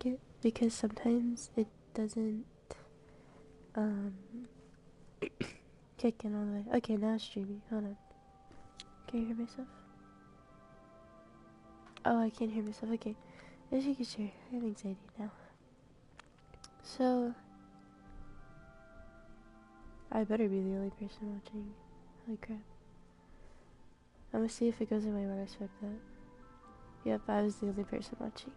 like it because sometimes it doesn't um kick in all the way. Okay, now it's streaming. Hold on. Can you hear myself? Oh, I can't hear myself. Okay. As you can share, I have anxiety now. So, I better be the only person watching. Holy crap. I'm gonna see if it goes away when I swipe that. Yep, I was the only person watching.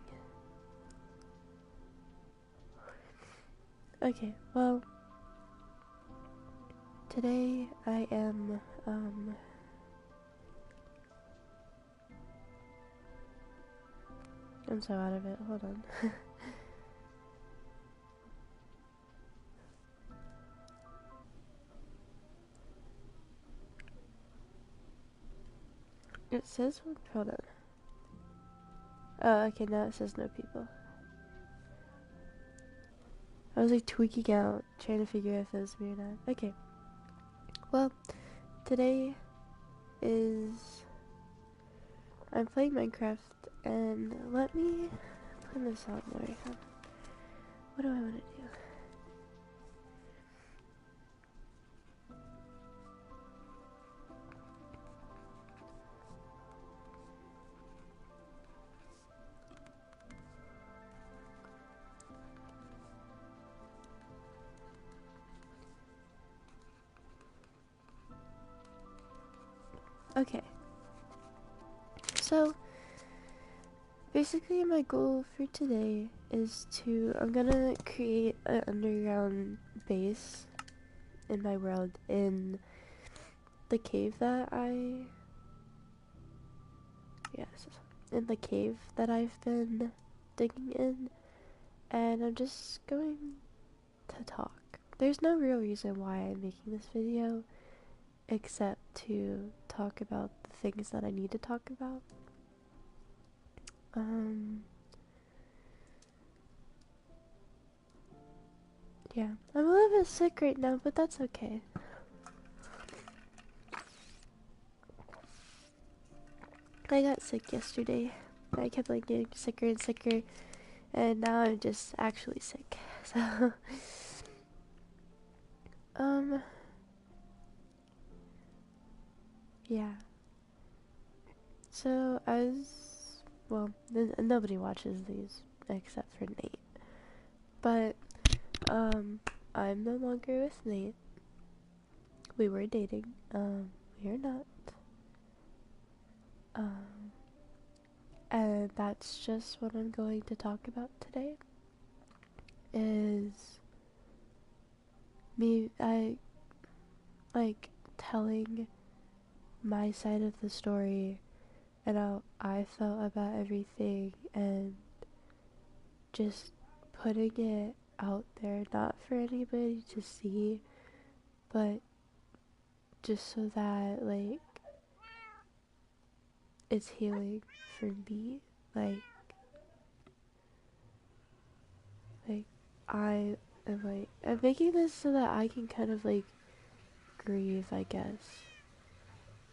Okay, well, today I am, I'm so out of it. Hold on. It says, hold on. Oh, okay, now it says no people. I was like tweaking out, trying to figure out if it was me or not. Okay. Well, today is... I'm playing Minecraft, and let me plan this out more. What do I want to do? Okay. So, basically my goal for today is to... I'm gonna create an underground base in my world in the cave that yes, in the cave that I've been digging in, and I'm just going to talk. There's no real reason why I'm making this video except to talk about the things that I need to talk about. Yeah, I'm a little bit sick right now, but that's okay. I got sick yesterday. I kept like getting sicker and sicker, and now I'm just actually sick. So, yeah. So, well, nobody watches these except for Nate. But, I'm no longer with Nate. We were dating. We are not. And that's just what I'm going to talk about today. Is me, like, telling my side of the story and how I felt about everything, and just putting it out there, not for anybody to see, but just so that, like, it's healing for me. Like I am like, I'm making this so that I can kind of like grieve, I guess,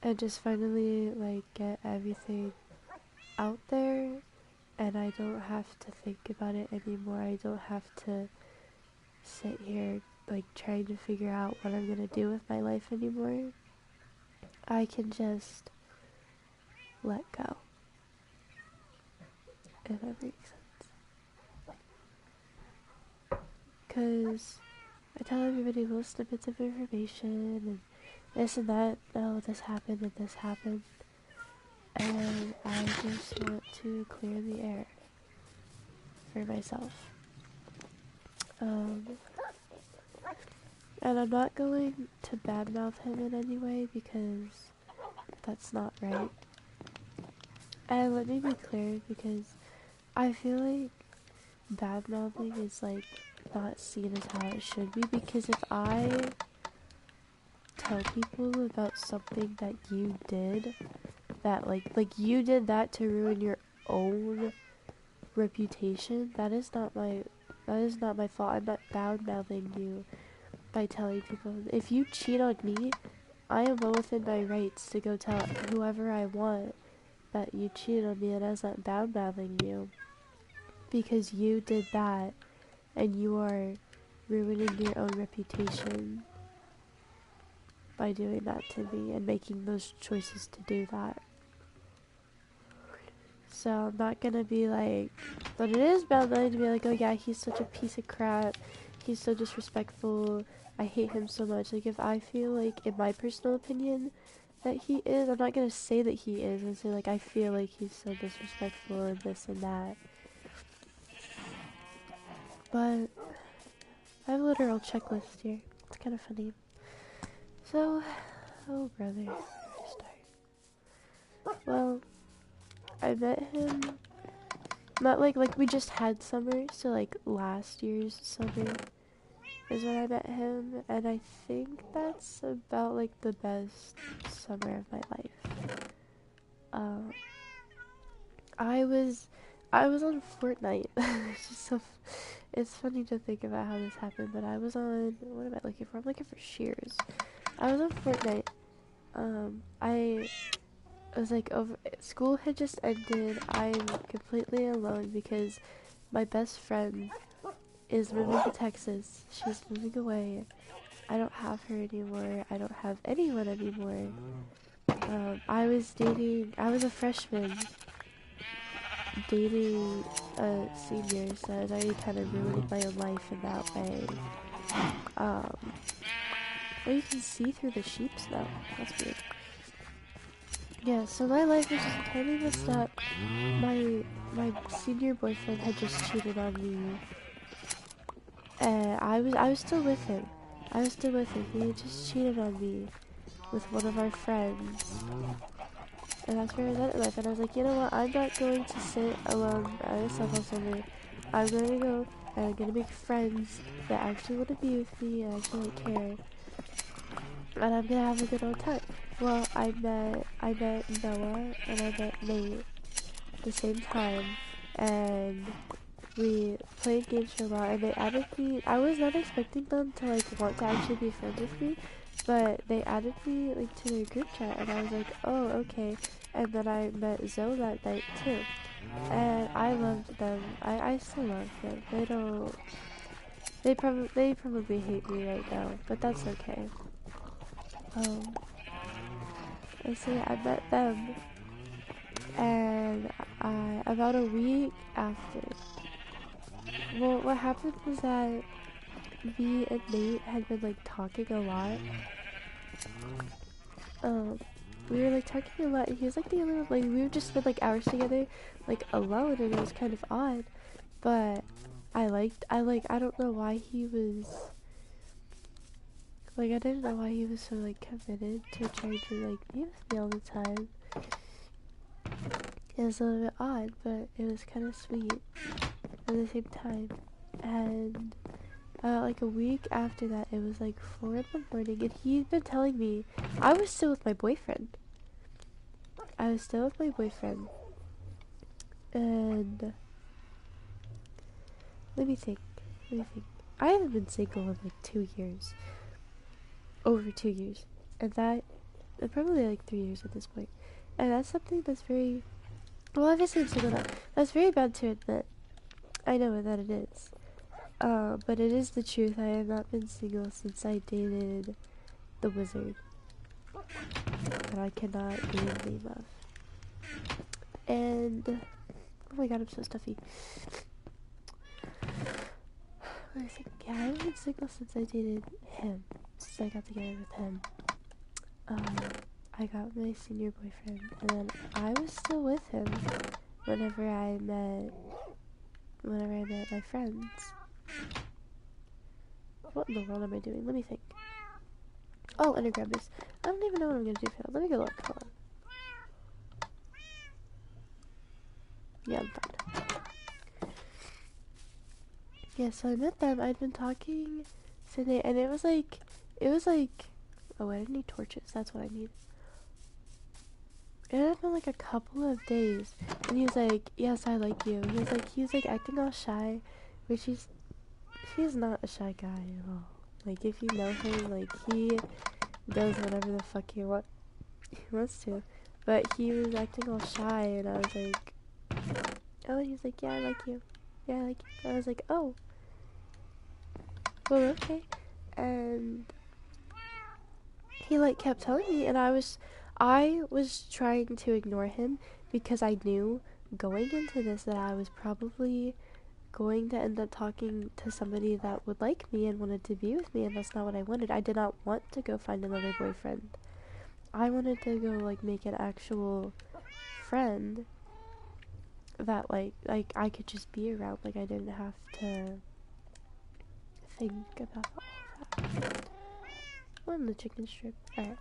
and just finally like get everything out there, and I don't have to think about it anymore. I don't have to sit here like trying to figure out what I'm gonna do with my life anymore. I can just let go, if that makes sense. Because I tell everybody little snippets of information and this and that. Oh, this happened and this happened. And I just want to clear the air for myself. And I'm not going to badmouth him in any way because that's not right. And let me be clear, because I feel like badmouthing is like not seen as how it should be, because if I tell people about something that you did, that like you did that to ruin your own reputation, that is not my fault. I'm not badmouthing you by telling people. If you cheat on me, I am well within my rights to go tell whoever I want that you cheated on me, and I was not badmouthing you. because you did that, and you are ruining your own reputation by doing that to me and making those choices to do that. So I'm not gonna be like, but it is bad to be like, oh yeah, he's such a piece of crap, he's so disrespectful, I hate him so much. Like, if I feel like, in my personal opinion, that he is, I'm not gonna say that he is, and say like, I feel like he's so disrespectful and this and that. But I have a literal checklist here. It's kind of funny. So, oh brother, where to start? Well, I met him, not like we just had summer, so like last year's summer is when I met him, and I think that's about like the best summer of my life. I was on Fortnite. It's just so, it's funny to think about how this happened, but I was on, what am I looking for? I'm looking for shears. I was on Fortnite. I was like, over, school had just ended. I'm completely alone because my best friend is moving to Texas. She's moving away. I don't have her anymore. I don't have anyone anymore. I was a freshman dating a senior, so I was already kind of ruining my own life in that way. Oh, you can see through the sheeps though. That's weird. Yeah, so my life was just kind of messed up. My senior boyfriend had just cheated on me, and I was still with him. I was still with him. He had just cheated on me with one of our friends. And that's where I was at in life. And I was like, you know what? I'm not going to sit alone by myself all summer. I'm going to go and I'm going to make friends that actually want to be with me and actually like, care. And I'm going to have a good old time. Well, I met Noah and I met Nate at the same time. And we played games for a while and they added me. I was not expecting them to like want to actually be friends with me. But they added me like to their group chat and I was like, oh, okay. And then I met Zoe that night too. And I loved them. I still love them. They probably hate me right now, but that's okay. And so yeah, I met them. And about a week after, well, what happened was that me and Nate had been like talking a lot. We were like talking a lot and he was like the only one, like we would just spend like hours together like alone and it was kind of odd, but I don't know why he was like, I didn't know why he was so like committed to trying to like be with me all the time. It was a little bit odd, but it was kind of sweet at the same time. And like a week after that, it was like 4 in the morning, and he'd been telling me I was still with my boyfriend. And let me think. I haven't been single in like 2 years. Over 2 years. And that, probably like 3 years at this point. And that's something that's very, well, obviously I'm single now. That's very bad to admit. I know that it is. But it is the truth. I have not been single since I dated the wizard that I cannot name the name of. And oh my god, I'm so stuffy. I think, yeah, I haven't been single since I dated him. Since I got together with him. I got my senior boyfriend, and then I was still with him whenever I met my friends. What in the world am I doing? Let me think. Oh, undergrad boost. I don't even know what I'm gonna do for that. Let me go look. Hold on. Yeah, I'm fine. Yeah, so I met them. I'd been talking today, and it was like, oh, I didn't need torches. That's what I need. It had been like a couple of days, and he was like, yes, I like you. He was like acting all shy, which he's not a shy guy at all. Like, if you know him, like, he does whatever the fuck he wants to. But he was acting all shy, and I was like, oh, and he's like, yeah, I like you. you, I like you. I was like, oh, well, okay. And he like kept telling me, and I was trying to ignore him because I knew going into this that I was probably going to end up talking to somebody that would like me and wanted to be with me, and that's not what I wanted. I did not want to go find another boyfriend. I wanted to go like make an actual friend that like I could just be around. Like I didn't have to think about all that. One the chicken strip. Alright.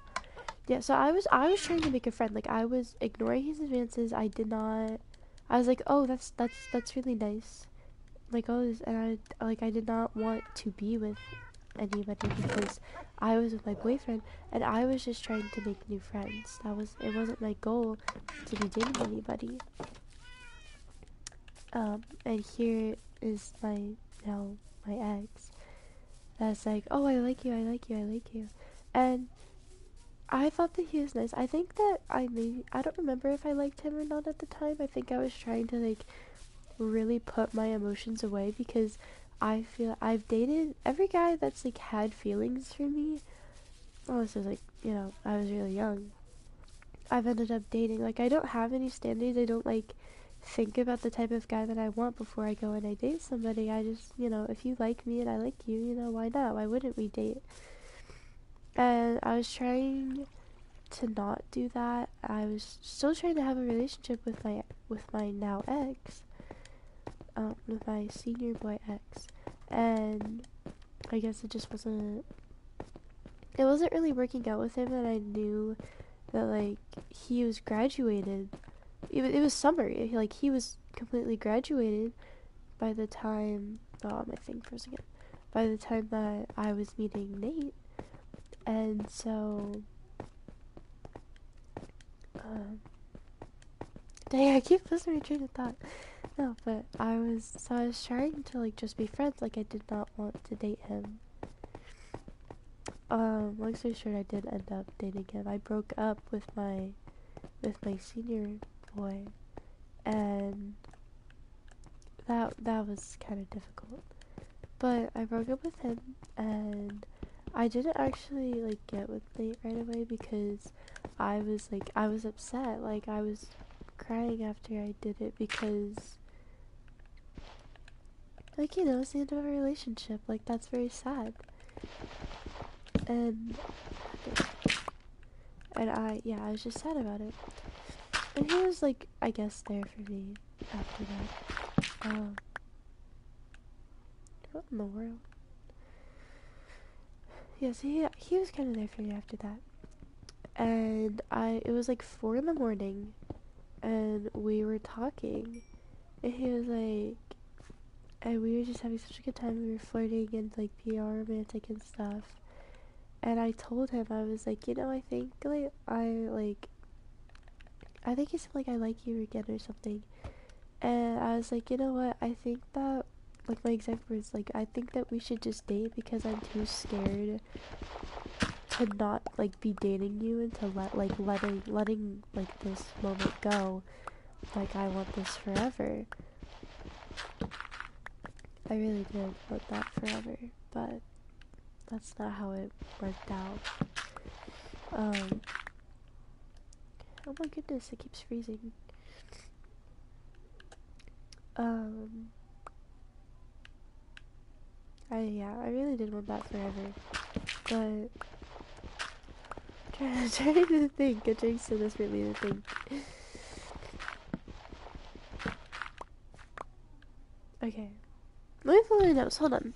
Yeah, so I was trying to make a friend. Like I was ignoring his advances. I was like, oh, that's really nice. Like, oh, and I did not want to be with anybody because I was with my boyfriend, and I was just trying to make new friends. It wasn't my goal to be dating anybody. And here is now my ex that's like, oh, I like you, I like you, I like you. And I thought that he was nice. I think that I don't remember if I liked him or not at the time. I think I was trying to like really put my emotions away because I feel I've dated every guy that's like had feelings for me. Oh, this is like, I was really young. I've ended up dating. Like, I don't have any standards. I don't like think about the type of guy that I want before I go and I date somebody. I just, if you like me and I like you, why not? Why wouldn't we date? And I was trying to not do that. I was still trying to have a relationship with my now ex, with my senior boy ex, and I guess it just wasn't. It wasn't really working out with him, and I knew that like he was graduated. It was summer. He was completely graduated by the time. Oh, my thing froze again. By the time that I was meeting Nate, and so. Dang, I keep losing my train of thought. No, but I was trying to like just be friends. Like I did not want to date him. Long story short, I did end up dating him. I broke up with my senior boy, and that was kind of difficult. But I broke up with him, and I didn't actually like get with Nate right away because I was upset. Like I was crying after I did it because like it's the end of a relationship. Like that's very sad. And I was just sad about it. And he was like, I guess, there for me after that. What in the world? Yes, he was kind of there for me after that. And it was like 4 in the morning, and we were talking, and he was like, and we were just having such a good time. We were flirting and like being all romantic and stuff. And I told him, I was like, I think like I think he said like I like you again or something. And I was like, you know what? I think that like my exact words, like I think that we should just date because I'm too scared to not like be dating you and to letting like this moment go. Like I want this forever. I really did want that forever, but that's not how it worked out. Oh my goodness, it keeps freezing. I really did want that forever, but trying to think, I'm trying so desperately to think. Okay, let me pull my notes. Hold on.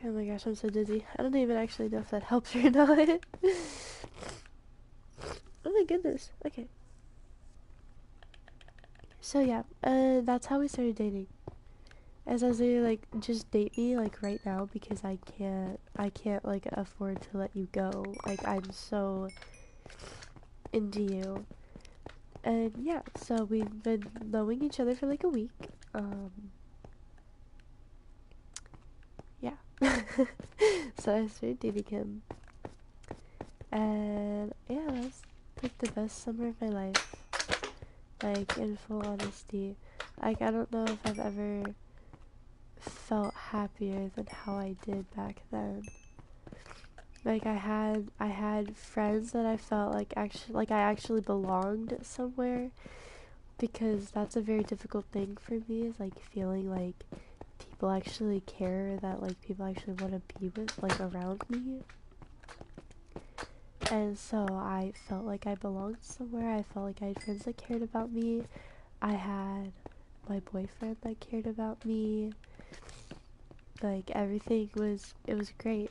Oh my gosh, I'm so dizzy. I don't even actually know if that helps or not. Oh my goodness. Okay. So yeah, that's how we started dating. As I was like, just date me like right now because I can't like afford to let you go. Like I'm so into you. And yeah, so we've been knowing each other for like a week. Um, yeah. So I started dating him. And yeah, that's like the best summer of my life. Like in full honesty. Like I don't know if I've ever felt happier than how I did back then. Like I had friends that I felt like I actually belonged somewhere, because that's a very difficult thing for me, is like feeling like people actually care, that like people actually want to be with, like, around me. And so I felt like I belonged somewhere. I felt like I had friends that cared about me. I had my boyfriend that cared about me. Like everything was, it was great.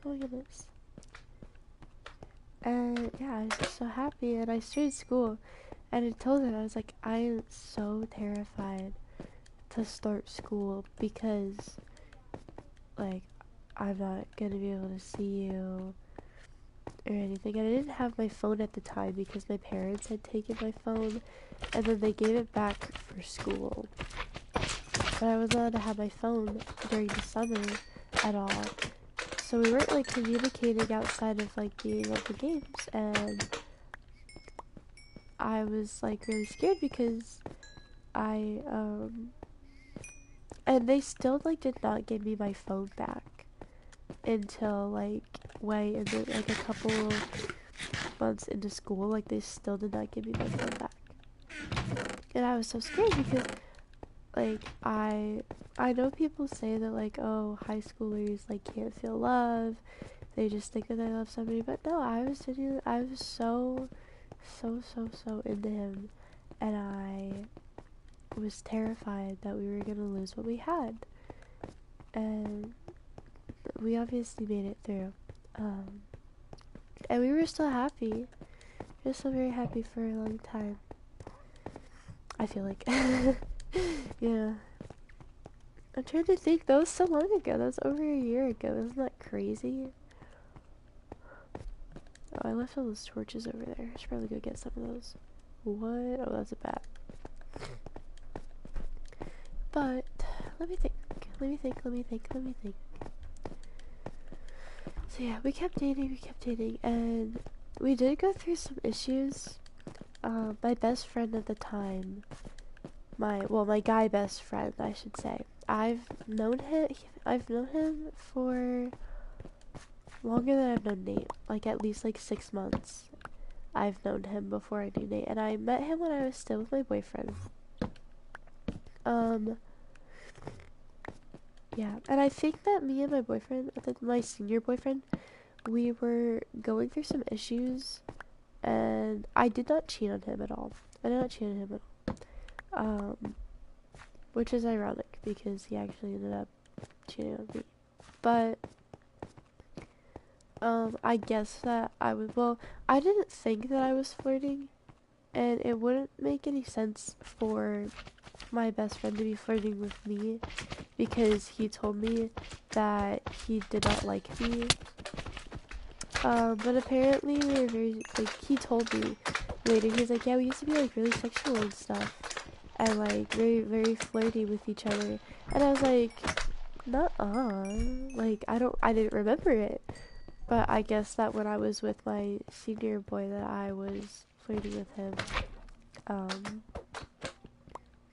Oh my goodness. And yeah, I was just so happy, and I started school, and I told him, I was like, I am so terrified to start school because, like, I'm not gonna be able to see you or anything. And I didn't have my phone at the time because my parents had taken my phone, and then they gave it back for school. But I wasn't allowed to have my phone during the summer at all. So we weren't like communicating outside of like being on the games, and I was like really scared because I and they still like did not give me my phone back until like way into like a couple months into school. Like they still did not give me my phone back, and I was so scared because like I know people say that like, oh, high schoolers like can't feel love, they just think that they love somebody, but no, I was so into him, and I was terrified that we were gonna lose what we had, and we obviously made it through, um, and we were still happy. We were still very happy for a long time, I feel like. Yeah. I'm trying to think, that was so long ago, that was over a year ago, isn't that crazy? Oh, I left all those torches over there. I should probably go get some of those. What? Oh, that's a bat. But, let me think. Let me think. So yeah, we kept dating, and we did go through some issues. My best friend at the time, my guy best friend, I should say. I've known him for longer than I've known Nate. Like at least like 6 months. I've known him before I knew Nate, and I met him when I was still with my boyfriend. Um, yeah, and I think that me and my boyfriend, my senior boyfriend, we were going through some issues, and I did not cheat on him at all. I did not cheat on him at all. Which is ironic because he actually ended up cheating on me. But I guess that I didn't think that I was flirting, and it wouldn't make any sense for my best friend to be flirting with me because he told me that he did not like me. But apparently we were very, like, he told me later, he's like, yeah, we used to be like really sexual and stuff, and like very, very flirty with each other. And I was like, nuh-uh, like I didn't remember it. But I guess that when I was with my senior boy that I was flirting with him. Um,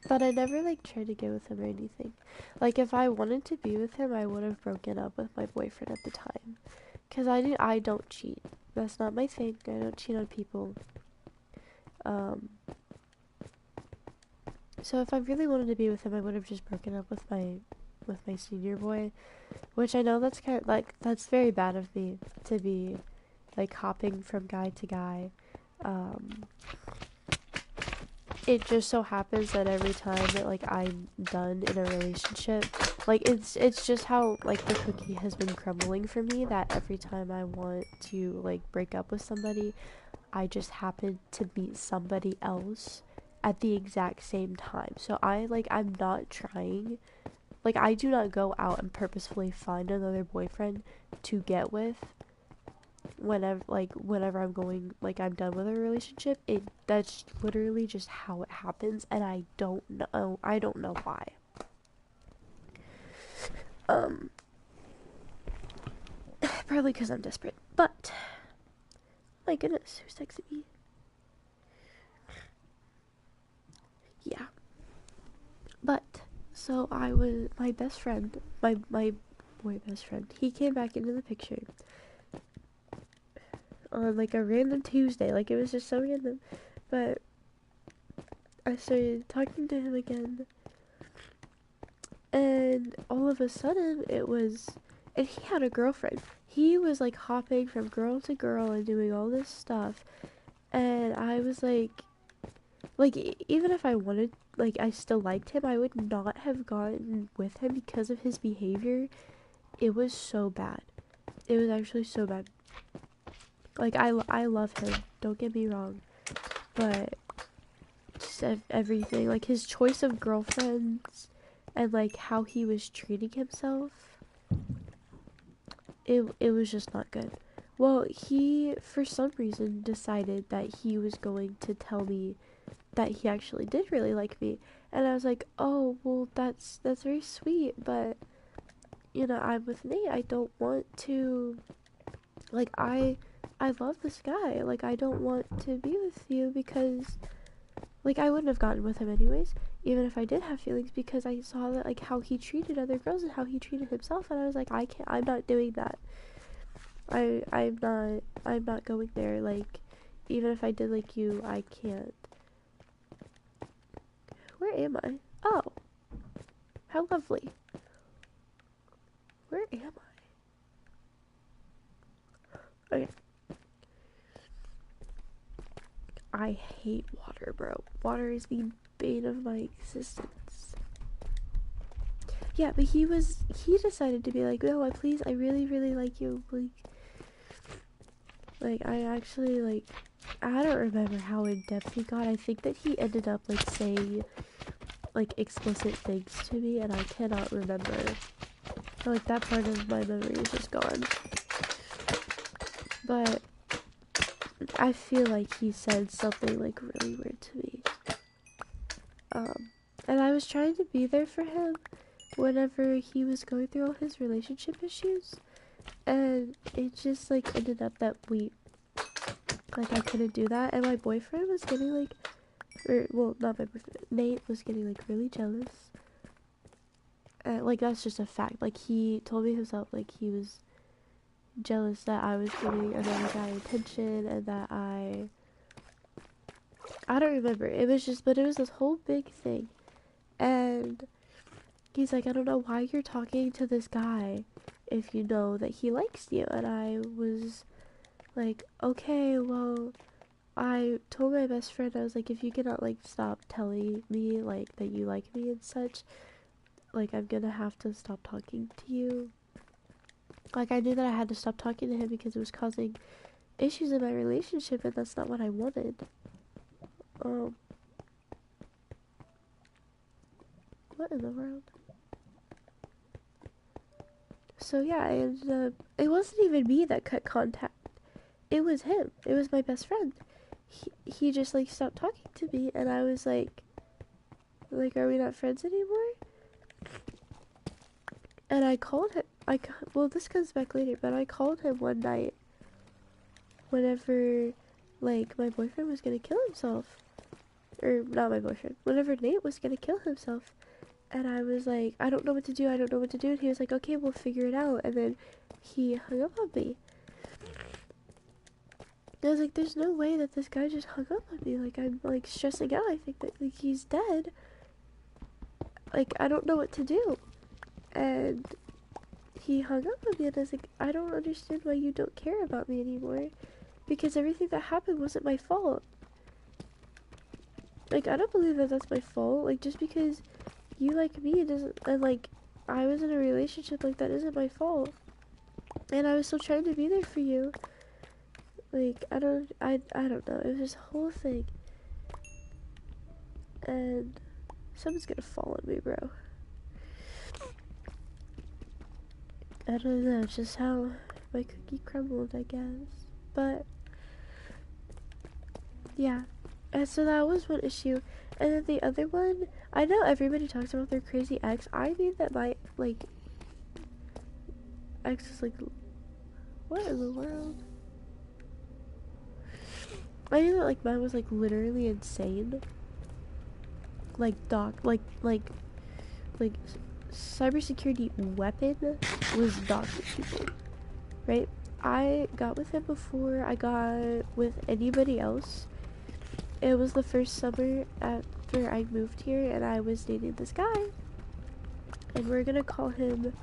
but I never like tried to get with him or anything. Like if I wanted to be with him, I would have broken up with my boyfriend at the time. Cause I don't cheat. That's not my thing. I don't cheat on people. Um, so if I really wanted to be with him, I would have just broken up with my senior boy. Which I know that's kind of like, that's very bad of me to be like hopping from guy to guy. Um, it just so happens that every time that like I'm done in a relationship, like it's just how like the cookie has been crumbling for me, that every time I want to like break up with somebody, I just happened to meet somebody else at the exact same time. So I'm not trying. Like, I do not go out and purposefully find another boyfriend to get with whenever I'm going, like, I'm done with a relationship. That's literally just how it happens, and I don't know why. Probably because I'm desperate. But my goodness, who's texting me? Yeah. But so my best friend, my boy best friend, he came back into the picture on like a random Tuesday. Like, it was just so random. But I started talking to him again, and all of a sudden and he had a girlfriend. He was like hopping from girl to girl and doing all this stuff, and I was like, even if I wanted, like, I still liked him, I would not have gotten with him because of his behavior. It was so bad. It was actually so bad. Like, I love him, don't get me wrong, but just everything, like his choice of girlfriends and like how he was treating himself, it was just not good. Well, he for some reason decided that he was going to tell me that he actually did really like me, and I was like, oh well, that's very sweet, but I'm with Nate. I don't want to, like, I love this guy. Like, I don't want to be with you because, like, I wouldn't have gotten with him anyways, even if I did have feelings, because I saw that, like, how he treated other girls and how he treated himself, and I was like, I'm not doing that. I'm not going there. Like, even if I did like you, I can't. Where am I? Oh, how lovely. Where am I? Okay. I hate water, bro. Water is the bane of my existence. Yeah, but he decided to be like, no, please, I really, really like you. I actually, like, I don't remember how in depth he got. I think that he ended up, like, saying, like, explicit things to me, and I cannot remember. Like, that part of my memory is just gone. But I feel like he said something, like, really weird to me. And I was trying to be there for him whenever he was going through all his relationship issues, and it just, like, ended up that I couldn't do that, and my boyfriend was getting, like, well, not my boyfriend, Nate was getting, like, really jealous. Like, that's just a fact. Like, he told me himself, like, he was jealous that I was giving another guy attention, and that I don't remember. It was this whole big thing. And he's like, I don't know why you're talking to this guy if you know that he likes you. And I was like, okay, well, I told my best friend, I was like, if you cannot, like, stop telling me, like, that you like me and such, like, I'm gonna have to stop talking to you. Like, I knew that I had to stop talking to him because it was causing issues in my relationship, and that's not what I wanted. What in the world? So yeah, I ended up, it wasn't even me that cut contact. It was him. It was my best friend. He just, like, stopped talking to me, and I was like, are we not friends anymore? And I called him. Well, this comes back later, but I called him one night whenever, like, my boyfriend was gonna kill himself. Or, not my boyfriend. Whenever Nate was gonna kill himself. And I was like, I don't know what to do. And he was like, okay, we'll figure it out. And then he hung up on me. And I was like, there's no way that this guy just hung up on me. Like, I'm, like, stressing out. I think that, like, he's dead. Like, I don't know what to do. And he hung up on me, and I was like, I don't understand why you don't care about me anymore, because everything that happened wasn't my fault. Like, I don't believe that that's my fault. Like, just because you like me doesn't, and, like, I was in a relationship, like, that isn't my fault. And I was still trying to be there for you. Like, I don't know. It was this whole thing. And someone's gonna fall on me, bro. I don't know, just how my cookie crumbled, I guess. But, yeah. And so that was one issue. And then the other one, I know everybody talks about their crazy ex. I mean that my, like, ex is like, what in the world? I mean that, like, mine was, like, literally insane. Like, like, cybersecurity weapon was doxing people, right? I got with him before I got with anybody else. It was the first summer after I moved here, and I was dating this guy, and we're gonna call him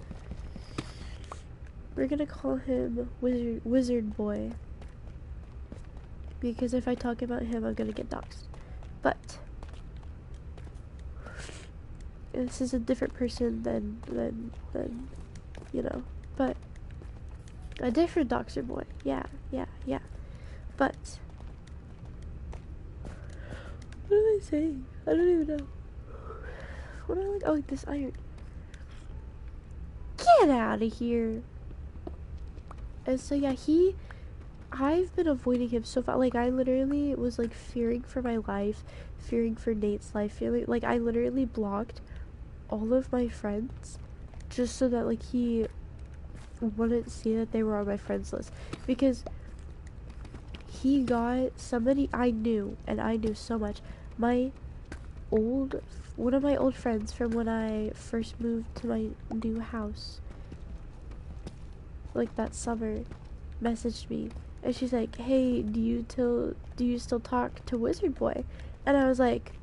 Wizard Boy, because if I talk about him, I'm gonna get doxed. But this is a different person than you know, but a different Doxer Boy. Yeah. But what am I saying? I don't even know. What do I like? Oh, like this iron. Get out of here. And so yeah, I've been avoiding him so far. Like, I literally was like fearing for my life, fearing for Nate's life, feeling like I literally blocked all of my friends just so that like he wouldn't see that they were on my friends list, because he got somebody I knew, and I knew so much. One of my old friends from when I first moved to my new house, like that summer, messaged me, and she's like, hey, do you still talk to Wizard Boy? And I was like,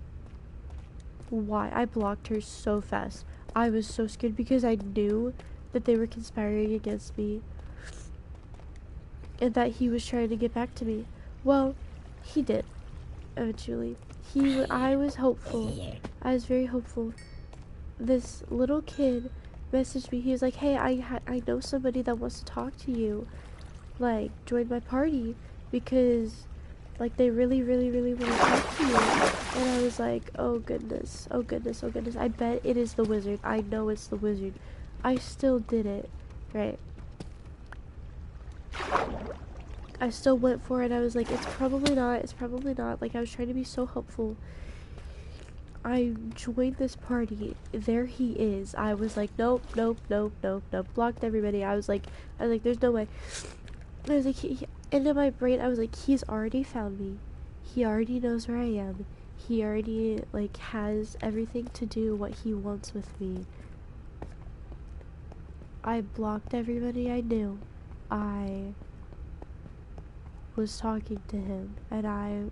why? I blocked her so fast. I was so scared because I knew that they were conspiring against me and that he was trying to get back to me. Well, he did, eventually. I was hopeful. I was very hopeful. This little kid messaged me. He was like, hey, I know somebody that wants to talk to you. Like, join my party, because like they really want to talk to you. And I was like, oh goodness. I bet it is the wizard. I know it's the wizard. I still did it, right? I still went for it. I was like, it's probably not. Like, I was trying to be so hopeful. I joined this party. There he is. I was like, nope. Blocked everybody. I was like, there's no way. I was like, and in my brain, I was like, he's already found me. He already knows where I am. He already, like, has everything to do what he wants with me. I blocked everybody I knew. I was talking to him, and I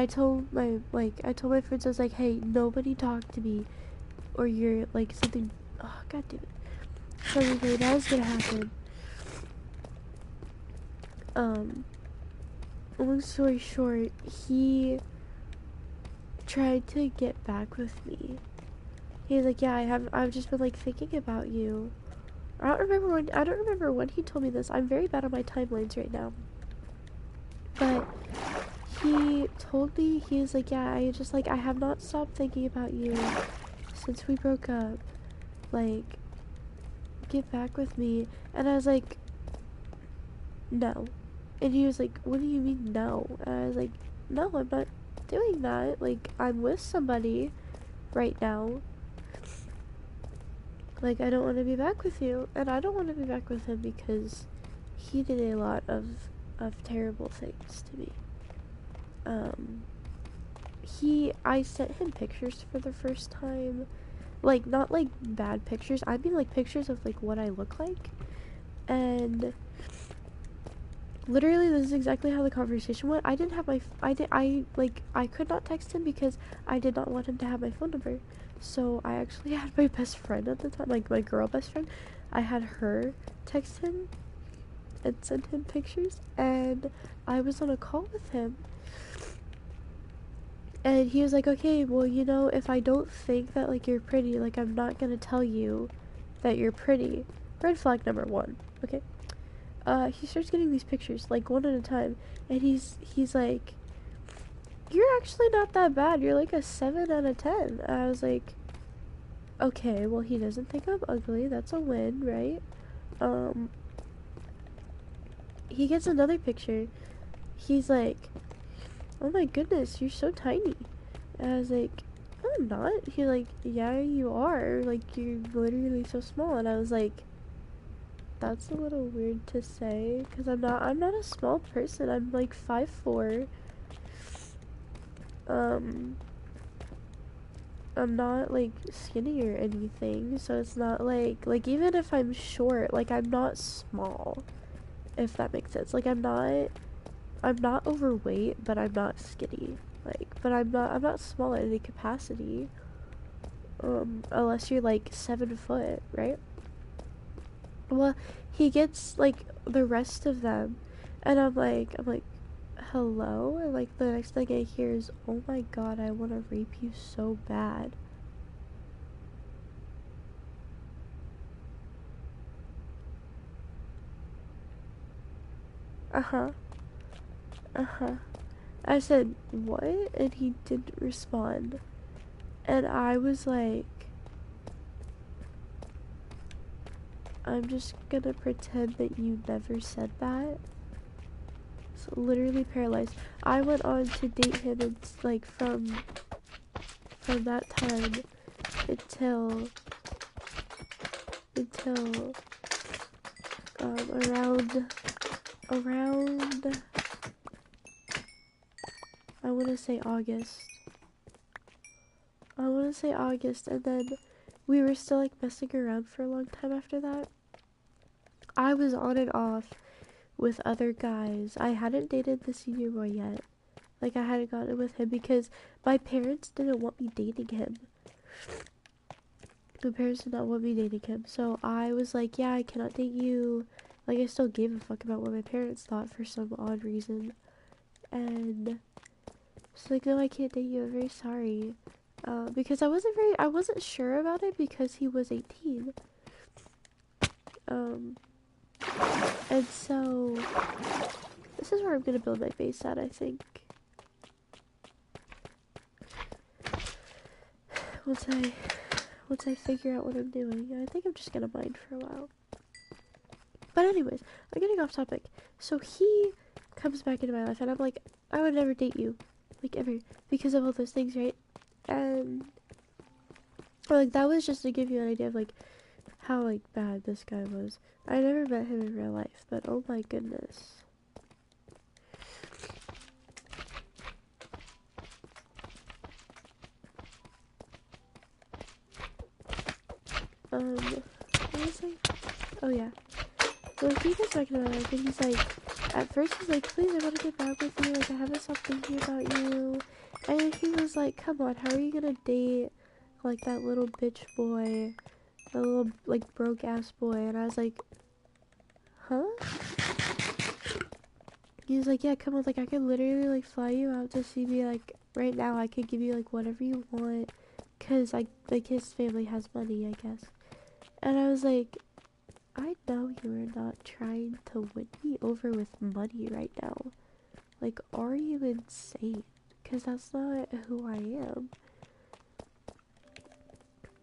told my friends, I was like, hey, nobody talk to me, or you're, like, something, oh, god damn it. Something really bad is gonna happen. Long story short, he tried to get back with me. He was like, yeah, I've just been, like, thinking about you. I don't remember when he told me this. I'm very bad on my timelines right now. But he told me, he was like, yeah, I have not stopped thinking about you since we broke up. Like, get back with me. And I was like, no. And he was like, what do you mean no? And I was like, no, I'm not doing that. Like, I'm with somebody right now. Like, I don't want to be back with you. And I don't want to be back with him because he did a lot of terrible things to me. I sent him pictures for the first time. Like, not like bad pictures. I mean, like, pictures of, like, what I look like. And literally, this is exactly how the conversation went. I could not text him because I did not want him to have my phone number. So I actually had my best friend at the time, like my girl best friend. I had her text him and send him pictures, and I was on a call with him. And he was like, okay, well, you know, if I don't think that, like, you're pretty, like, I'm not gonna tell you that you're pretty. Red flag number 1, okay? he starts getting these pictures, like, one at a time, and he's like, you're actually not that bad, you're like a 7 out of 10. And I was like, okay, well, he doesn't think I'm ugly, that's a win, right? He gets another picture, he's like, oh my goodness, you're so tiny. And I was like, no, I'm not. He's like, yeah, you are, like, you're literally so small. And I was like, that's a little weird to say, because I'm not a small person, I'm like 5'4". I'm not like skinny or anything, so it's not like even if I'm short, like I'm not small, if that makes sense. Like I'm not overweight, but I'm not skinny. Like, but I'm not small in any capacity. Unless you're like 7 foot, right? Well, he gets like the rest of them, and I'm like, hello, and like the next thing I hear is, oh my god, I want to rape you so bad. Uh-huh. Uh-huh. I said, what? And he didn't respond. And I was like, I'm just gonna pretend that you never said that. So literally paralyzed. I went on to date him and like from that time until around I wanna say August. And then we were still like messing around for a long time after that. I was on and off with other guys. I hadn't dated the senior boy yet. Like I hadn't gotten with him because my parents didn't want me dating him. My parents did not want me dating him. So I was like, yeah, I cannot date you. Like I still gave a fuck about what my parents thought for some odd reason. And she's like, no, I can't date you. I'm very sorry. Because I wasn't sure about it because he was 18. And so this is where I'm gonna build my base at, I think. Once I figure out what I'm doing, I think I'm just gonna mine for a while. But anyways, I'm getting off topic. So he comes back into my life, and I'm like, I would never date you, like ever, because of all those things, right? And or like that was just to give you an idea of like how like bad this guy was. I never met him in real life, but oh my goodness. What was I? Oh yeah. Well, he gets back into my life, and he's like, at first he's like, please, I want to get back with you, like, I haven't stopped thinking about you, and he was like, come on, how are you gonna date, like, that little bitch boy, that little, like, broke-ass boy, and I was like, huh? He was like, yeah, come on, like, I could literally, like, fly you out to see me, like, right now, I could give you, like, whatever you want, cause, like, his family has money, I guess, and I was like, I know you are not trying to win me over with money right now. Like, are you insane? Because that's not who I am.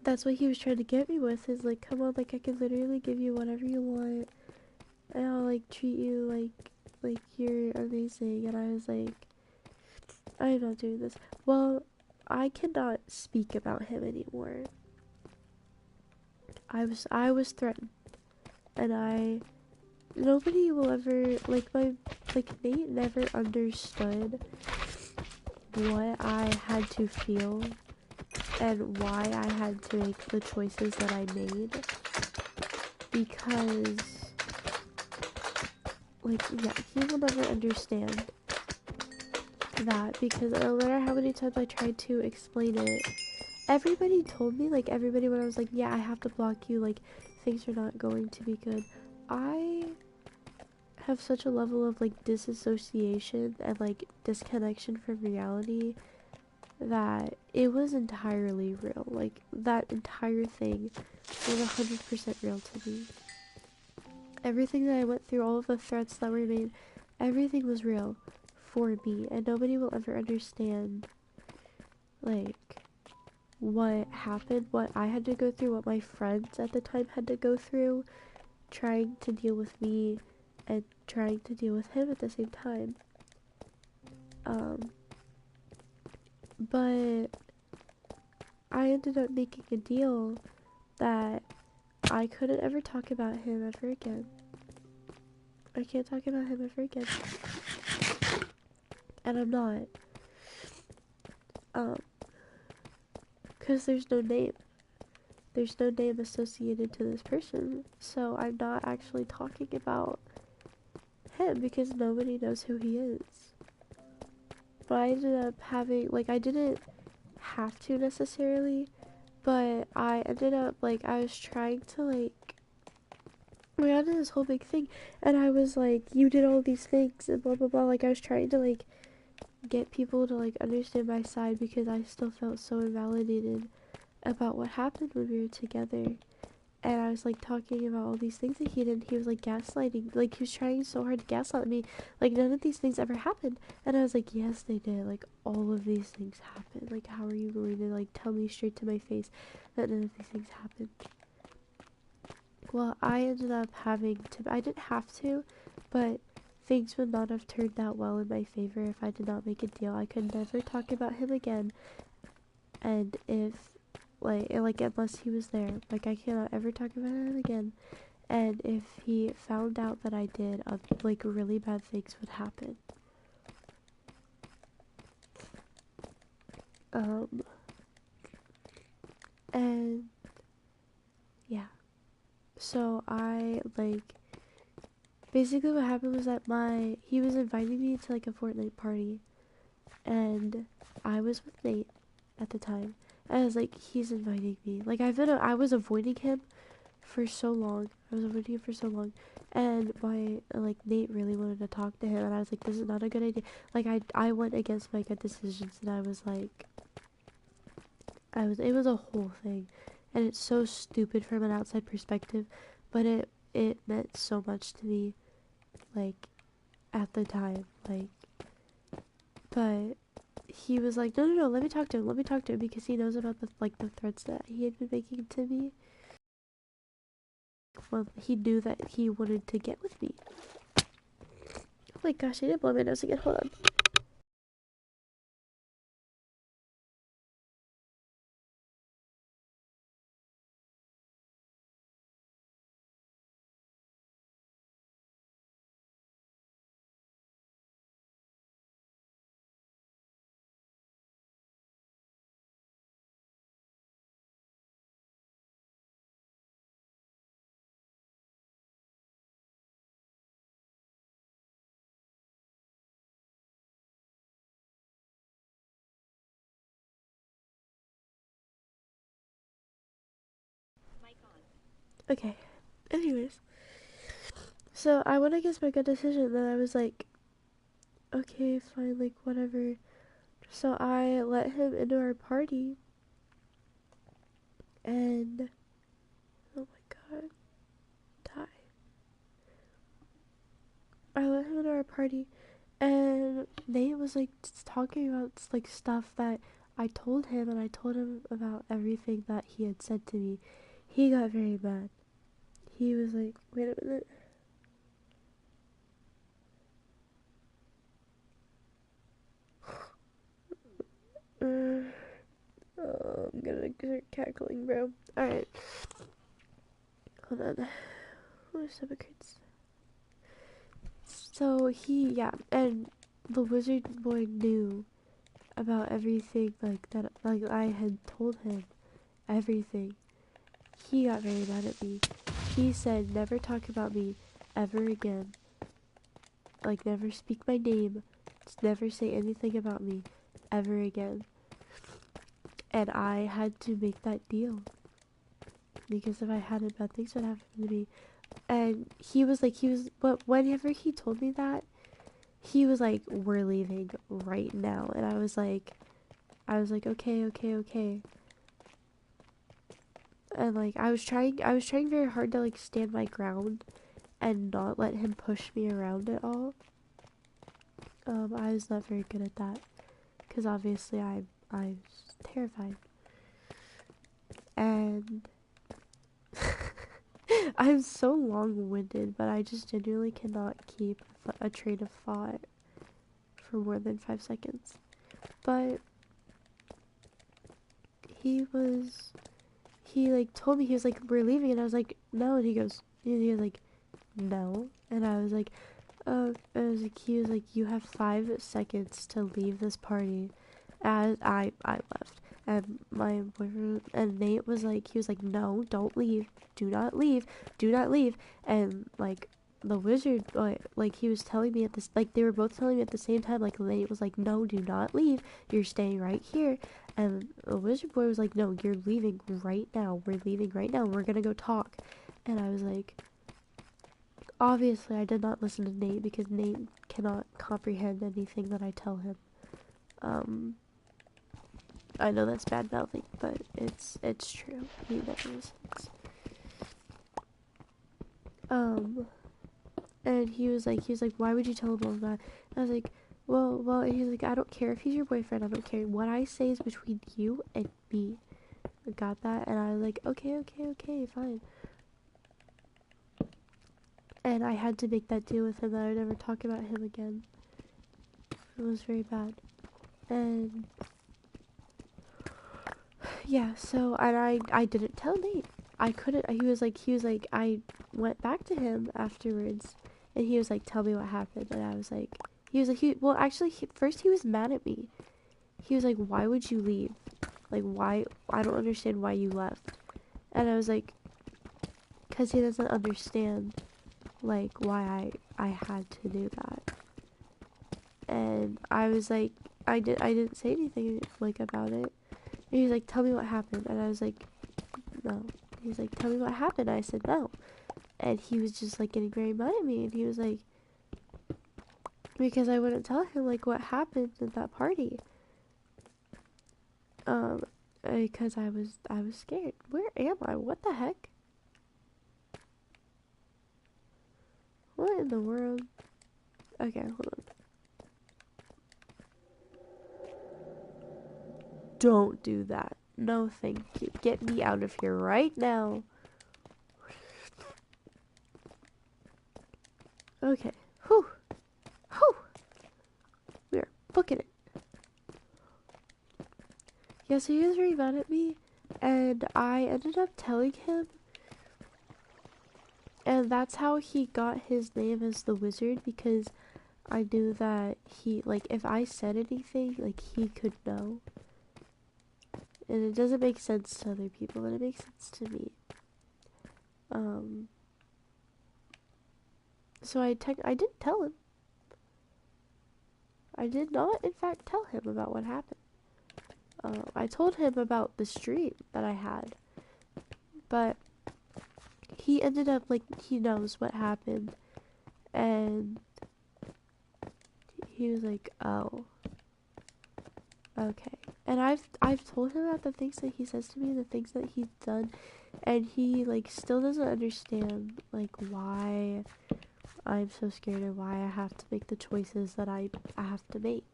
That's what he was trying to get me with, is like, come on, like, I can literally give you whatever you want, and I'll, like, treat you like you're amazing, and I was like, I'm not doing this. Well, I cannot speak about him anymore. I was threatened. And nobody will ever, like, Nate never understood what I had to feel and why I had to make the choices that I made, because, like, yeah, he will never understand that, because no matter how many times I tried to explain it, everybody told me, like, everybody when I was like, yeah, I have to block you, like, things are not going to be good. I have such a level of like disassociation and like disconnection from reality that it was entirely real. Like that entire thing was 100% real to me. Everything that I went through, all of the threats that were made, everything was real for me, and nobody will ever understand, like, what happened, what I had to go through, what my friends at the time had to go through, trying to deal with me and trying to deal with him at the same time. But I ended up making a deal that I couldn't ever talk about him ever again. I can't talk about him ever again. And I'm not. Because there's no name. There's no name associated to this person. So I'm not actually talking about him because nobody knows who he is. But I ended up having, like, I didn't have to necessarily, but I ended up, like, I was trying to, like, we got into this whole big thing, and I was like, you did all these things, and blah, blah, blah, like, I was trying to, like, get people to, like, understand my side, because I still felt so invalidated about what happened when we were together, and I was, like, talking about all these things that he did, and he was, like, gaslighting, like, he was trying so hard to gaslight me, like, none of these things ever happened, and I was like, yes, they did, like, all of these things happened, like, how are you going to, like, tell me straight to my face that none of these things happened? Well, I ended up having to, I didn't have to, but things would not have turned out well in my favor if I did not make a deal. I could never talk about him again, and if, like, unless he was there, like, I cannot ever talk about him again, and if he found out that I did, like, really bad things would happen. And, yeah. So, basically what happened was that he was inviting me to, like, a Fortnite party, and I was with Nate at the time, and I was like, he's inviting me, like, I was avoiding him for so long, and like, Nate really wanted to talk to him, and I was like, this is not a good idea, like, I went against my good decisions, and I was like, it was a whole thing, and it's so stupid from an outside perspective, but it meant so much to me, like, at the time, like, but he was like, no, no, no, let me talk to him, because he knows about the threats that he had been making to me. Well, he knew that he wanted to get with me. Oh my gosh, I didn't blow my nose again, hold on. Okay, anyways, so I went against my good decision, then I was like, okay, fine, like, whatever. So I let him into our party, and oh my god, die. I let him into our party, and Nate was like talking about like stuff that I told him, and I told him about everything that he had said to me. He got very mad. He was like, wait a minute. I'm gonna start cackling, bro. Alright. Hold on. My stomach hurts. So yeah, and the wizard boy knew about everything, like, that, like, I had told him everything. He got very mad at me. He said, never talk about me ever again. Like, never speak my name. Just never say anything about me ever again. And I had to make that deal. Because if I hadn't, bad things would happen to me. And but whenever he told me that, he was like, we're leaving right now. And I was like, okay, okay, okay. And like, I was trying very hard to like stand my ground and not let him push me around at all. I was not very good at that, because obviously I was terrified. And I'm so long-winded, but I just genuinely cannot keep a train of thought for more than 5 seconds. But he like told me, he was like, we're leaving, and I was like, no, and he was like, no, and I was like, he was like, you have 5 seconds to leave this party. As I left, and my boyfriend and Nate was like, he was like, no, don't leave, do not leave, do not leave, and like the wizard, like he was telling me at this, like they were both telling me at the same time, like Nate was like, no, do not leave, you're staying right here, and the wizard boy was like, no, you're leaving right now, we're leaving right now, we're gonna go talk, and I was like, obviously I did not listen to Nate because Nate cannot comprehend anything that I tell him. I know that's bad mouthing, but it's true. He never listens. And he was like, why would you tell him all that? And I was like, well, and he's like, I don't care if he's your boyfriend, I don't care. What I say is between you and me. I got that? And I was like, okay, fine. And I had to make that deal with him that I would never talk about him again. It was very bad. And yeah, so, and I didn't tell Nate. I couldn't, he was like, I went back to him afterwards, and he was like, tell me what happened, and I was like, well, actually, first he was mad at me. He was like, why would you leave? Like, why, I don't understand why you left. And I was like, because he doesn't understand, like, why I had to do that. And I was like, I didn't say anything, like, about it. And he was like, tell me what happened. And I was like, no. He's like, tell me what happened. I said, no. And he was just, like, getting very mad at me. And he was like, because I wouldn't tell him, like, what happened at that party. Because I was scared. Where am I? What the heck? What in the world? Okay, hold on. Don't do that. No, thank you. Get me out of here right now. Okay. Whew. We're booking it. Yeah, so he was very mad at me, and I ended up telling him, and that's how he got his name as the wizard, because I knew that he, like, if I said anything, like, he could know. And it doesn't make sense to other people, but it makes sense to me. So I didn't tell him. I did not, in fact, tell him about what happened. I told him about the stream that I had, but he ended up, like, he knows what happened, and he was like, oh, okay. And I've told him about the things that he says to me, the things that he's done, and he, like, still doesn't understand, like, why I'm so scared, or why I have to make the choices that I have to make.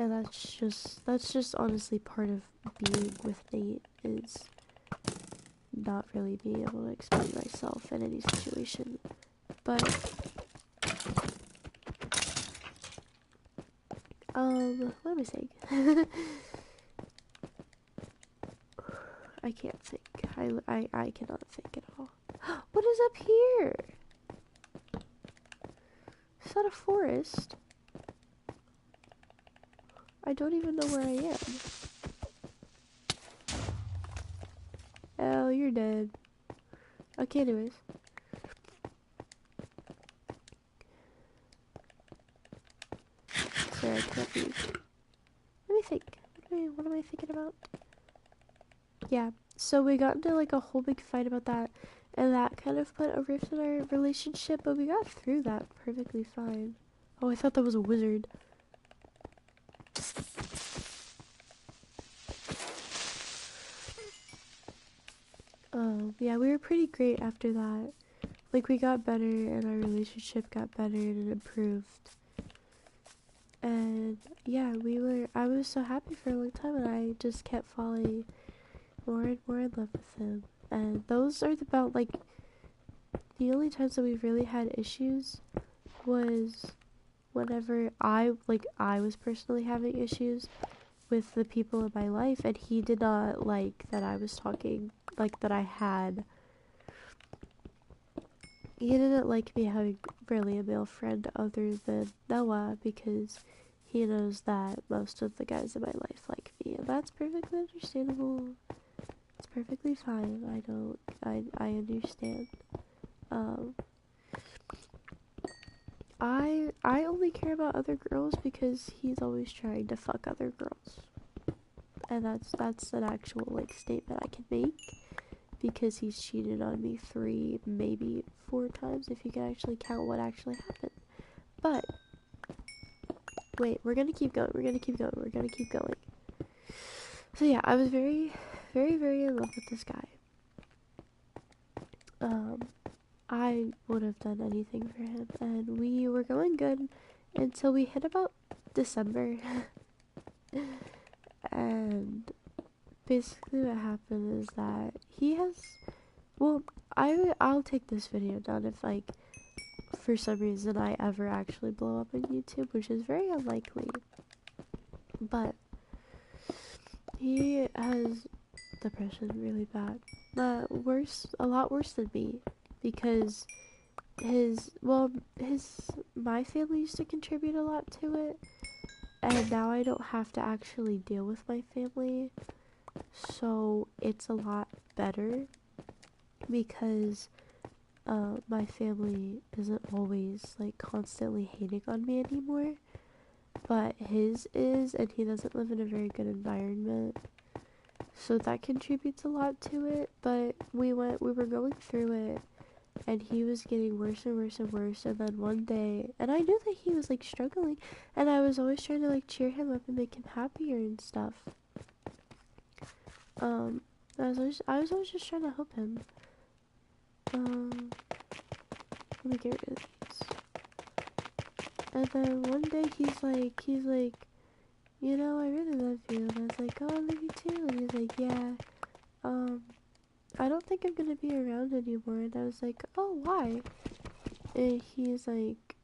And that's just honestly part of being with Nate, is not really being able to explain myself in any situation. But what am I saying? I can't think. I cannot think at all. What is up here? Is that a forest? I don't even know where I am. Oh, you're dead. Okay, anyways. Sorry, I can't leave. Let me think. What am I thinking about? Yeah, so we got into, like, a whole big fight about that, and that kind of put a rift in our relationship, but we got through that perfectly fine. Oh, I thought that was a wizard. Yeah, we were pretty great after that. Like, we got better and our relationship got better and it improved. And yeah, I was so happy for a long time and I just kept falling more and more in love with him. And those are about, like, the only times that we've really had issues was whenever I was personally having issues with the people in my life and he did not like that I was talking, like, that I had. He didn't like me having really a male friend other than Noah because he knows that most of the guys in my life like me, and that's perfectly understandable. It's perfectly fine. I understand. Um, I only care about other girls because he's always trying to fuck other girls. And that's an actual, like, statement I can make because he's cheated on me 3, maybe 4 times if you can actually count what actually happened. But wait, we're gonna keep going. So yeah, I was very, very, very in love with this guy. I would have done anything for him, and we were going good until we hit about December. And basically what happened is that he has, well, I'll take this video down if, like, for some reason I ever actually blow up on YouTube, which is very unlikely. But he has depression really bad. A lot worse than me, because my family used to contribute a lot to it, and now I don't have to actually deal with my family, so it's a lot better because my family isn't always, like, constantly hating on me anymore, but his is, and he doesn't live in a very good environment, so that contributes a lot to it. But we were going through it, and he was getting worse and worse and worse, and then one day, and I knew that he was, like, struggling, and I was always trying to, like, cheer him up and make him happier and stuff. I was always just trying to help him. Let me get rid of these. And then one day he's like, you know, I really love you. And I was like, oh, I love you too. And he's like, yeah, I don't think I'm gonna be around anymore. And I was like, oh, why? And he's like,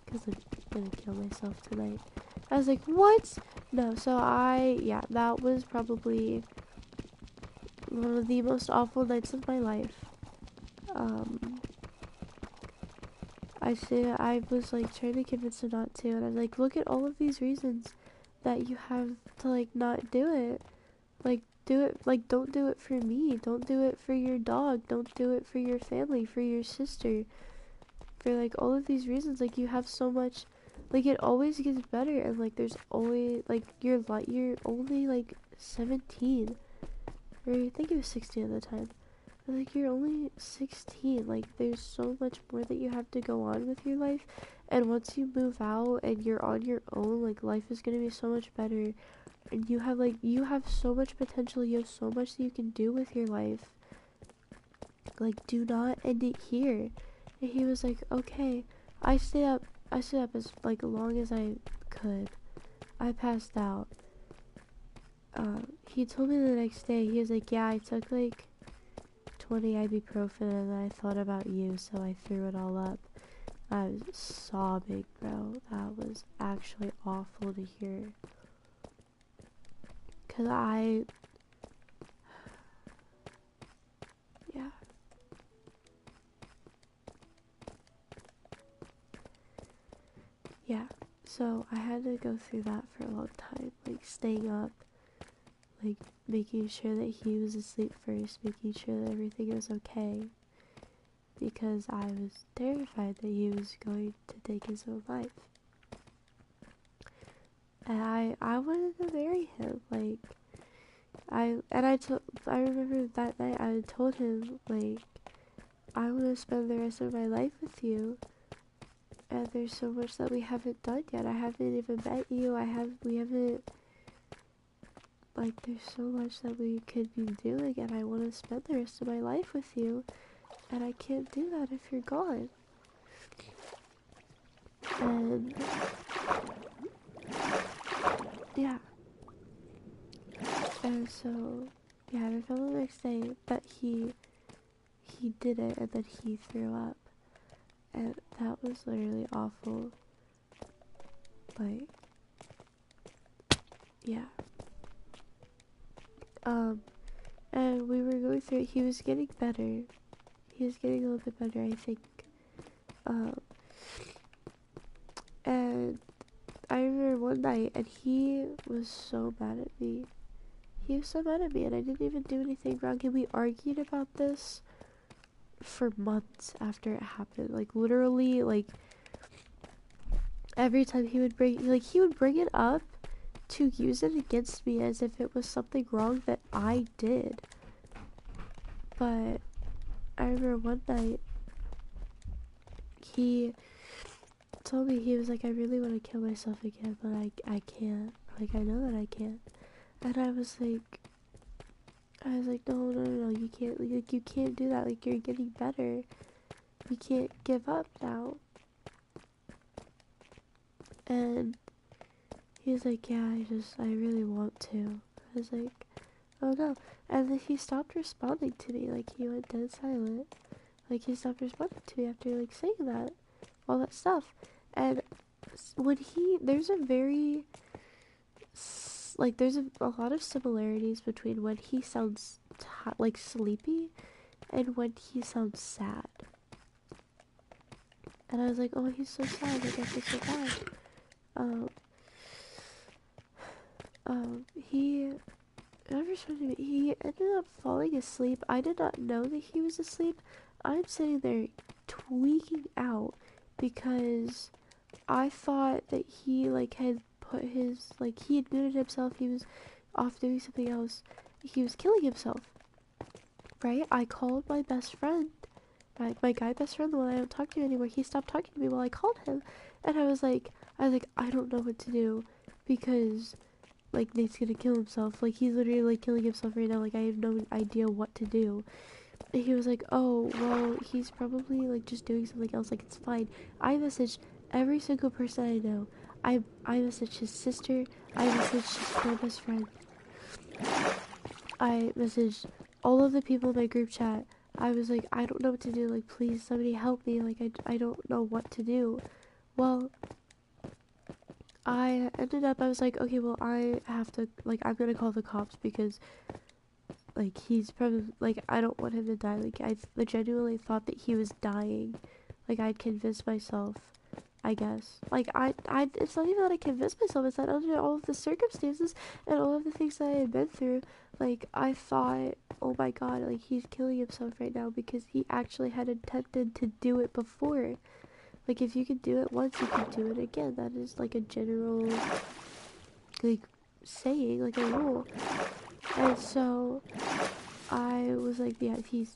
because I'm gonna kill myself tonight. I was like, what? No, so yeah, that was probably one of the most awful nights of my life. I was, like, trying to convince him not to, and I'm like, look at all of these reasons that you have to, like, not do it. Like, do it, like, don't do it for me. Don't do it for your dog. Don't do it for your family, for your sister. For, like, all of these reasons, like, you have so much, like, it always gets better, and, like, there's always, like, you're only, like, 17, or I think it was 16 at the time. Like, you're only 16, like, there's so much more that you have to go on with your life, and once you move out and you're on your own, like, life is gonna be so much better, and you have so much potential, you have so much that you can do with your life. Like, do not end it here. And he was like, okay. I stayed up as, like, long as I could. I passed out. He told me the next day, he was like, yeah, I took, like, 20 ibuprofen and I thought about you, so I threw it all up. I was sobbing, bro. That was actually awful to hear. Cause yeah. Yeah. So I had to go through that for a long time, like, staying up, like, making sure that he was asleep first, making sure that everything was okay. Because I was terrified that he was going to take his own life. And I wanted to marry him, like, I remember that night I told him, like, I want to spend the rest of my life with you, and there's so much that we haven't done yet. I haven't even met you, we haven't, like, there's so much that we could be doing, and I want to spend the rest of my life with you, and I can't do that if you're gone. And yeah, and so yeah, I found the next day that he did it, and then he threw up, and that was literally awful. Like, yeah. And we were going through it. He was getting better. He was getting a little bit better, I think. And I remember one night, and he was so mad at me. He was so mad at me, and I didn't even do anything wrong. And we argued about this for months after it happened. Like, literally, like, every time he would bring it up to use it against me as if it was something wrong that I did. But I remember one night, he told me, he was like, I really want to kill myself again, but I can't. Like, I know that I can't. And I was like, no, you can't, like, you can't do that. Like, you're getting better. You can't give up now. And he was like, yeah, I really want to. I was like, oh no. And then he stopped responding to me. Like, he went dead silent. Like, he stopped responding to me after, like, saying that. All that stuff. And when there's a very, like, there's a lot of similarities between when he sounds, like, sleepy and when he sounds sad. And I was like, oh, he's so sad. Like, I feel so bad. He never responded to me. He ended up falling asleep. I did not know that he was asleep. I'm sitting there tweaking out because I thought that he, like, had put his, like, he had muted himself. He was off doing something else. He was killing himself. Right? I called my best friend. My guy best friend, the one I don't talk to anymore. He stopped talking to me while I called him. And I was like, I don't know what to do because, like, Nate's gonna kill himself. Like, he's literally, like, killing himself right now. Like, I have no idea what to do. And he was like, oh, well, he's probably, like, just doing something else. Like, it's fine. I messaged every single person I know. I messaged his sister. I messaged his poor best friend. I messaged all of the people in my group chat. I was like, I don't know what to do. Like, please, somebody help me. Like, I don't know what to do. Well, I was like, okay, well, I have to, like, I'm gonna call the cops because, like, he's probably, like, I don't want him to die. Like, I genuinely thought that he was dying. Like, I'd convinced myself, I guess. Like, it's not even that I convinced myself, it's that under all of the circumstances and all of the things that I had been through, like, I thought, oh my god, like, he's killing himself right now because he actually had attempted to do it before. Like, if you can do it once, you can do it again. That is, like, a general, like, saying, like, a rule. And so, I was like, yeah, he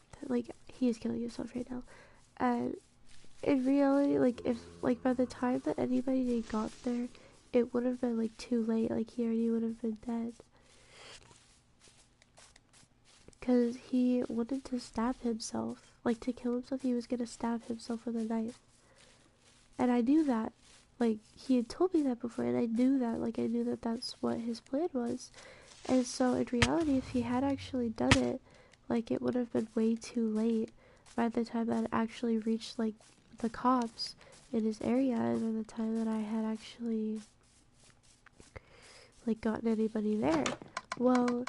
is killing himself right now. And in reality, like, if, like, by the time that anybody got there, it would have been, like, too late. Like, he already would have been dead. Because he wanted to stab himself. Like, to kill himself, he was gonna stab himself with a knife. And I knew that. Like, he had told me that before, and I knew that. Like, I knew that that's what his plan was. And so, in reality, if he had actually done it, like, it would have been way too late by the time that it actually reached, like, the cops in his area, and by the time that I had actually, like, gotten anybody there. Well,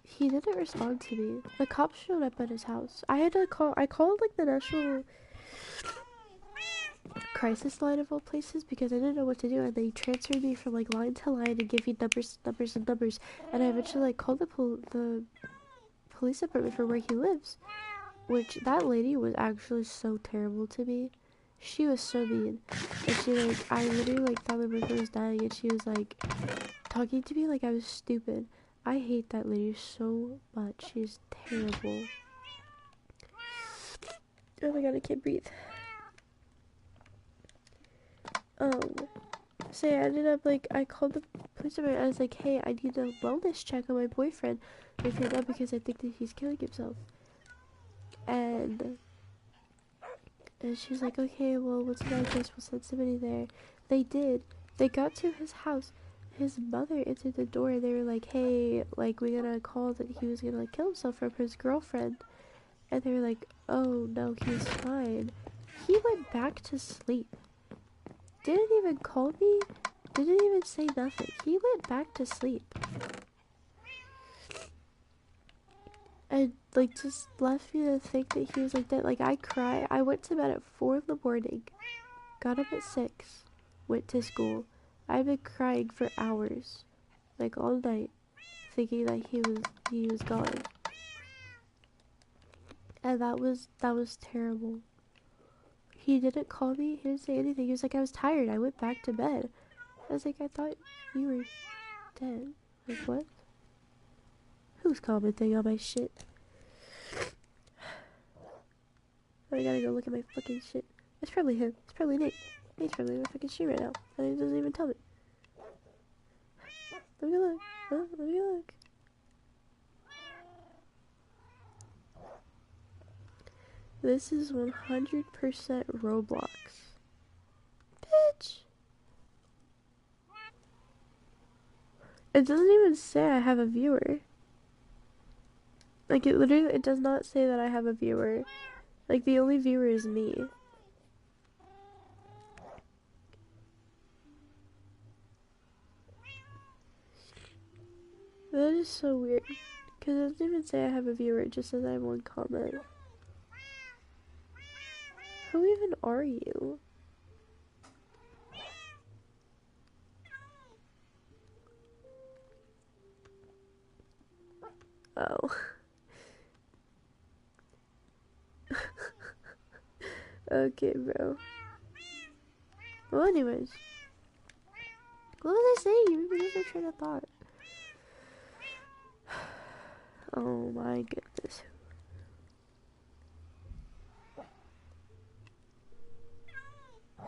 he didn't respond to me. The cops showed up at his house. I called, like, the national crisis line of all places because I didn't know what to do, and they transferred me from, like, line to line and give me numbers, and I eventually, like, called the police department for where he lives, which that lady was actually so terrible to me. She was so mean, and she, like, I literally, like, thought my boyfriend was dying, and she was, like, talking to me like I was stupid. I hate that lady so much. She's terrible. Oh my god, I can't breathe. So yeah, I ended up like, I called the police department. I was like, hey, I need a wellness check on my boyfriend right now because I think that he's killing himself. And she's like, okay, well, what's the address? We'll send somebody there. They did. They got to his house. His mother answered the door. They were like, hey, like, we got a call that he was gonna like kill himself from his girlfriend. And they were like, oh no, he's fine. He went back to sleep. Didn't even call me. Didn't even say nothing. He went back to sleep. And like just left me to think that he was like that. Like I cried. I went to bed at 4 in the morning. Got up at 6. Went to school. I've been crying for hours. Like all night. Thinking that he was gone. And that was terrible. He didn't call me, he didn't say anything. He was like, I was tired, I went back to bed. I was like, I thought you were dead. Like what? Who's commenting on my shit? I gotta go look at my fucking shit. It's probably him. It's probably Nate. Nate's probably in my fucking shit right now. And he doesn't even tell me. Let me look. Huh? Let me look. This is 100% Roblox. Bitch! It doesn't even say I have a viewer. Like, it does not say that I have a viewer. Like, the only viewer is me. That is so weird. Because it doesn't even say I have a viewer, it just says I have one comment. Who even are you? Oh. Okay, bro. Well, anyways. What was I saying? You remember this train of thought. Oh my goodness.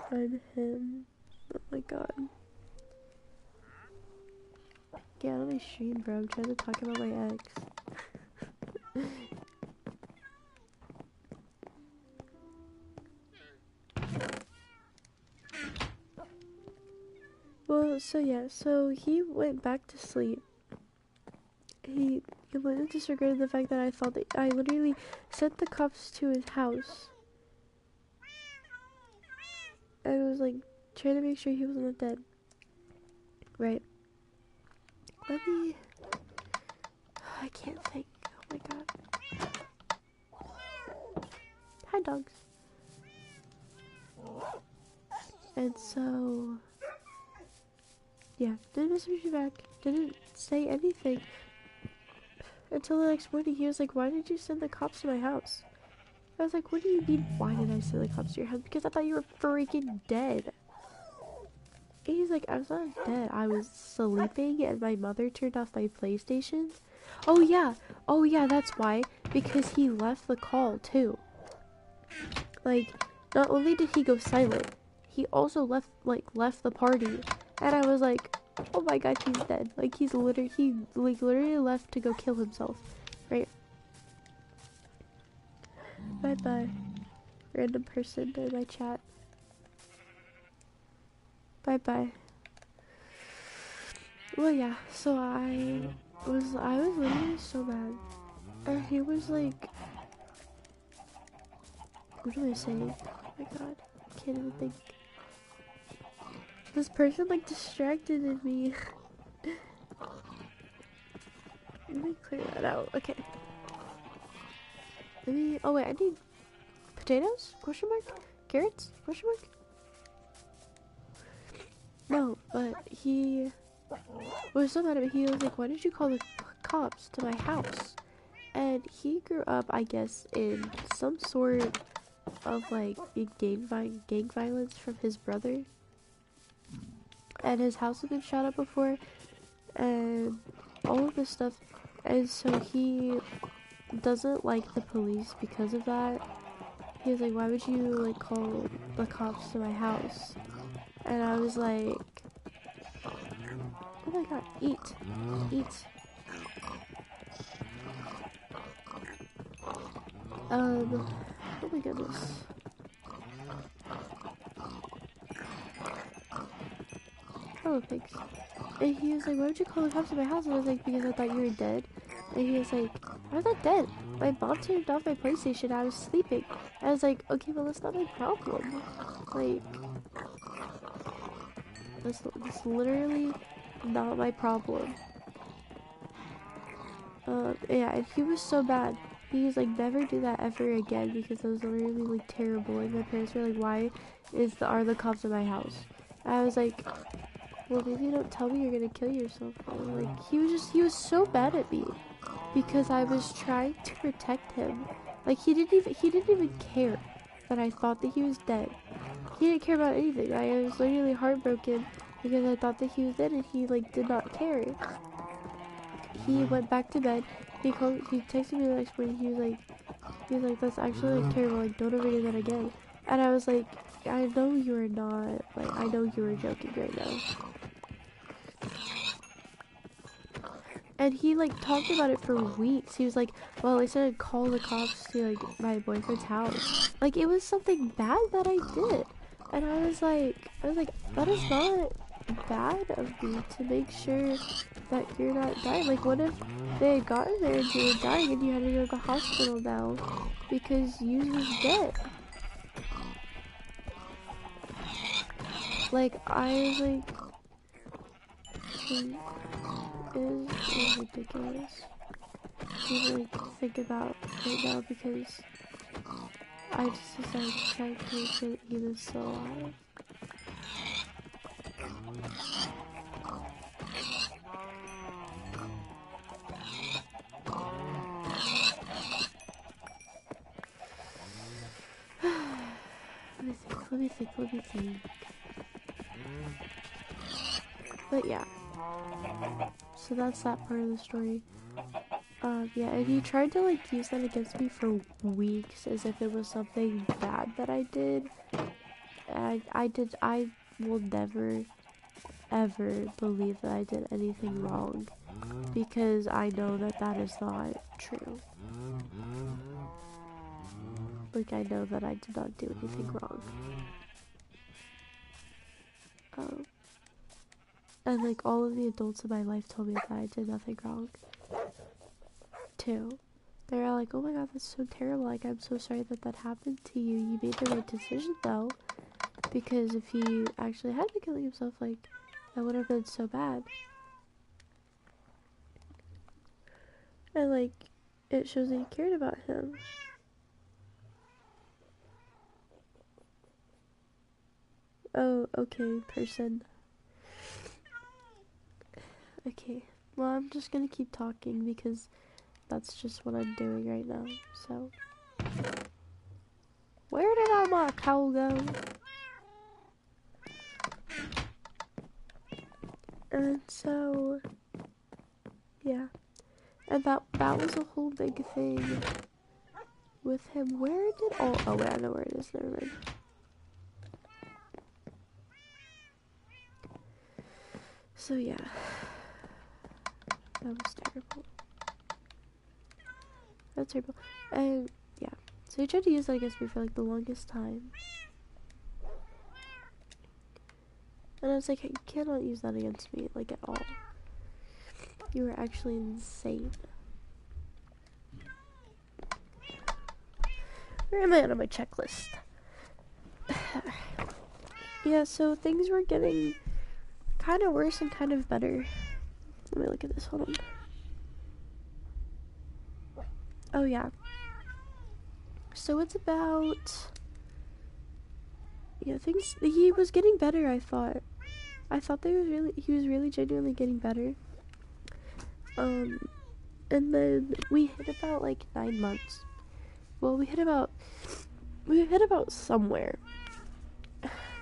I'm him. Oh my god. Get out of my stream, bro. I'm trying to talk about my ex. Well, so yeah, so he went back to sleep. He completely disregarded the fact that I thought that I literally sent the cops to his house. I was like trying to make sure he wasn't dead. Right. Let me. I can't think. Oh my god. Hi, dogs. And so. Yeah, didn't message me back. Didn't say anything. Until the next morning, he was like, why did you send the cops to my house? I was like, what do you mean, why did I send the cops to your house? Because I thought you were freaking dead. And he's like, I was not dead. I was sleeping and my mother turned off my PlayStation. Oh yeah, that's why. Because he left the call, too. Like, not only did he go silent, he also left the party. And I was like, oh my god, he's dead. Like, he literally left to go kill himself. Right? Bye-bye. Random person in my chat. Bye-bye. Well, yeah, so I was literally so mad. And he was like, what do I say? Oh my god, I can't even think. This person like distracted me. Let me clear that out. Okay. Oh wait, I need potatoes? Question mark? Carrots? Question mark? No, but he was so mad at me. He was like, why did you call the cops to my house? And he grew up, I guess, in some sort of like gang violence from his brother. And his house had been shot up before, and all of this stuff. And so he doesn't like the police because of that. He was like, why would you like call the cops to my house? And I was like, my god, eat. Eat. Oh my goodness. Hello, pigs. And he was like, why would you call the cops at my house? And I was like, because I thought you were dead. And he was like, I was not dead. My mom turned off my PlayStation. I was sleeping. I was like, okay, well, that's not my problem. Like, that's literally not my problem. Yeah, and he was so bad. He was like, never do that ever again, because it was literally like terrible. And my parents were like, why are the cops at my house? And I was like, well, maybe don't tell me you're gonna kill yourself. And like, he was so bad at me because I was trying to protect him. Like, he didn't even care that I thought that he was dead. He didn't care about anything. I was literally heartbroken because I thought that he was dead, and he like did not care. He went back to bed. He texted me the next morning. He was like, that's actually like terrible. Like, don't ever do that again. And I was like, I know you are not. Like, I know you are joking right now. And he like talked about it for weeks. He was like, well, I said I'd call the cops to like my boyfriend's house. Like, it was something bad that I did. And I was like, that is not bad of me to make sure that you're not dying. Like, what if they had gotten there and you were dying and you had to go to the hospital now because you was dead? Like, I was like, it is ridiculous to like think about right now, because I just decided to try to make sure that he was still alive. Let me think. But yeah. So that's that part of the story. Yeah, and he tried to like use that against me for weeks as if it was something bad that I did. And I will never ever believe that I did anything wrong, because I know that that is not true. Like, I know that I did not do anything wrong. And like, all of the adults in my life told me that I did nothing wrong too. They're all like, oh my god, that's so terrible, like, I'm so sorry that that happened to you. You made the right decision though, because if he actually had been killing himself, like, that would have been so bad. And like, it shows that you cared about him. Oh, okay, person. Okay, well, I'm just gonna keep talking because that's just what I'm doing right now, so. Where did all my cow go? And so, yeah. And that was a whole big thing with him. Where did oh wait, I know where it is, never mind. So yeah. That was terrible. That's terrible. And yeah. So he tried to use that against me for like the longest time. And I was like, you cannot use that against me, like, at all. You were actually insane. Where am I on my checklist? Yeah, so things were getting kind of worse and kind of better. Let me look at this, hold on. Oh yeah. So it's about, yeah, he was getting better, I thought. I thought he was really genuinely getting better. And then we hit about like 9 months. Well, we hit about somewhere.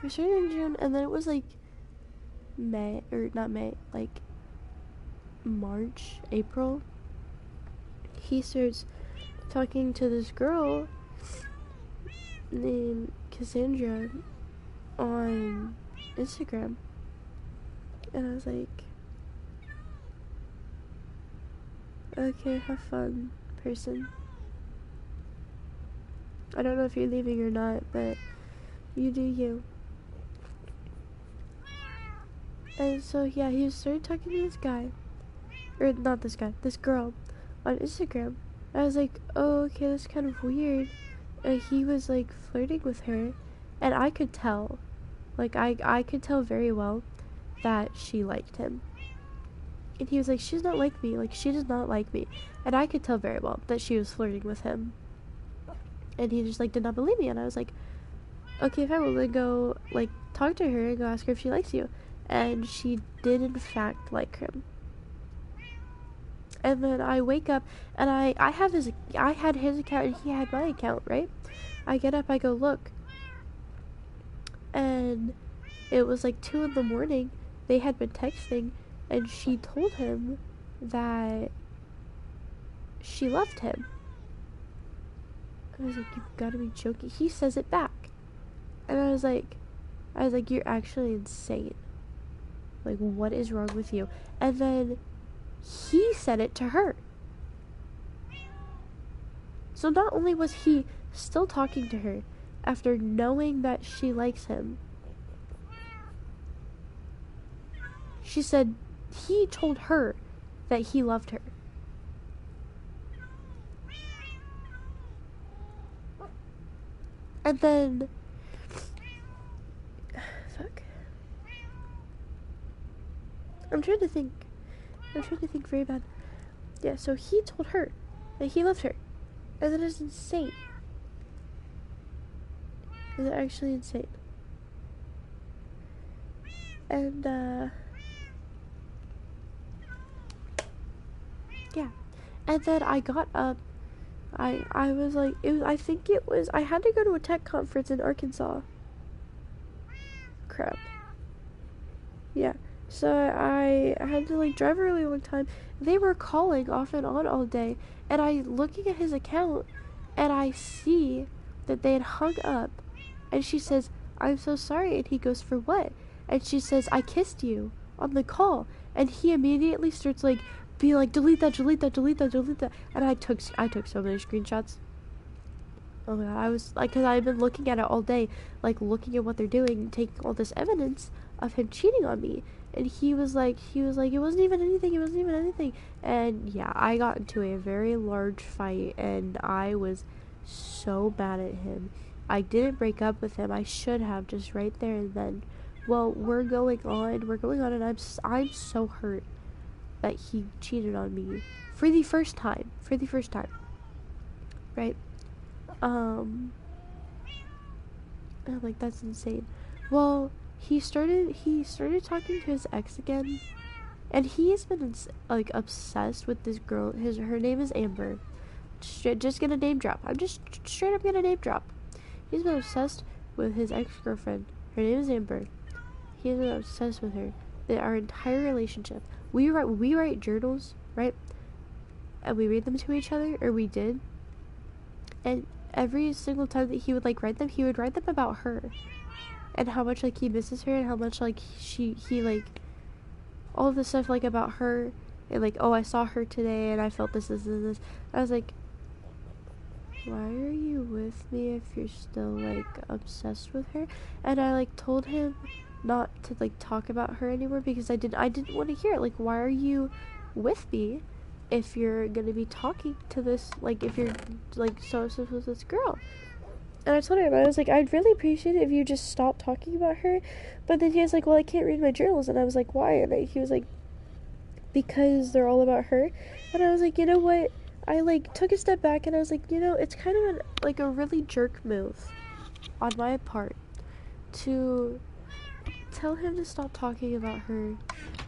We started in June, and then it was like like March, April. He starts talking to this girl named Cassandra on Instagram. And I was like, okay, have fun, person. I don't know if you're leaving or not, but you do you. And so, yeah, he started talking to this guy. Or, not this guy, this girl on Instagram. I was like, oh, okay, that's kind of weird. And he was, like, flirting with her. And I could tell. Like, I could tell very well that she liked him. And he was like, she's not like me. Like, she does not like me. And I could tell very well that she was flirting with him. And he just, like, did not believe me. And I was like, okay, fine, we'll go, like, talk to her and go ask her if she likes you. And she did, in fact, like him. And then I wake up, and I had his account, and he had my account, right? I get up, I go look. And it was, like, 2 in the morning. They had been texting, and she told him that she loved him. I was like, you've got to be joking. He says it back. And I was like, you're actually insane. Like, what is wrong with you? And then he said it to her. So not only was he still talking to her after knowing that she likes him, she said he told her that he loved her. And then, fuck. I'm trying to think very bad. Yeah, so he told her that he loved her. And that is insane. Is actually insane. And, yeah. And then I got up. I was like, I had to go to a tech conference in Arkansas. Crap. Yeah. So I had to, like, drive a really long time. They were calling off and on all day. And I looking at his account, and I see that they had hung up. And she says, I'm so sorry. And he goes, for what? And she says, I kissed you on the call. And he immediately starts, like, being like, delete that. And I took so many screenshots. Oh my god, I was like, because I've been looking at it all day, like, looking at what they're doing, taking all this evidence of him cheating on me. And he was like, it wasn't even anything. And yeah, I got into a very large fight, and I was so mad at him. I didn't break up with him. I should have, just right there and then. Well, we're going on, and I'm so hurt that he cheated on me for the first time, right? I'm like, that's insane. Well, he started talking to his ex again, and he has been like obsessed with this girl. Her name is Amber. Just gonna name drop. I'm just straight up gonna name drop. He's been obsessed with his ex-girlfriend. Her name is Amber. He's been obsessed with her. Our entire relationship. We write journals, right? And we read them to each other, or we did. And every single time that he would, like, write them, he would write them about her. And how much, like, he misses her, and how much, like, he like, all of this stuff, like, about her. And, like, oh, I saw her today, and I felt this. I was like, why are you with me if you're still, like, obsessed with her? And I, like, told him not to, like, talk about her anymore, because I didn't want to hear it. Like, why are you with me if you're gonna be talking to this, like, if you're, like, so obsessed with this girl? And I told him, I was like, I'd really appreciate it if you just stopped talking about her. But then he was like, well, I can't read my journals. And I was like, why? And he was like, because they're all about her. And I was like, you know what? I, like, took a step back, and I was like, you know, it's kind of like a really jerk move on my part to tell him to stop talking about her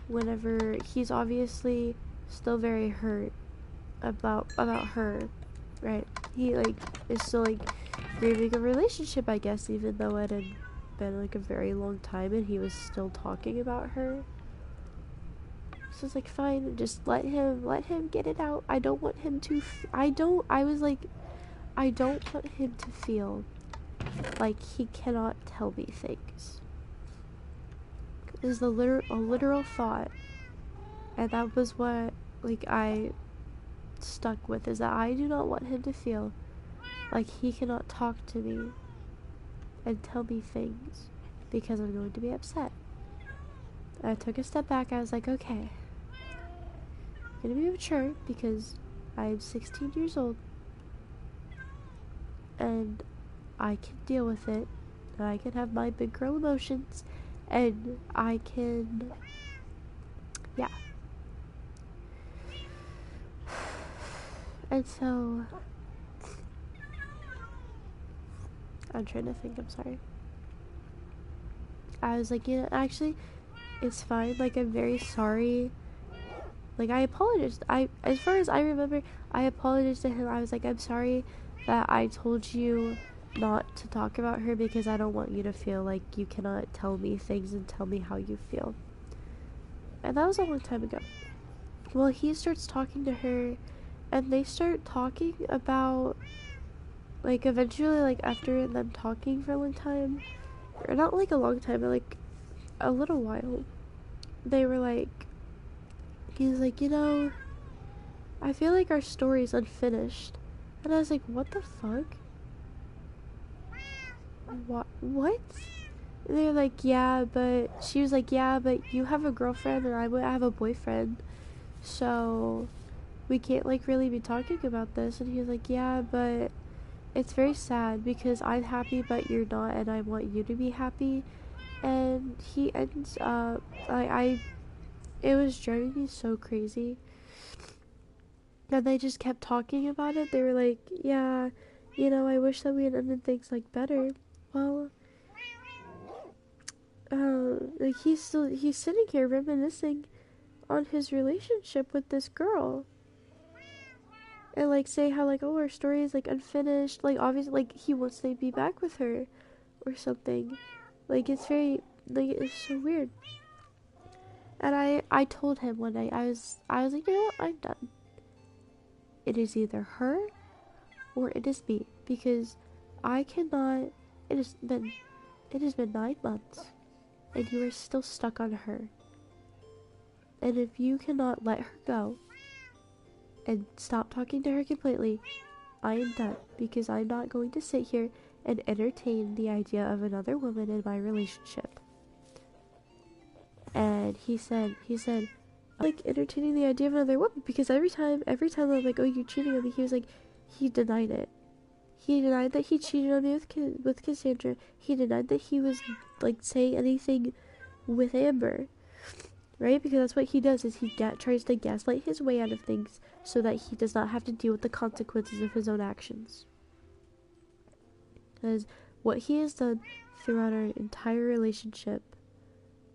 whenever he's obviously still very hurt about her, right? He, like, is still, like, grieving a relationship, I guess, even though it had been, like, a very long time, and he was still talking about her. So it's like, fine, just let him get it out. I don't want him to I don't want him to feel like he cannot tell me things. Is a literal thought. And that was what, like, I stuck with is that I do not want him to feel like he cannot talk to me and tell me things because I'm going to be upset. And I took a step back. I was like, okay, I'm gonna be mature because I'm 16 years old and I can deal with it. And I can have my big girl emotions and I can, yeah. And so, I'm trying to think, I'm sorry. I was like, actually, it's fine. Like, I'm very sorry. Like, I apologized. As far as I remember, I apologized to him. I was like, I'm sorry that I told you not to talk about her because I don't want you to feel like you cannot tell me things and tell me how you feel. And that was a long time ago. Well, he starts talking to her, and they start talking about, like, eventually, like, after them talking for a long time, or not, like, a long time, but, like, a little while, they were, like, he's like, I feel like our story's unfinished. And I was like, what the fuck? What? And they're like, yeah, but, she was like, yeah, but you have a girlfriend and I have a boyfriend, so we can't, like, really be talking about this. And he was like, yeah, but it's very sad because I'm happy but you're not and I want you to be happy. And he ends up, it was driving me so crazy. And they just kept talking about it. They were like, yeah, I wish that we had ended things, like, better. Well, like, he's sitting here reminiscing on his relationship with this girl. And, like, say how, like, oh, our story is, like, unfinished. Like, obviously, like, he wants to be back with her or something. Like, it's very, like, it's so weird. And I told him one night, I was like, you know what, I'm done. It is either her or it is me, because I cannot, it has been 9 months and you are still stuck on her. And if you cannot let her go and stop talking to her completely, I am done, because I'm not going to sit here and entertain the idea of another woman in my relationship. And he said, like, entertaining the idea of another woman, because every time I'm like, oh, you're cheating on me, he was like, he denied it. He denied that he cheated on me with Cassandra. He denied that he was, like, saying anything with Amber, right? Because that's what he does, is he tries to gaslight his way out of things so that he does not have to deal with the consequences of his own actions. Because what he has done throughout our entire relationship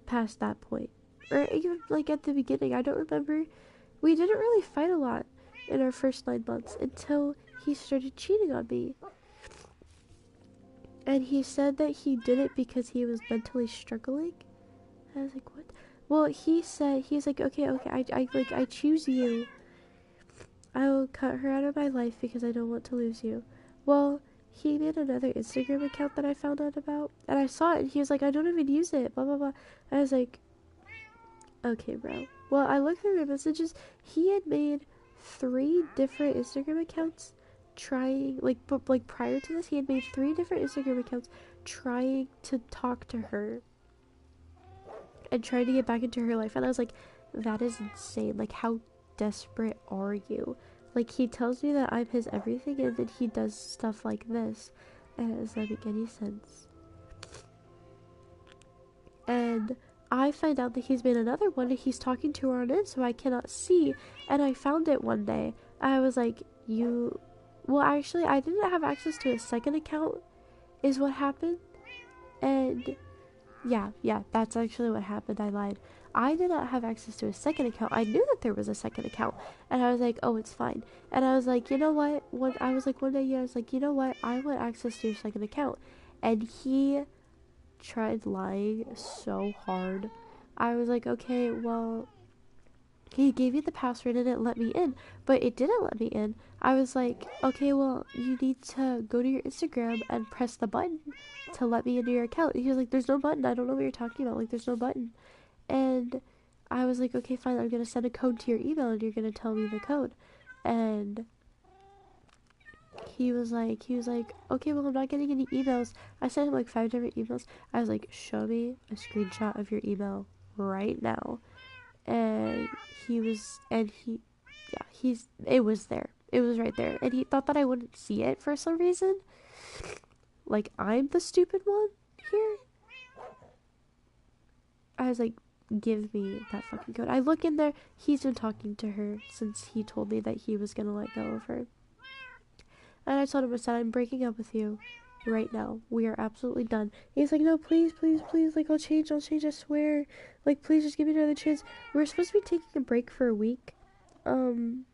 past that point, or even, like, at the beginning, I don't remember, we didn't really fight a lot in our first 9 months until he started cheating on me. And he said that he did it because he was mentally struggling. I was like, what? Well, he's like, okay, I choose you. I will cut her out of my life because I don't want to lose you. Well, he made another Instagram account that I found out about, and I saw it, and he was like, I don't even use it, blah, blah, blah. I was like, okay, bro. Well, I looked through my messages. He had made 3 different Instagram accounts trying, like, prior to this, he had made 3 different Instagram accounts trying to talk to her and trying to get back into her life. And I was like, that is insane. Like, how desperate are you? Like, he tells me that I'm his everything, and then he does stuff like this, and it doesn't make any sense. And I find out that he's made another one, and he's talking to her on it, so I cannot see. And I found it one day. I was like, well, actually, I didn't have access to a second account, is what happened. And yeah, that's actually what happened. I lied. I did not have access to a second account. I knew that there was a second account, and I was like, oh, it's fine. And I was like, you know what? One day, I was like, you know what? I want access to your second account. And he tried lying so hard. I was like, okay, well, he gave me the password and it let me in, but it didn't let me in. I was like, okay, well, you need to go to your Instagram and press the button to let me into your account. And he was like, there's no button. I don't know what you're talking about. Like, there's no button. And I was like, okay, fine. I'm going to send a code to your email and you're going to tell me the code. And he was like, okay, well, I'm not getting any emails. I sent him like 5 different emails. I was like, show me a screenshot of your email right now. And it was there. It was right there. And he thought that I wouldn't see it for some reason. Like, I'm the stupid one here. I was like, give me that fucking code. I look in there. He's been talking to her since he told me that he was gonna let go of her. And I told him, I said, I'm breaking up with you right now. We are absolutely done. He's like, no, please, please, please. Like, I'll change, I swear. Like, please just give me another chance. We were supposed to be taking a break for a week. And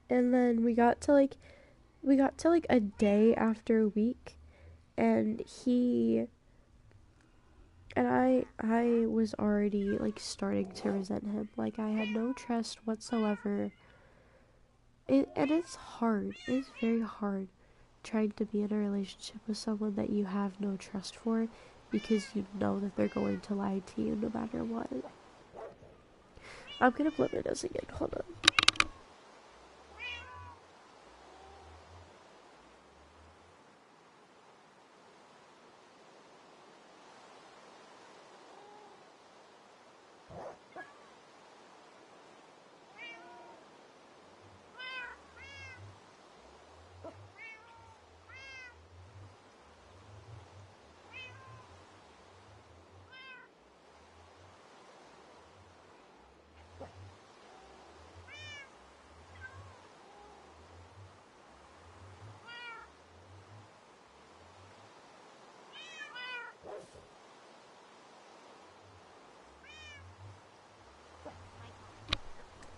then we got to like a day after a week. And I was already like starting to resent him. Like, I had no trust whatsoever. And it's hard. It's very hard trying to be in a relationship with someone that you have no trust for, because you know that they're going to lie to you no matter what. I'm gonna blow my nose again. Hold on.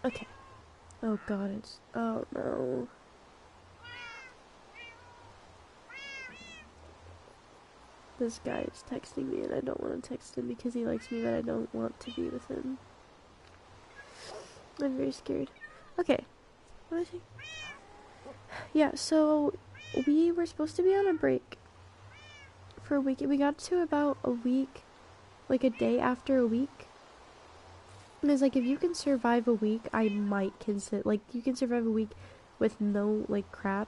Okay. Oh god, oh no. This guy is texting me and I don't want to text him because he likes me, but I don't want to be with him. I'm very scared. Okay. What was I saying? Yeah, so we were supposed to be on a break for a week, and we got to about a week, like a day after a week. And it's like, if you can survive a week, I might consider, like, you can survive a week with no, like, crap,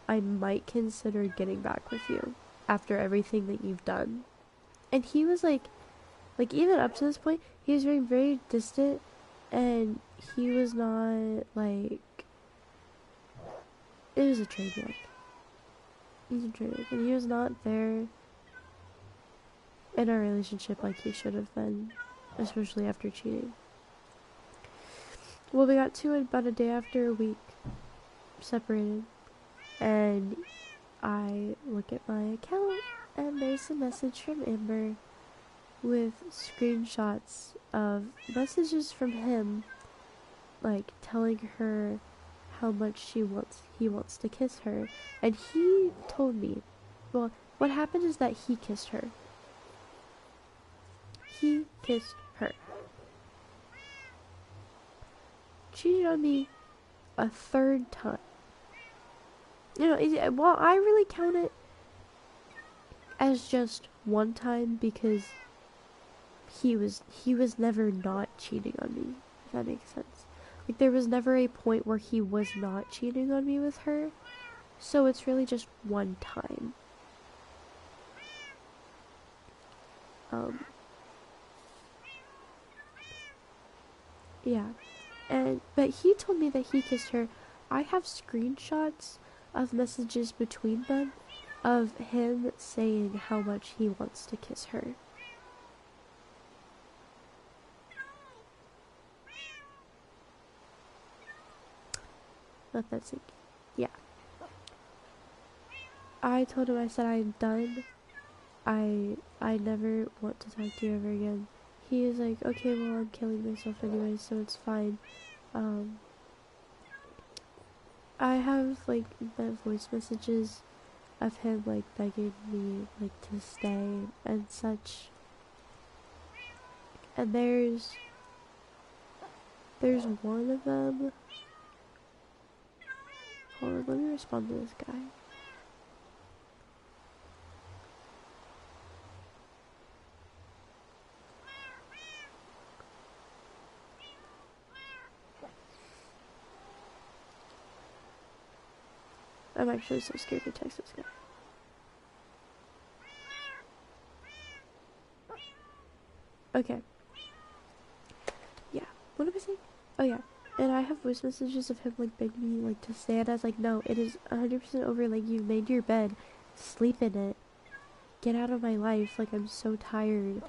I might consider getting back with you after everything that you've done. And he was like, even up to this point, he was being very distant, and he was not, like, it was a train wreck. He's a train wreck, and he was not there in our relationship like he should have been, especially after cheating. Well, we got to it about a day after a week, separated, and I look at my account, and there's a message from Amber with screenshots of messages from him, like, telling her how much he wants to kiss her. And he told me, well, what happened is that he kissed her. He kissed her. Cheated on me a third time. You know, well, I really count it as just one time, because he was never not cheating on me, if that makes sense. Like, there was never a point where he was not cheating on me with her, so it's really just one time. Yeah. But he told me that he kissed her. I have screenshots of messages between them of him saying how much he wants to kiss her. Let that sink. Yeah. I told him, I said, I'm done. I never want to talk to you ever again. He is like, okay, well, I'm killing myself anyway, so it's fine. I have, like, the voice messages of him, like, begging me, like, to stay and such. And there's one of them. Hold on, let me respond to this guy. I'm actually so scared to text this guy. Okay. Yeah. What am I saying? Oh yeah. And I have voice messages of him like begging me like to stay, and I was like, no, it is 100% over. Like, you've made your bed, sleep in it, get out of my life. Like, I'm so tired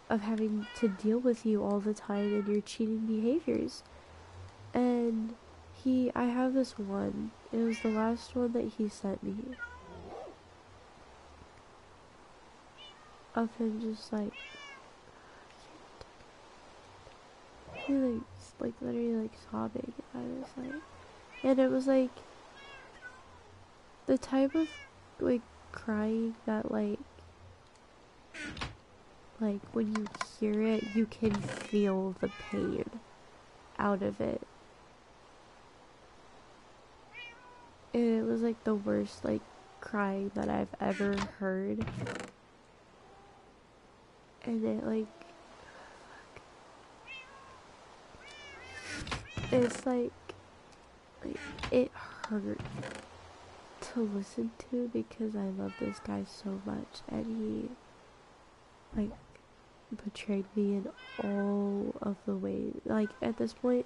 of having to deal with you all the time and your cheating behaviors. And I have this one. It was the last one that he sent me. Of him just like, he like literally like sobbing. I was like, and it was like the type of like crying that like when you hear it, you can feel the pain out of it. And it was like the worst like crying that I've ever heard. And it like, it's like it hurt to listen to because I love this guy so much, and he like betrayed me in all of the ways. Like, at this point,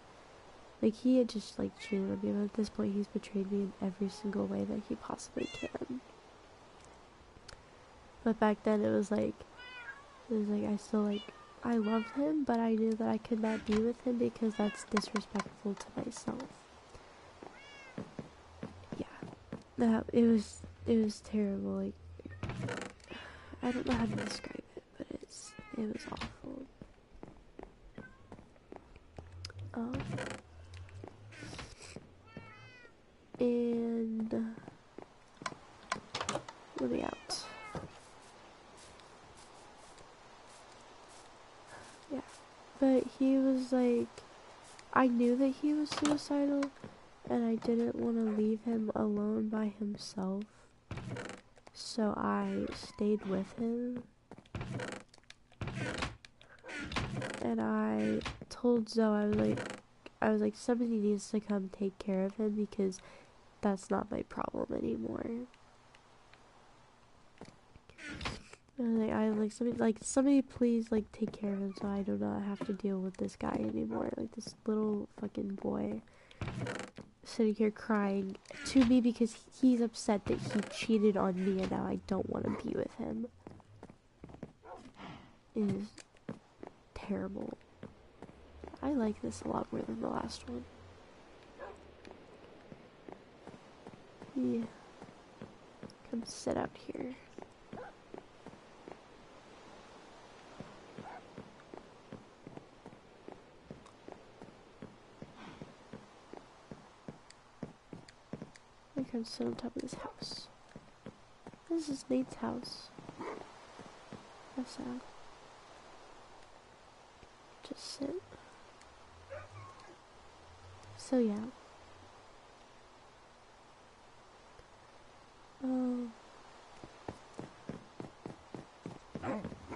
like, he had just like cheated on me, but at this point he's betrayed me in every single way that he possibly can. But back then it was like I still like, I loved him, but I knew that I could not be with him because that's disrespectful to myself. Yeah, it was terrible. Like, I don't know how to describe it, but it was awful. And let me out. Yeah, but he was like, I knew that he was suicidal, and I didn't want to leave him alone by himself, so I stayed with him. And I told Zoe, I was like, somebody needs to come take care of him because that's not my problem anymore. And somebody please like take care of him so I do not have to deal with this guy anymore. Like, this little fucking boy sitting here crying to me because he's upset that he cheated on me and now I don't want to be with him. It is terrible. I like this a lot more than the last one. Yeah. Come sit out here. I come sit on top of this house. This is Nate's house. That's sad. Just sit. So yeah.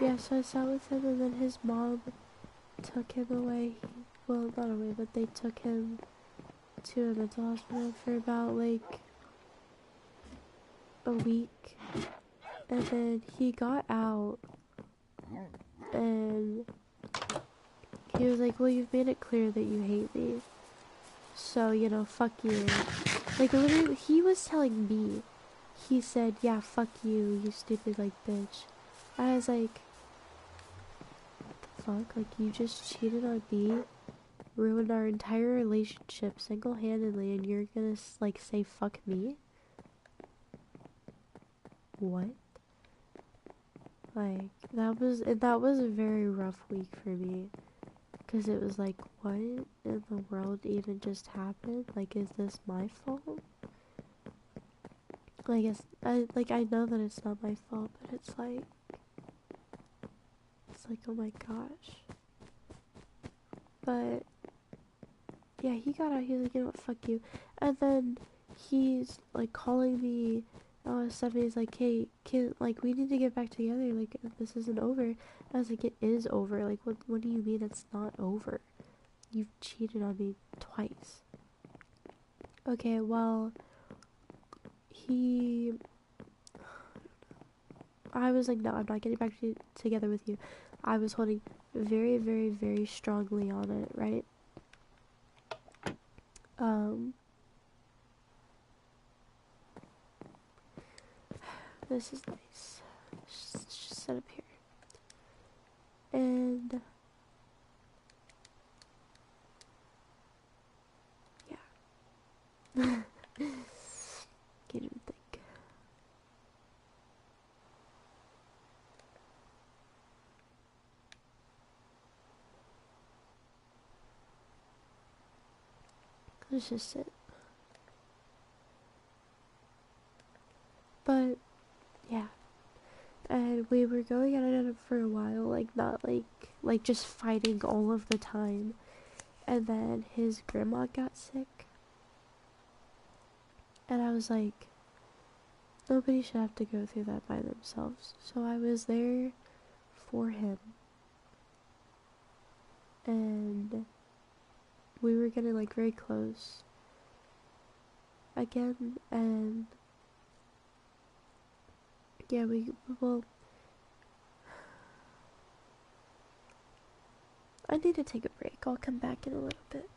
Yeah, so I sat with him and then his mom took him away. Well, not away, but they took him to a mental hospital for about like a week. And then he got out and he was like, well, you've made it clear that you hate me. So, you know, fuck you. Like, literally, he was telling me. He said, yeah, fuck you, you stupid, like, bitch. I was like, what the fuck? Like, you just cheated on me, ruined our entire relationship single-handedly, and you're gonna, like, say fuck me? What? Like, that was a very rough week for me. Because it was like, what in the world even just happened? Like, is this my fault? I guess, I know that it's not my fault, but it's like, oh my gosh. But, yeah, he got out, he was like, you know what, fuck you. And then, he's, like, calling me, stuff, and he's like, hey, we need to get back together, like, this isn't over. I was like, it is over, like, what do you mean it's not over? You've cheated on me twice. Okay, well, I was like, no, I'm not getting back together with you. I was holding very, very, very strongly on it, right? Um, this is nice. Just set up here. And, yeah. Can't even think. Let's just sit. But, yeah. And we were going at it for a while, like, not like just fighting all of the time. And then his grandma got sick. And I was like, nobody should have to go through that by themselves. So I was there for him. And we were getting like very close again. And yeah, well, I need to take a break. I'll come back in a little bit.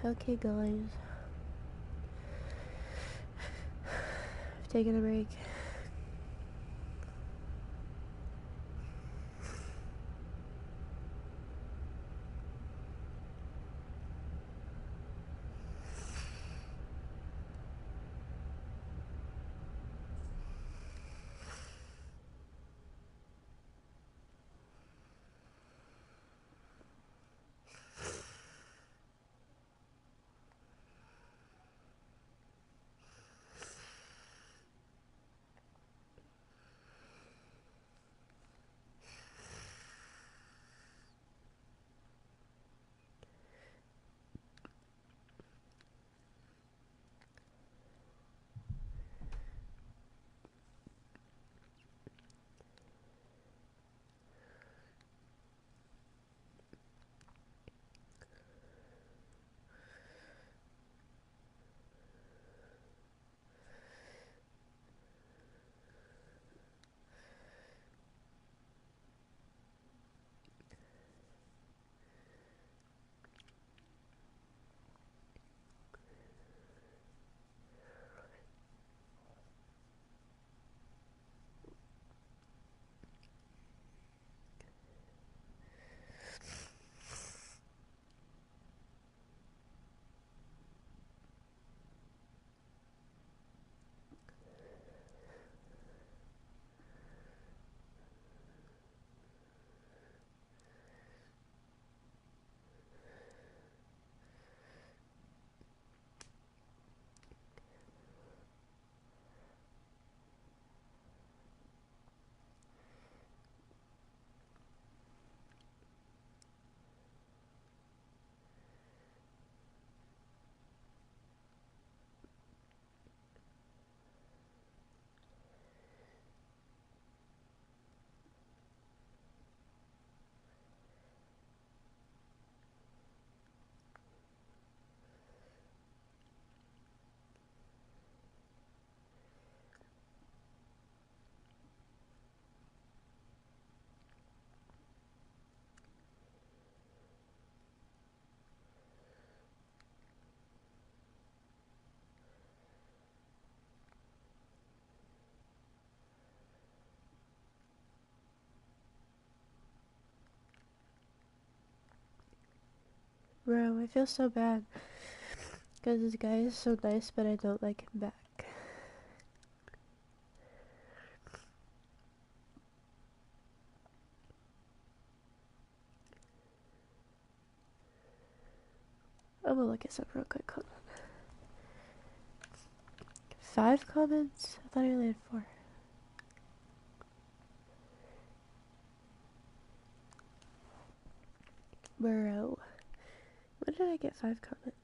Okay, guys. Taking a break. Bro, I feel so bad. Because this guy is so nice, but I don't like him back. I'm gonna look at some real quick. Hold on. 5 comments? I thought I only had 4. Bro. When did I get 5 comments?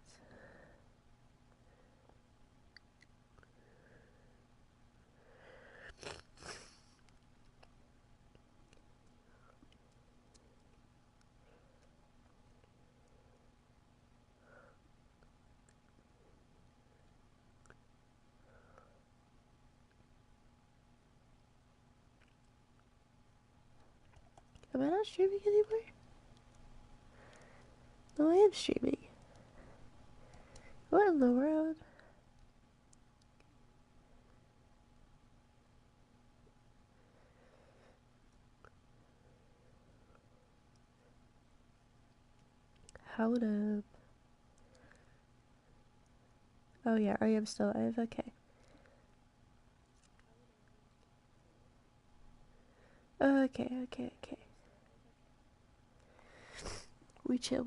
Am I not streaming anymore? No, I am streaming. What in the world? Hold up. Oh yeah, I am still live. Okay. Okay. We chill.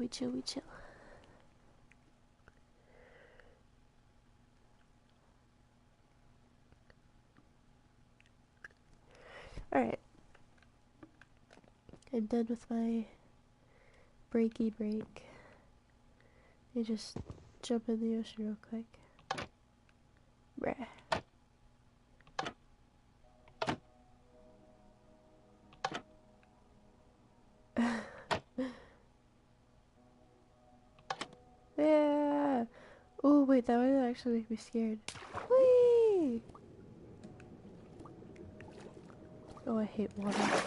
Alright. I'm done with my breaky break. I just jump in the ocean real quick. Bruh. Yeah. Oh wait, that would actually make me scared. Whee! Oh, I hate water.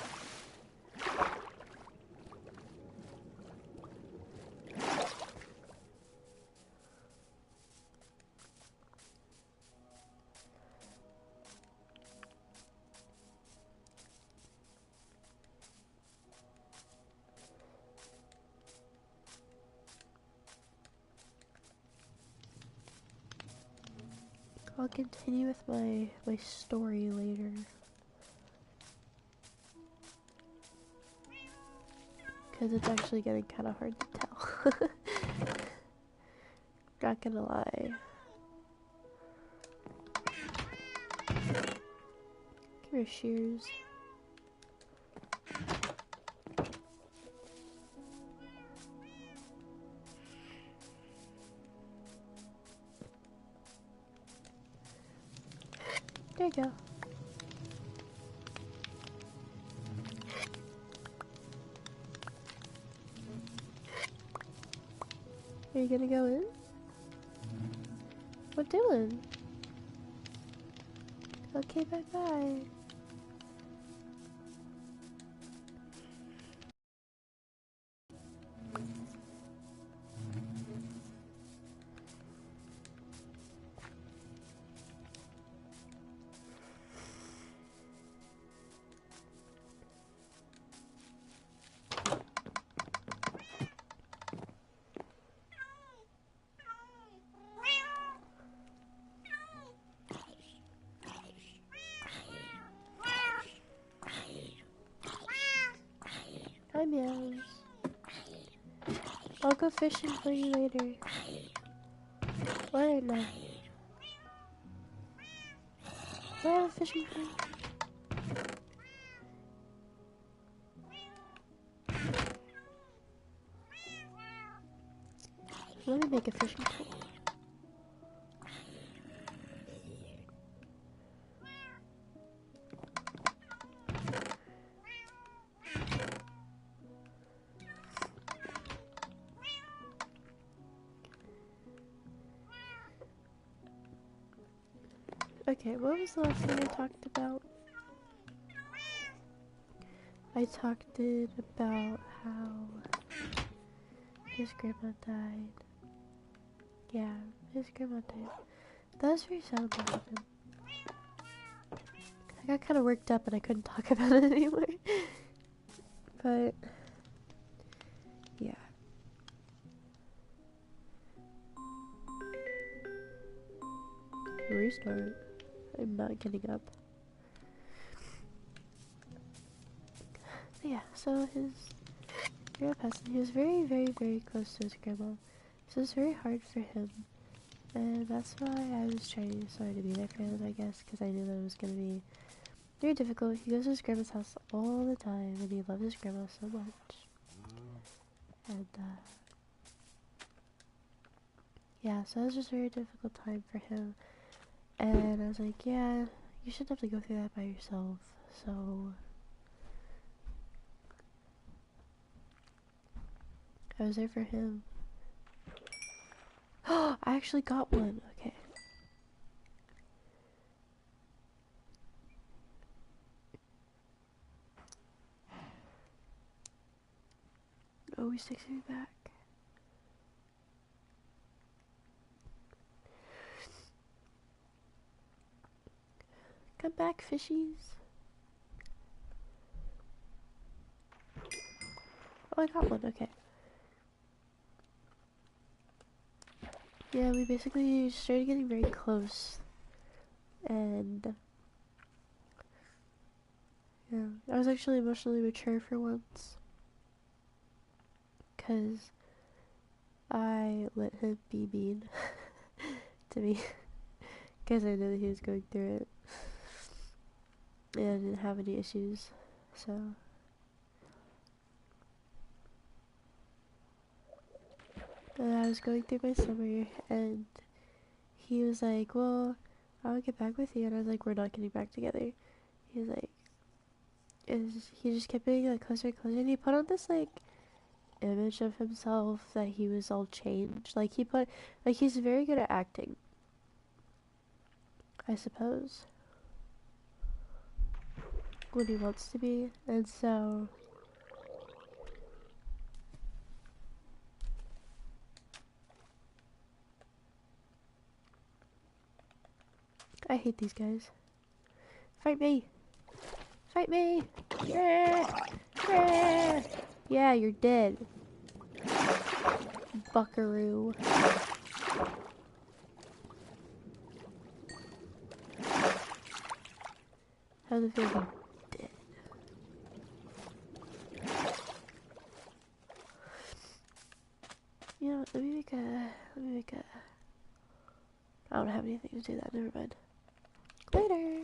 I'll continue with my story later. Because it's actually getting kind of hard to tell. Not gonna lie. Give her shears. There you go. Are you gonna go in? What doing? Okay, bye-bye. Hi, meows. I'll go fishing for you later. Why not? Do I have a fishing pole? Let me make a fishing pole. Okay, what was the last thing I talked about? I talked about how his grandma died. Yeah, his grandma died. That was very sad about him. I got kind of worked up and I couldn't talk about it anymore. But, yeah. Restart. I'm not getting up. But yeah, so his grandma passed and he was very, very, very close to his grandma. So it's very hard for him. And that's why I was trying so hard to be there for him, I guess, because I knew that it was going to be very difficult. He goes to his grandma's house all the time, and he loves his grandma so much. And, yeah, so it was just a very difficult time for him. And I was like, yeah, you should definitely go through that by yourself. So I was there for him. Oh, I actually got one. Okay. Always takes me back. Come back, fishies. Oh, I got one. Okay. Yeah, we basically started getting very close. And yeah, I was actually emotionally mature for once. Because I let him be mean to me. Because I knew that he was going through it. And I didn't have any issues. So and I was going through my summer and he was like, well, I'll get back with you. And I was like, we're not getting back together. He was like, he just kept getting like closer and closer. And he put on this like image of himself that he was all changed. Like he's very good at acting, I suppose, when he wants to be. And so I hate these guys. Fight me! Fight me! Yeah! Yeah! Yeah, you're dead. Buckaroo. how does it feel to be dead? You know, let me make a, I don't have anything to do that, never mind. Later!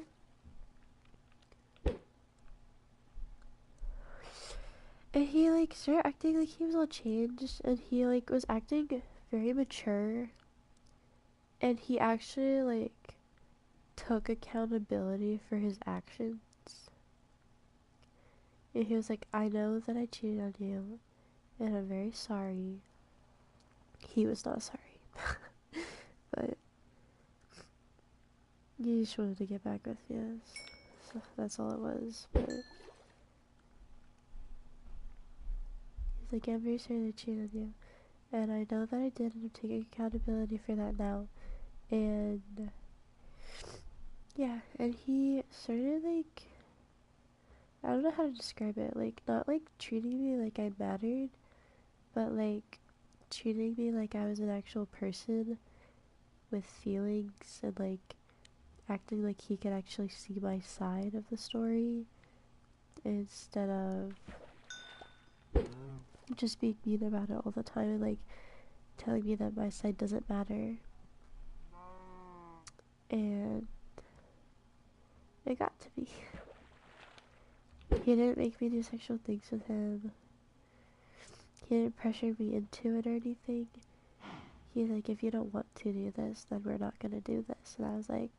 And he, like, started acting like he was all changed, and he, like, was acting very mature. And he actually, like, took accountability for his actions. And he was like, I know that I cheated on you, and I'm very sorry. He was not sorry. But he just wanted to get back with me. So that's all it was. But he's like, I'm very sorry that I cheated on you. And I know that I did, and I'm taking accountability for that now. And yeah, and he started, like, I don't know how to describe it, like, not like treating me like I mattered, but like treating me like I was an actual person with feelings, and like acting like he could actually see my side of the story instead of just being mean about it all the time, and like telling me that my side doesn't matter. And it got to me. He didn't make me do sexual things with him. He didn't pressure me into it or anything. He's like, if you don't want to do this, then we're not gonna do this. And I was like,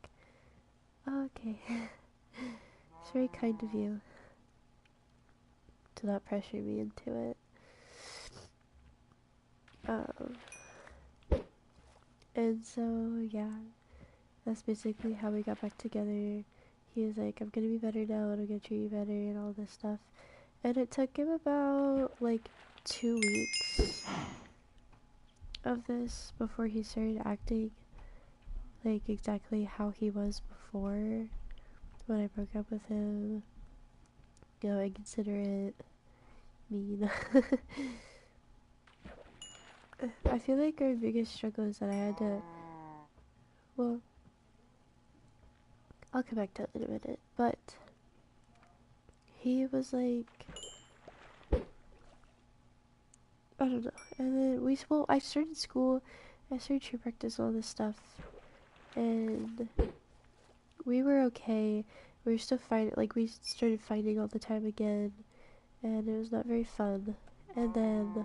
oh, okay. It's very kind of you to not pressure me into it. And so, yeah, that's basically how we got back together. He was like, I'm gonna be better now, and I'm gonna treat you better, and all this stuff. And it took him about, like, 2 weeks of this before he started acting like exactly how he was before when I broke up with him. You know, inconsiderate, mean. I feel like our biggest struggle is that I had to, well, I'll come back to it in a minute, but he was like, I don't know, and then I started school, I started cheer practice, all this stuff, and we were okay. We were still fighting, like, we started fighting all the time again, and it was not very fun. And then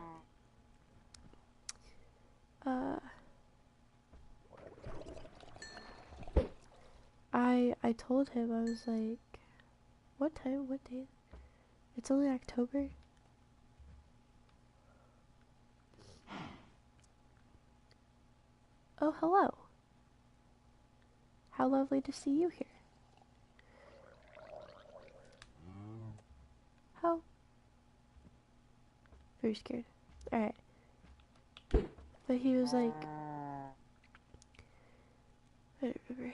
I told him, I was like, what day? It's only October. Oh, hello. How lovely to see you here. How? Very scared. Alright. But he was like, I don't remember.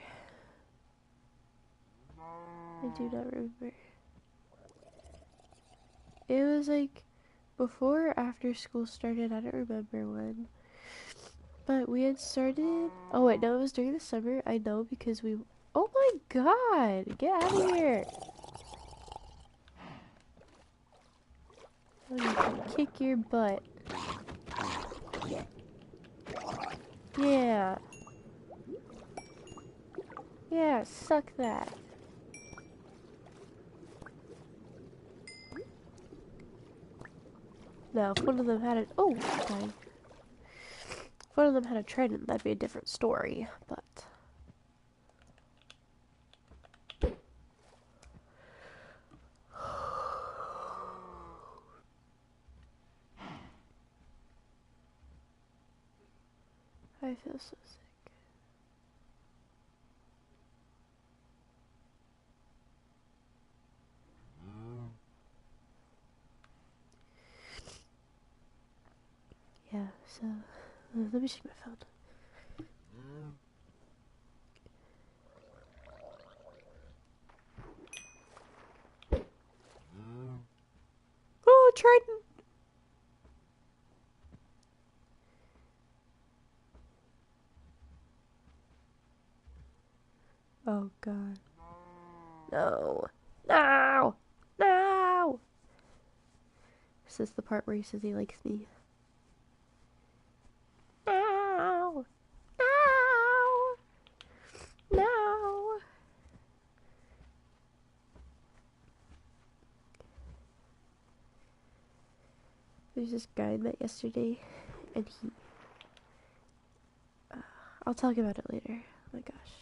I do not remember. It was like before or after school started, I don't remember when. But we had started. Oh, wait, no, it was during the summer. I know because we. Oh my god! Get out of here! I'm gonna kick your butt. Yeah. Yeah, suck that. Now, if one of them had a. Oh, dang. If one of them had a trident, that'd be a different story, but. I feel so sick. Yeah, so. Let me check my phone. Oh, trident! Oh god. No. No! No! This is the part where he says he likes me. No! No! No! There's this guy I met yesterday, and he... I'll talk about it later. Oh my gosh.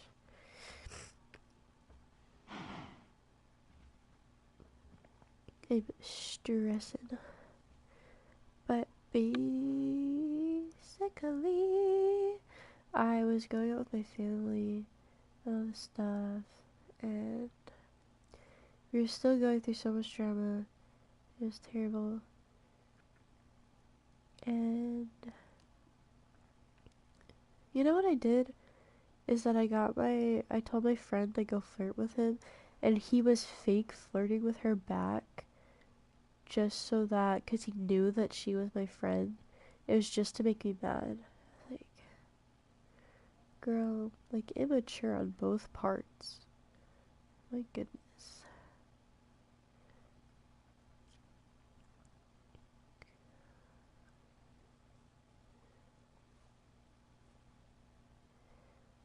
I'm stressing. But basically, I was going out with my family and all this stuff, and we were still going through so much drama. It was terrible. And you know what I did? Is that I told my friend to go flirt with him, and he was fake flirting with her back, just so that, cause he knew that she was my friend. It was just to make me mad. Like, girl, like, immature on both parts. My goodness.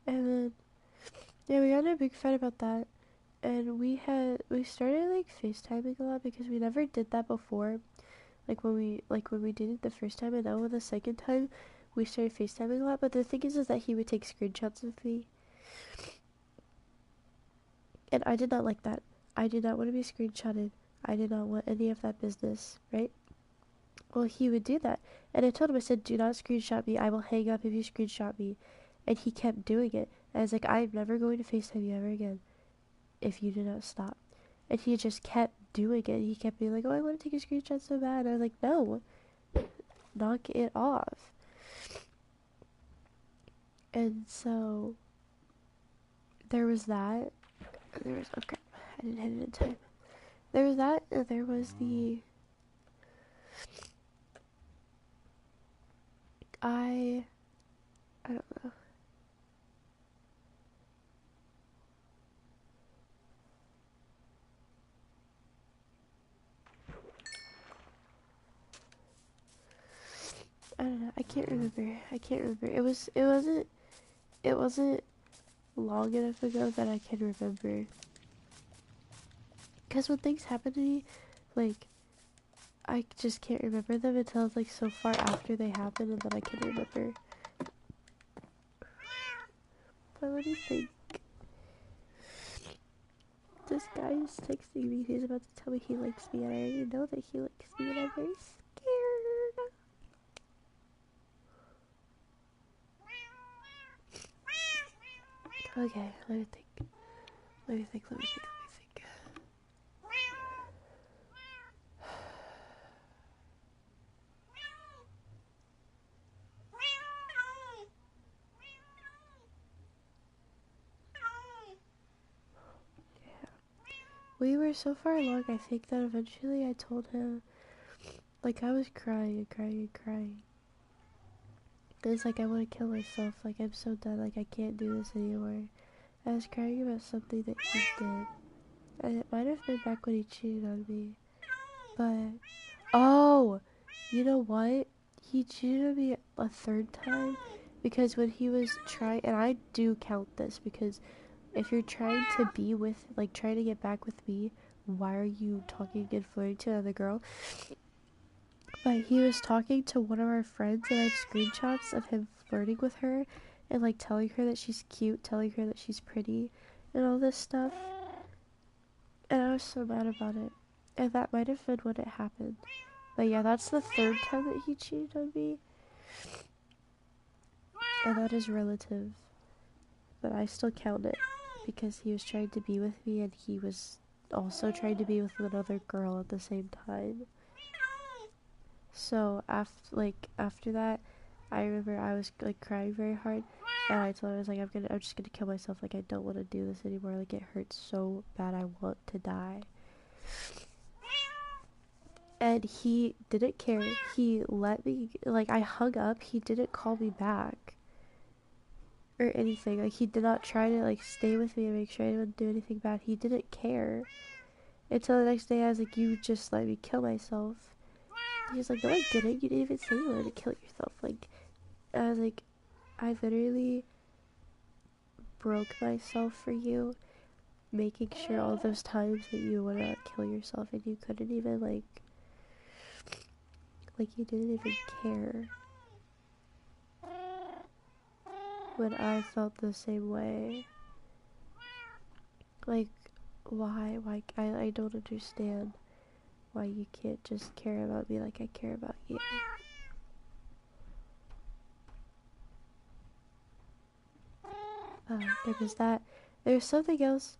And then, yeah, we got in a big fight about that. And we started like FaceTiming a lot because we never did that before. Like when we did it the first time, and now the second time, we started FaceTiming a lot. But the thing is that he would take screenshots of me, and I did not like that. I did not want to be screenshotted. I did not want any of that business, right? Well, he would do that, and I told him, I said, "Do not screenshot me. I will hang up if you screenshot me." And he kept doing it. And I was like, "I'm never going to FaceTime you ever again if you do not stop." And he just kept doing it. He kept being like, "Oh, I want to take a screenshot so bad." And I was like, "No, knock it off." And so there was that. There was, oh crap, I didn't hit it in time. There was that, and there was the I I don't know. I don't know. I can't remember. I can't remember. It wasn't long enough ago that I can remember. Because when things happen to me, like, I just can't remember them until it's like so far after they happen, and then I can remember. But let me think. This guy is texting me. He's about to tell me he likes me, and I already know that he likes me, and I'm very scared. Okay, let me think. Let me think. Let me think. Let me think. We were so far along, I think, that eventually I told him, like, I was crying and crying and crying. It's like I want to kill myself. Like, I'm so done. Like, I can't do this anymore. I was crying about something that he did. And it might have been back when he cheated on me. But, oh, you know what? He cheated on me a third time. Because when he was trying, and I do count this, because if you're trying to be with, like, trying to get back with me, why are you talking and flirting to another girl? But he was talking to one of our friends, and I have screenshots of him flirting with her, and like telling her that she's cute, telling her that she's pretty, and all this stuff. And I was so mad about it. And that might have been when it happened. But yeah, that's the third time that he cheated on me. And that is relative. But I still count it. Because he was trying to be with me, and he was also trying to be with another girl at the same time. So after that, I remember I was like crying very hard, and I told him, I was like, I'm just gonna kill myself. Like, I don't want to do this anymore. Like, it hurts so bad. I want to die. And he didn't care. He let me, like, I hung up. He didn't call me back or anything. Like, he did not try to like stay with me and make sure I didn't do anything bad. He didn't care. Until the next day, I was like, you just let me kill myself. He was like, no, I didn't. You didn't even say you wanted to kill yourself. Like, I was like, I literally broke myself for you, making sure all those times that you would not kill yourself and you couldn't even, like you didn't even care. When I felt the same way. Like, why? I don't understand why you can't just care about me like I care about you. Because there's something else.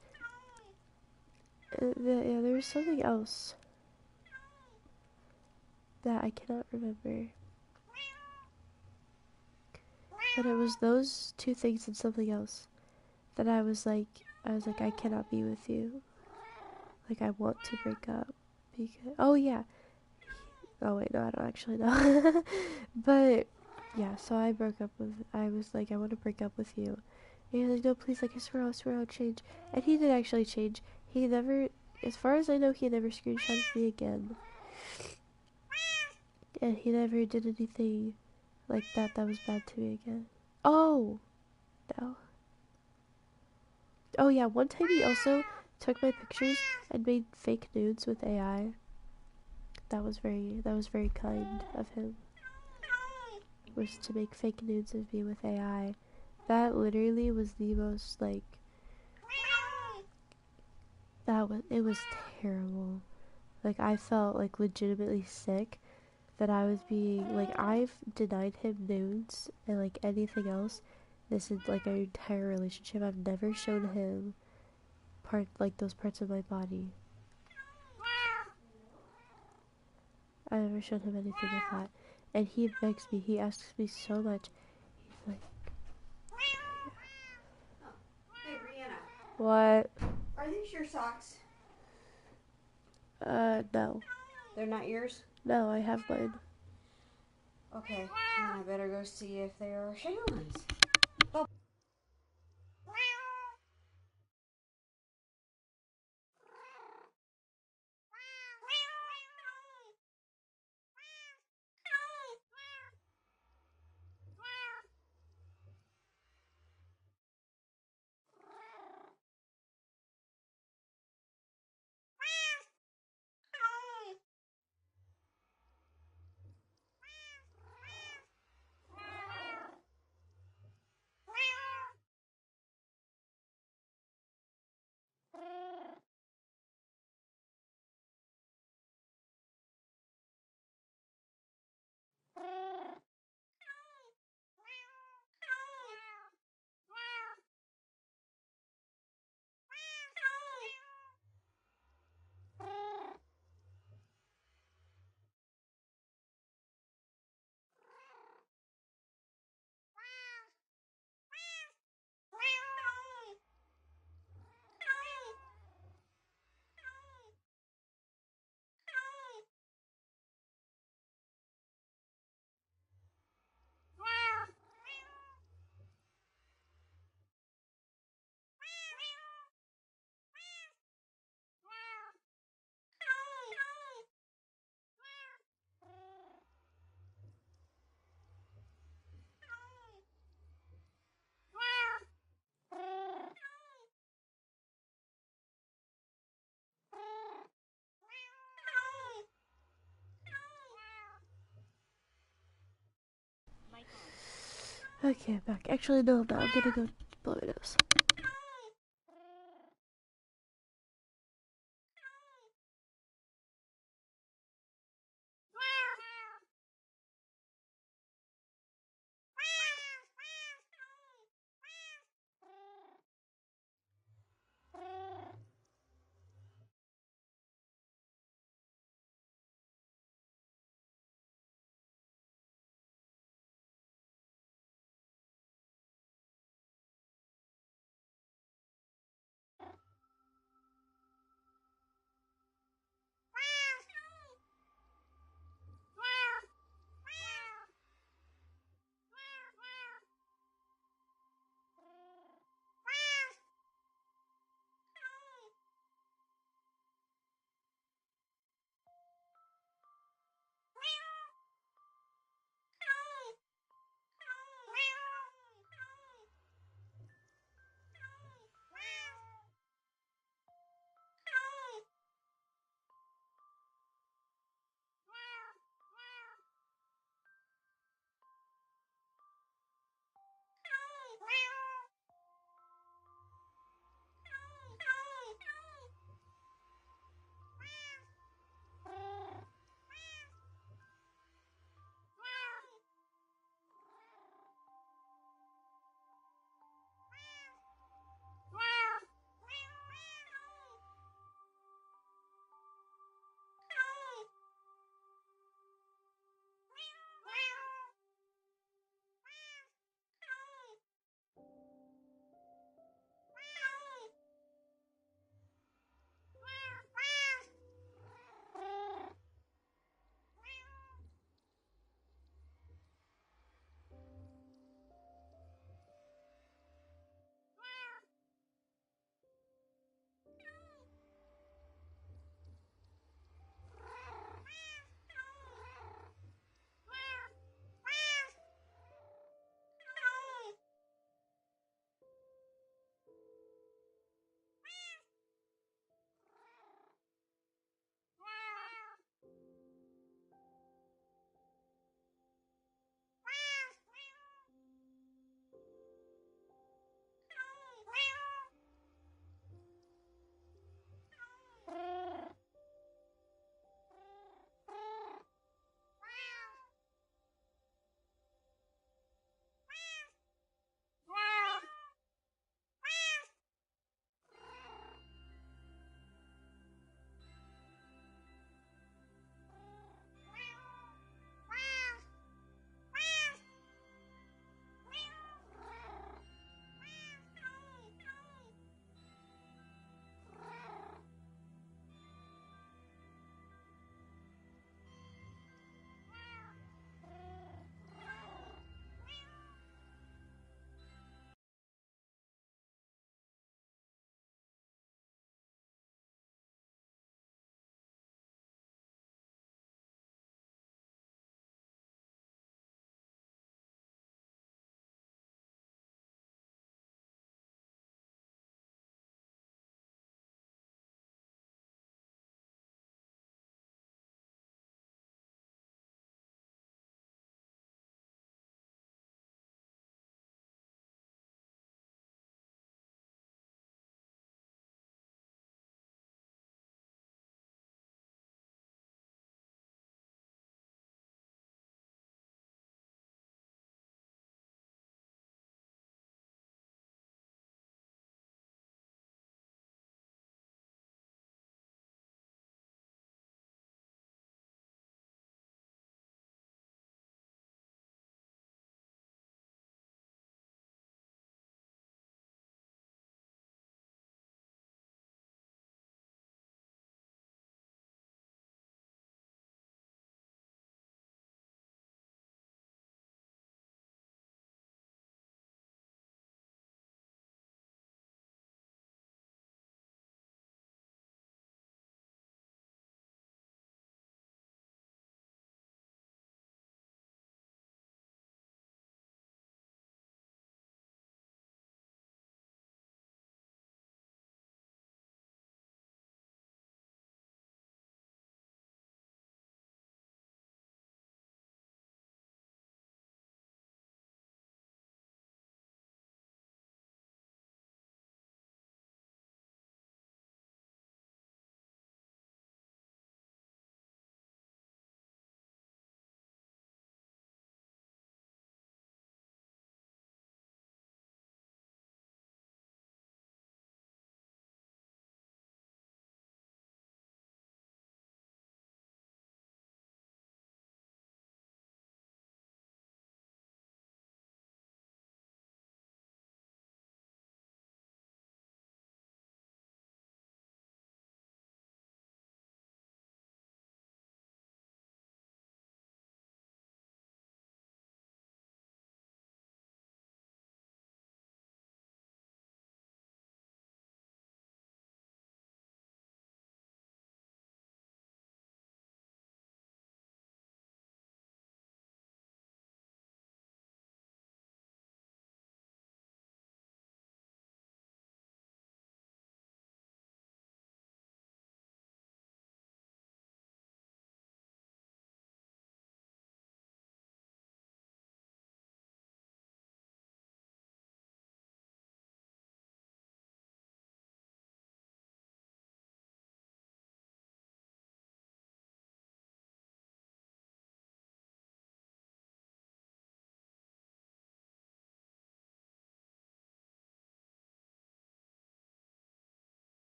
Yeah, there's something else that I cannot remember. But it was those two things and something else that I was like, I cannot be with you. Like, I want to break up. Because, oh yeah. Oh wait, no, I don't actually know. But, yeah, so I was like, I want to break up with you. And he was like, no, please, like, I swear I'll change. And he did actually change. He never, as far as I know, he never screenshotted me again. And he never did anything like that was bad to me again. Oh! No. Oh yeah, one time he also took my pictures and made fake nudes with AI. That was very kind of him. Was to make fake nudes of me with AI. That literally was the most, like, it was terrible. Like, I felt, like, legitimately sick that I was being, like, I've denied him nudes and, like, anything else. This is, like, our entire relationship. I've never shown him those parts of my body. I never showed him anything like that. And he begs me, he asks me so much. He's like, Hey, Brianna. what? Are these your socks? No. They're not yours? No, I have mine. Okay, then I better go see if they are Shayla's. Okay, I'm back. Actually, no, I'm not. I'm gonna go blow my nose.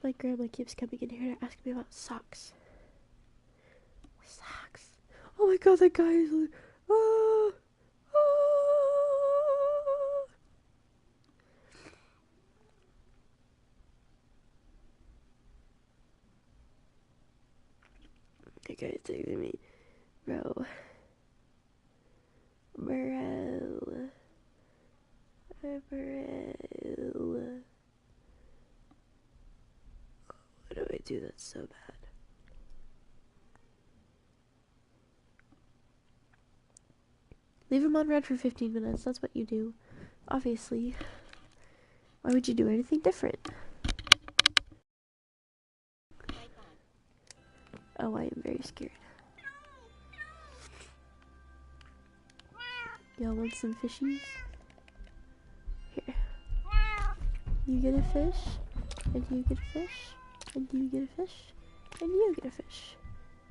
My grandma keeps coming in here to ask me about socks. Socks. Oh my god, that guy is like, ah, ah. That guy's texting me, bro. Bro. Bro. What do I do that's so bad? Leave him on red for 15 minutes. That's what you do. Obviously. Why would you do anything different? Oh, I am very scared. Y'all want some fishies? Here. You get a fish, and you get a fish, and you get a fish, and you get a fish,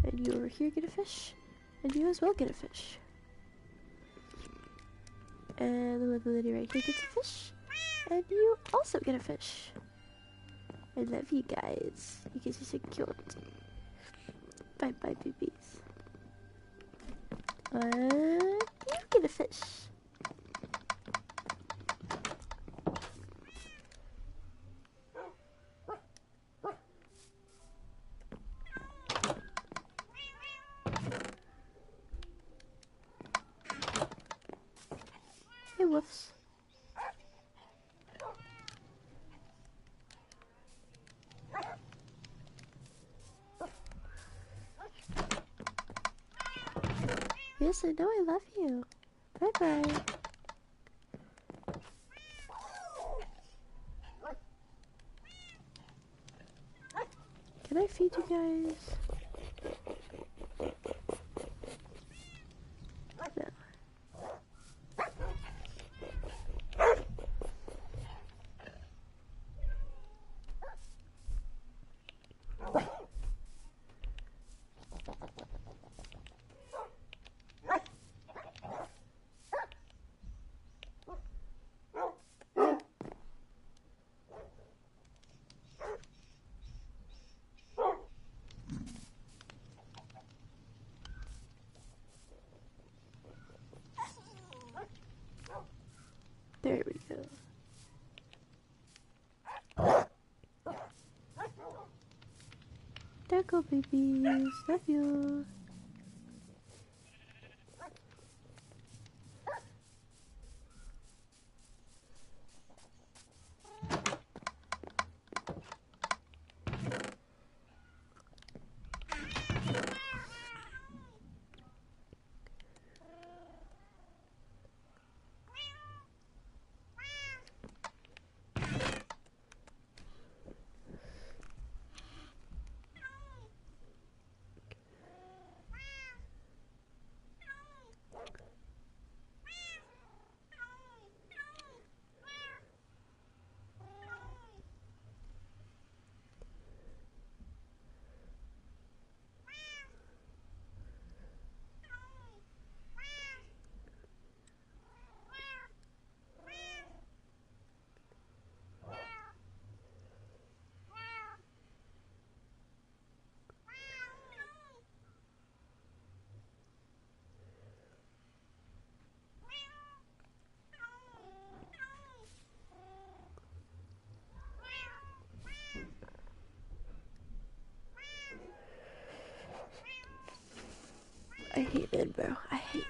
and you over here get a fish, and you as well get a fish. And the little lady right here gets a fish, and you also get a fish. I love you guys. You guys are so cute. Bye bye, babies. You get a fish. Hey, woofs. Yes, I know I love you. Bye-bye. Can I feed you guys? No. There we go. There go, babies. Love you. I hate men, bro. I hate.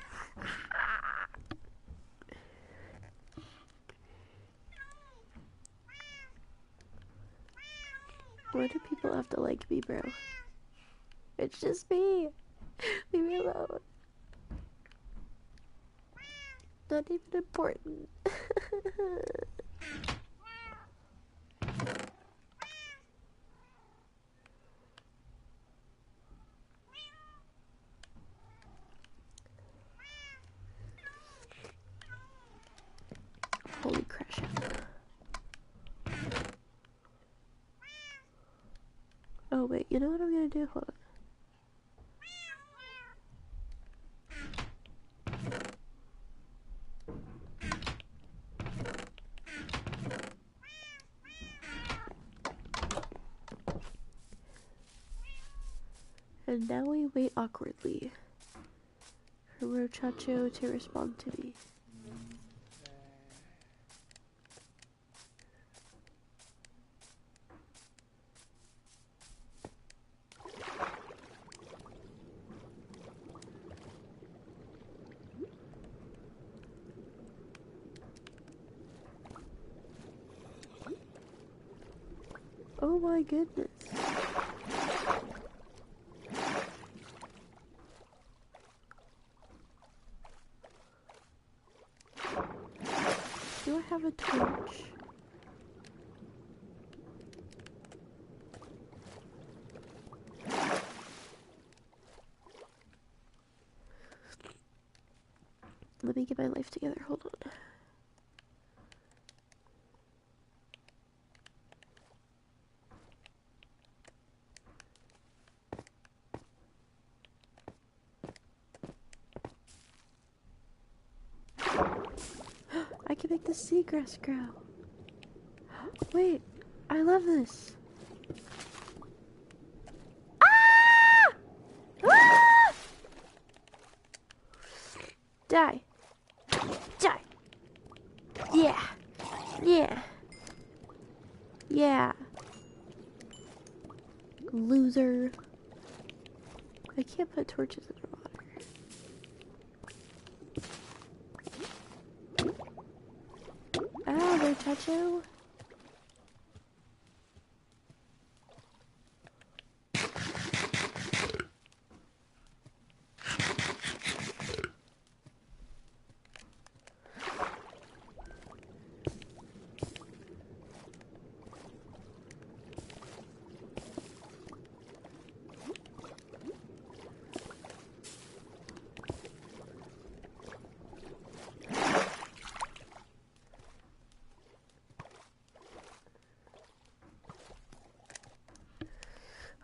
Why do people have to like me, bro? It's just me. Leave me alone. Not even important. Holy crash. Oh wait, you know what I'm gonna do? Hold on. And now we wait awkwardly for Muchacho to respond to me. Oh my goodness. Do I have a torch? Let me get my life together. Hold on. I can make the seagrass grow. Wait, I love this. Ah! Ah! Die. Die. Yeah. Yeah. Yeah. Loser. I can't put torches in the water. Ah, Muchacho.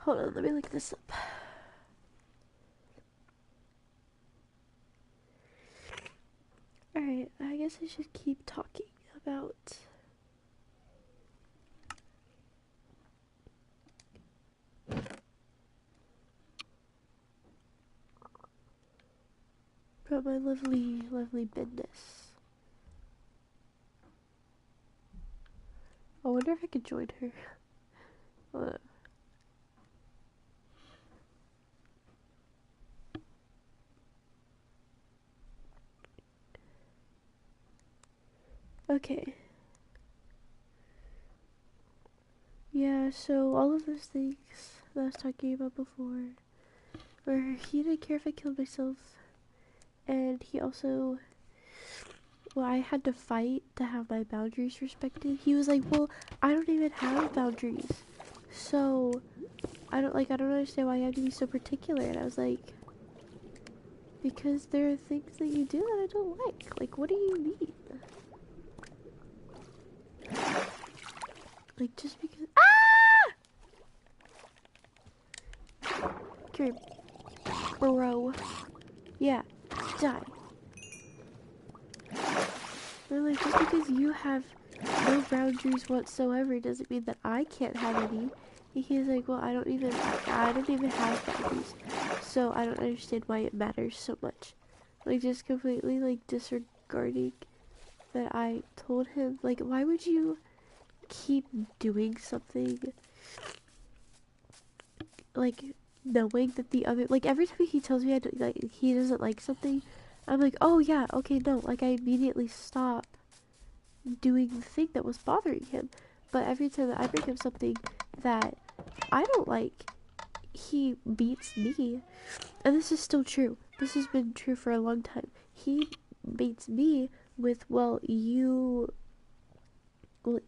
Hold on, let me look this up. Alright, I guess I should keep talking about my lovely, lovely business. I wonder if I could join her. Okay. Yeah, so all of those things that I was talking about before, where he didn't care if I killed myself, and he also, well, I had to fight to have my boundaries respected. He was like, well, I don't even have boundaries, so I don't understand why you have to be so particular. And I was like, because there are things that you do that I don't like. Like, what do you mean? Like, just because. Ah! Come here, bro. Yeah, die. They're like, just because you have no boundaries whatsoever doesn't mean that I can't have any. He's like, well, I don't even have boundaries, so I don't understand why it matters so much. Like, just completely, like, disregarding that I told him, like, why would you keep doing something, like, knowing that the other, like, every time he tells me like, he doesn't like something, I'm like, oh yeah, okay, no, like, I immediately stop doing the thing that was bothering him. But every time that I bring him something that I don't like, he beats me. And this is still true. This has been true for a long time. He beats me with, well,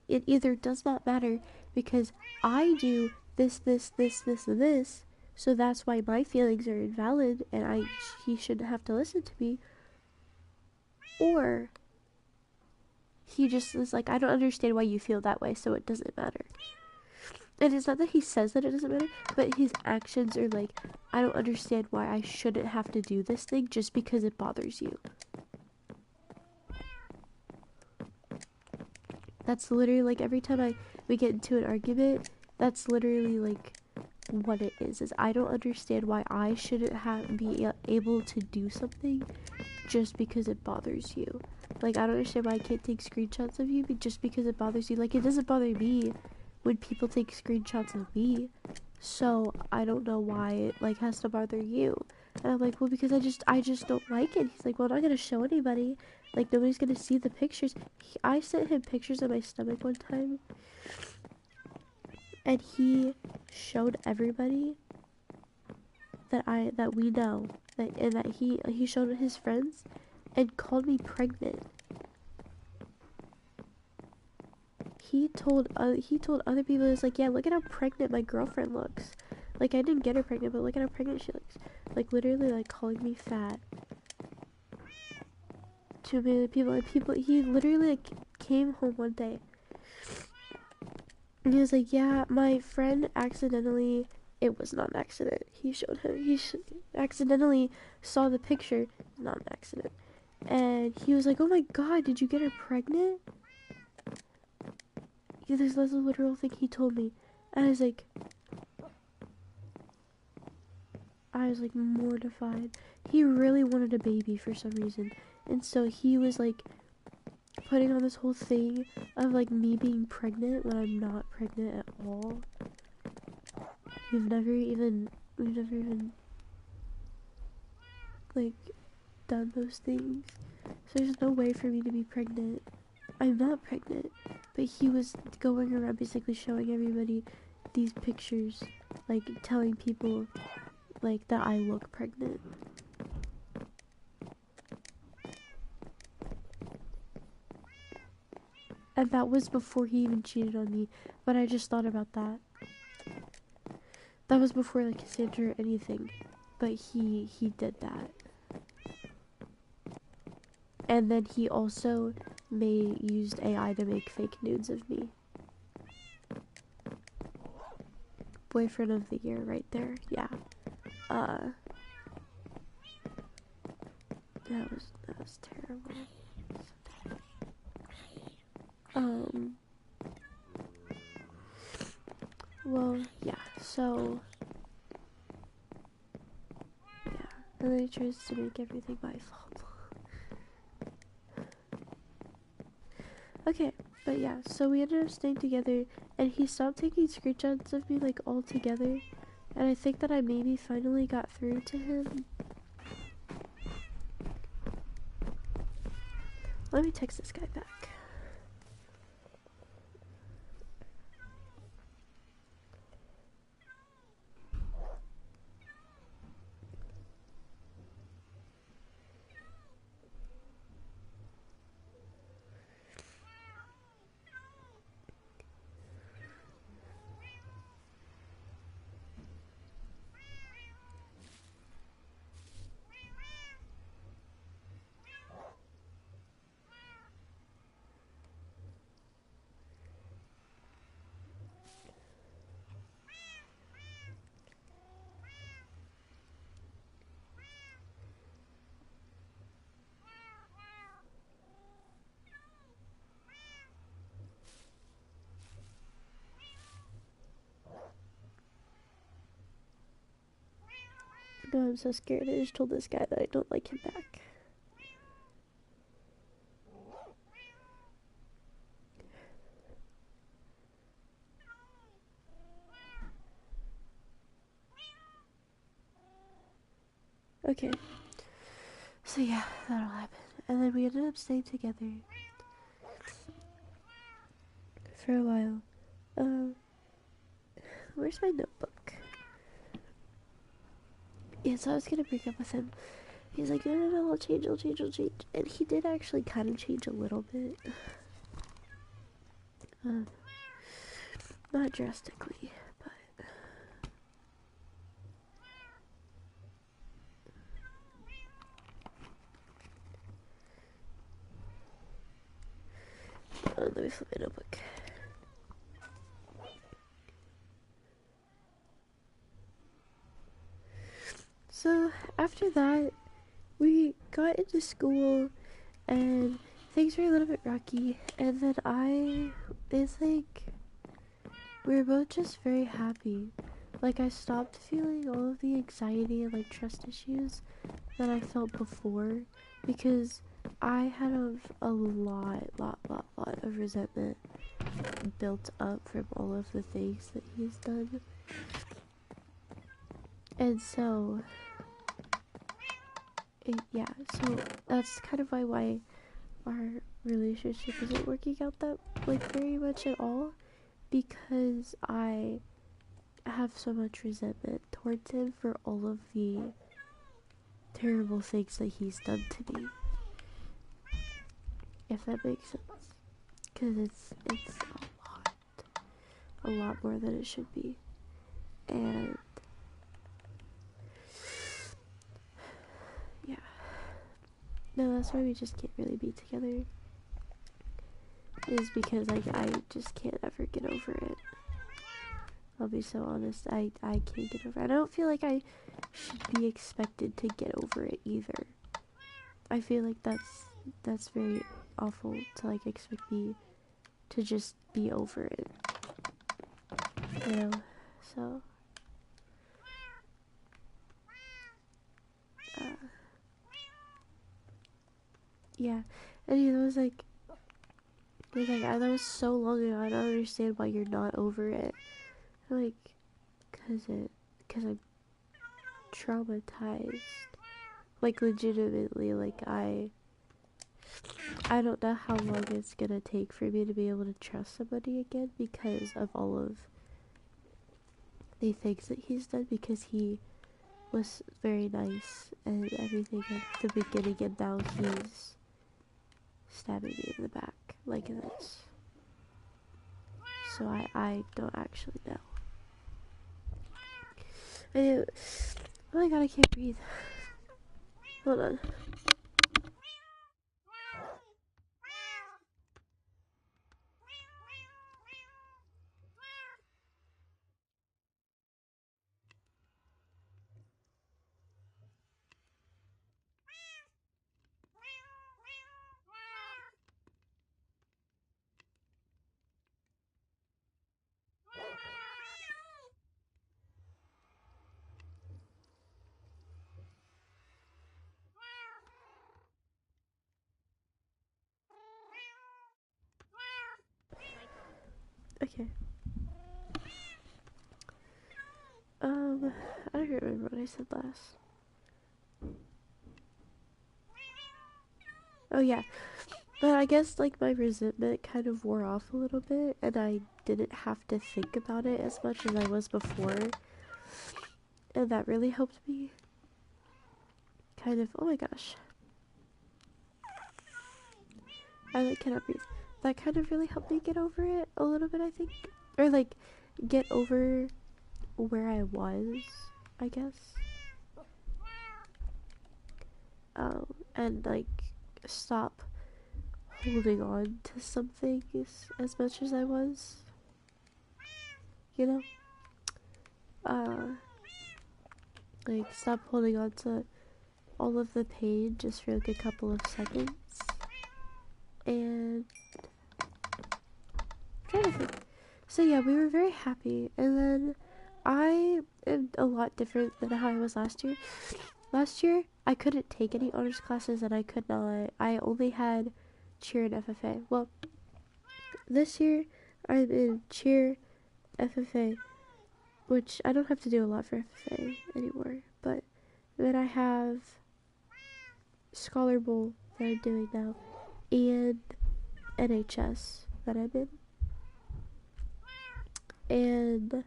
it either does not matter because I do this, and this, so that's why my feelings are invalid and he shouldn't have to listen to me. Or he just is like, I don't understand why you feel that way, so it doesn't matter. And it's not that he says that it doesn't matter, but his actions are like, I don't understand why I shouldn't have to do this thing just because it bothers you. That's literally like every time we get into an argument, that's literally like what it is I don't understand why I shouldn't be able to do something just because it bothers you. Like, I don't understand why I can't take screenshots of you just because it bothers you. Like, it doesn't bother me when people take screenshots of me. So, I don't know why it, like, has to bother you. And I'm like, well, because I just don't like it. He's like, well, I'm not gonna show anybody. Like, nobody's gonna see the pictures. I sent him pictures of my stomach one time. And he showed everybody that we know. And that he showed his friends and called me pregnant. He told other people, it's like, yeah, look at how pregnant my girlfriend looks. Like, I didn't get her pregnant, but look at how pregnant she looks. Like, literally, like, calling me fat. To many people, he literally, like, came home one day. And he was like, yeah, my friend accidentally, it was not an accident. He showed him, accidentally saw the picture, not an accident. And he was like, oh my god, did you get her pregnant? Yeah, that's a literal thing he told me. And I was like mortified. He really wanted a baby for some reason. And so he was like putting on this whole thing of like me being pregnant when I'm not pregnant at all. We've never even like done those things. So there's no way for me to be pregnant. I'm not pregnant. But he was going around basically showing everybody these pictures, like telling people like that I look pregnant. And that was before he even cheated on me. But I just thought about that. That was before like Cassandra or anything. But he did that. And then he also used AI to make fake nudes of me. Boyfriend of the year right there. Yeah. That was terrible. Well, yeah, so yeah, and then he tries to make everything my fault. Okay, but yeah, so we ended up staying together, and he stopped taking screenshots of me, like, all together, and I think that I maybe finally got through to him. Let me text this guy back. No, I'm so scared. I just told this guy that I don't like him back. Okay. So yeah, that'll happen. And then we ended up staying together for a while. Where's my notebook? Yeah, so I was gonna break up with him. He's like, no, I'll change. And he did actually kind of change a little bit. Not drastically, but... let me flip my notebook. So, after that, we got into school, and things were a little bit rocky, and then it's like, we were both just very happy. like, I stopped feeling all of the anxiety and, like, trust issues that I felt before, because I had a lot of resentment built up from all of the things that he's done. And so, yeah, so that's kind of why our relationship isn't working out that, like, very much at all, because I have so much resentment towards him for all of the terrible things that he's done to me. If that makes sense. Because it's a lot more than it should be. And yeah. No, that's why we just can't really be together. Is because I just can't ever get over it. I'll be so honest, I can't get over it. I don't feel like I should be expected to get over it either. I feel like that's very awful to, like, expect me to just be over it. You know? So yeah. And he was like, that was so long ago, I don't understand why you're not over it. I'm like, cause I'm traumatized. Like, legitimately, like, I don't know how long it's gonna take for me to be able to trust somebody again because of all of the things that he's done, because he was very nice and everything at the beginning, and now he's stabbing me in the back like this. So I don't actually know. Oh my god, I can't breathe. Hold on. Okay. I don't remember what I said last. Oh yeah. But I guess, like, my resentment kind of wore off a little bit, and I didn't have to think about it as much as I was before. And that really helped me. Kind of, oh my gosh. I, like, cannot breathe. That kind of really helped me get over it a little bit, I think. Or, like, get over where I was, I guess. And, like, stop holding on to something as much as I was. You know? Like, stop holding on to all of the pain just for, like, a couple of seconds. And I'm trying to think. So yeah, we were very happy, and then I am a lot different than how I was last year. Last year, I couldn't take any honors classes, and I only had cheer and FFA. Well, this year, I'm in cheer, FFA, which I don't have to do a lot for FFA anymore, but then I have Scholar Bowl that I'm doing now, and NHS that I'm in. And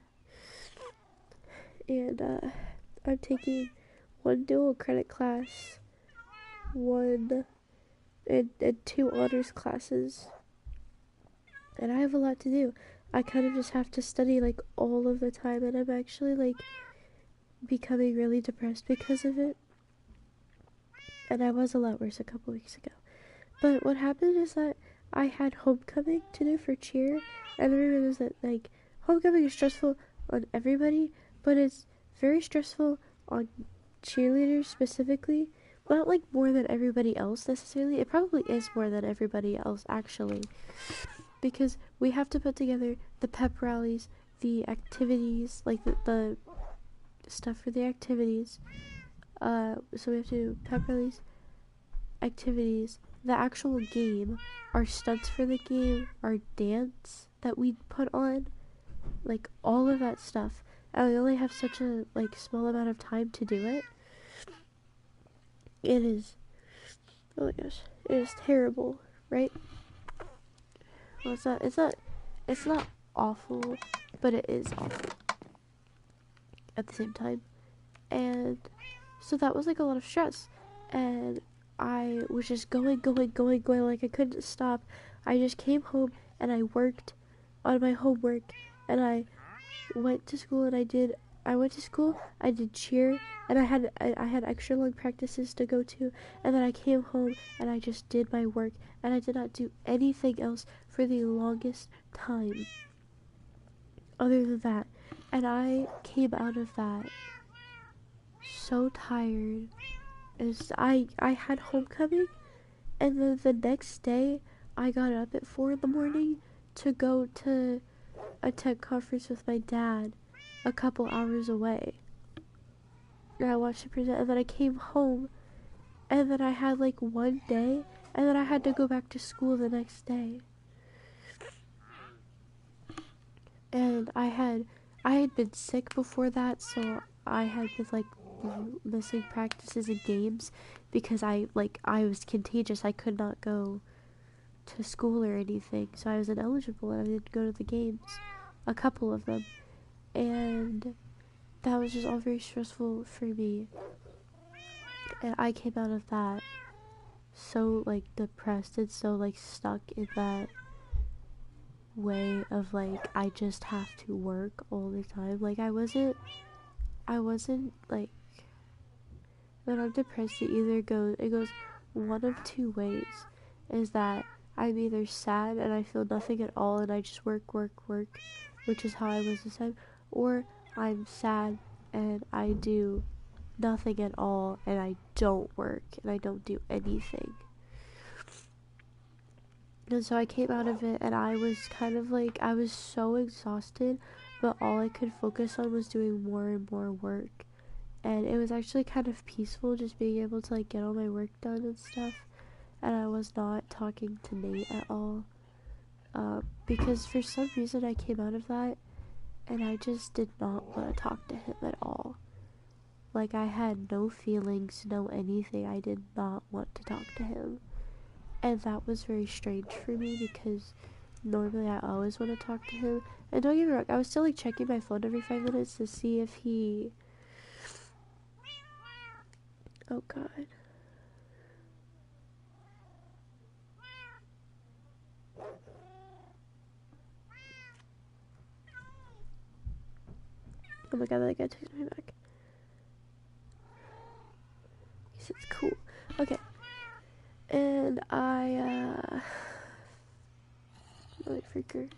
I'm taking one dual credit class, and 2 honors classes, and I have a lot to do. I kind of just have to study, like, all of the time, and I'm actually, like, becoming really depressed because of it. And I was a lot worse a couple weeks ago. But what happened is that I had homecoming to do for cheer, and I realized that, like, homecoming is stressful on everybody, but it's very stressful on cheerleaders specifically. Not, like, more than everybody else necessarily. It probably is more than everybody else, actually. Because we have to put together the pep rallies, the activities, like the stuff for the activities. So we have to do pep rallies, activities, the actual game, our stunts for the game, our dance that we put on, like all of that stuff. And we only have such a like small amount of time to do it. It is, oh my gosh, it is terrible, right? Well, it's not awful, but it is awful at the same time. And so that was like a lot of stress, and I was just going, like I couldn't stop. I just came home and I worked on my homework, and I went to school, and I went to school, I did cheer, and I had extra long practices to go to, and then I came home and I just did my work, and I did not do anything else for the longest time other than that. And I came out of that so tired. I had homecoming, and then the next day I got up at 4 in the morning to go to a tech conference with my dad a couple hours away. And I watched it present, and then I came home, and then I had like one day, and then I had to go back to school the next day. And I had been sick before that, so I had been like missing practices and games because I was contagious. I could not go to school or anything, so I was ineligible, and I didn't go to the games, a couple of them, and that was just all very stressful for me. And I came out of that so like depressed and so like stuck in that way of like I just have to work all the time. Like I wasn't like, when I'm depressed, it goes one of two ways. Is that I'm either sad and I feel nothing at all and I just work, which is how I was this time, or I'm sad and I do nothing at all and I don't work and I don't do anything. And so I came out of it, and I was kind of like, I was so exhausted, but all I could focus on was doing more and more work. And it was actually kind of peaceful just being able to like get all my work done and stuff. And I was not talking to Nate at all. Because for some reason I came out of that and I just did not want to talk to him at all. Like I had no feelings, no anything. I did not want to talk to him. And that was very strange for me because normally I always want to talk to him. And don't get me wrong, I was still like checking my phone every 5 minutes to see if he... Oh god. Oh my god, that guy texted me back. He said it's cool. Okay. And Really freaker.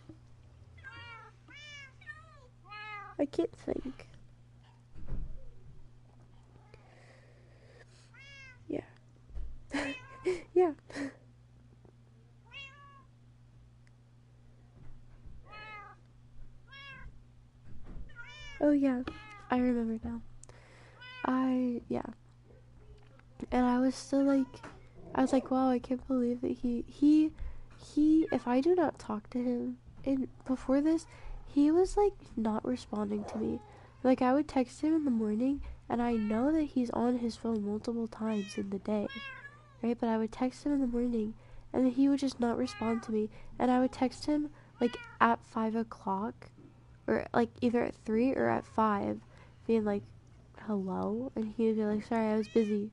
I can't think. Yeah. Yeah. Oh yeah. I remember now. Yeah. And I was still like, I was like, wow, I can't believe that he, if I do not talk to him, and before this, he was like not responding to me. Like I would text him in the morning, and I know that he's on his phone multiple times in the day, right? But I would text him in the morning, and then he would just not respond to me. And I would text him like at 5 o'clock, or like either at 3 or at 5, being like, hello? And he would be like, sorry, I was busy.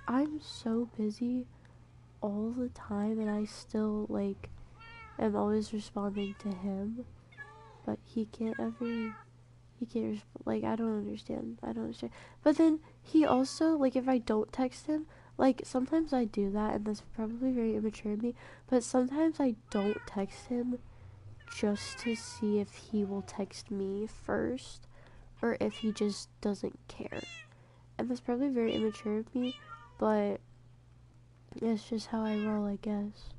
I'm so busy all the time, and I still like am always responding to him, but he can't like I don't understand. But then he also, like, if I don't text him, like sometimes I do that, and that's probably very immature of me, but sometimes I don't text him just to see if he will text me first or if he just doesn't care. And that's probably very immature of me, but it's just how I roll, I guess.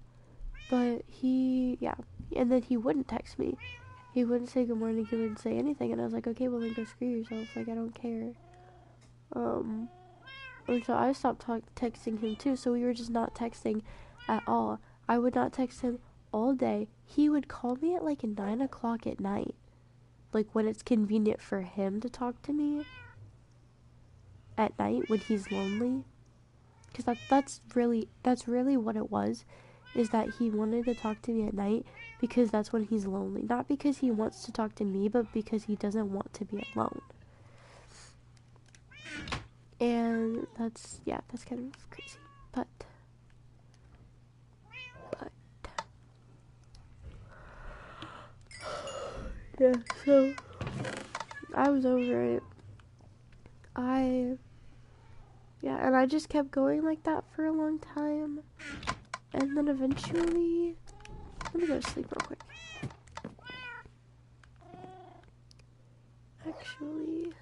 But yeah, and then he wouldn't text me. He wouldn't say good morning, he wouldn't say anything, and I was like, okay, well then go screw yourself, like, I don't care. And so I stopped texting him too, so we were just not texting at all. I would not text him all day. He would call me at like 9 o'clock at night, like when it's convenient for him to talk to me at night when he's lonely. Because that's really what it was, is that he wanted to talk to me at night because that's when he's lonely. Not because he wants to talk to me, but because he doesn't want to be alone. And that's kind of crazy. But yeah, so I was over it. And I just kept going like that for a long time. And then eventually, let me go to sleep real quick. Actually,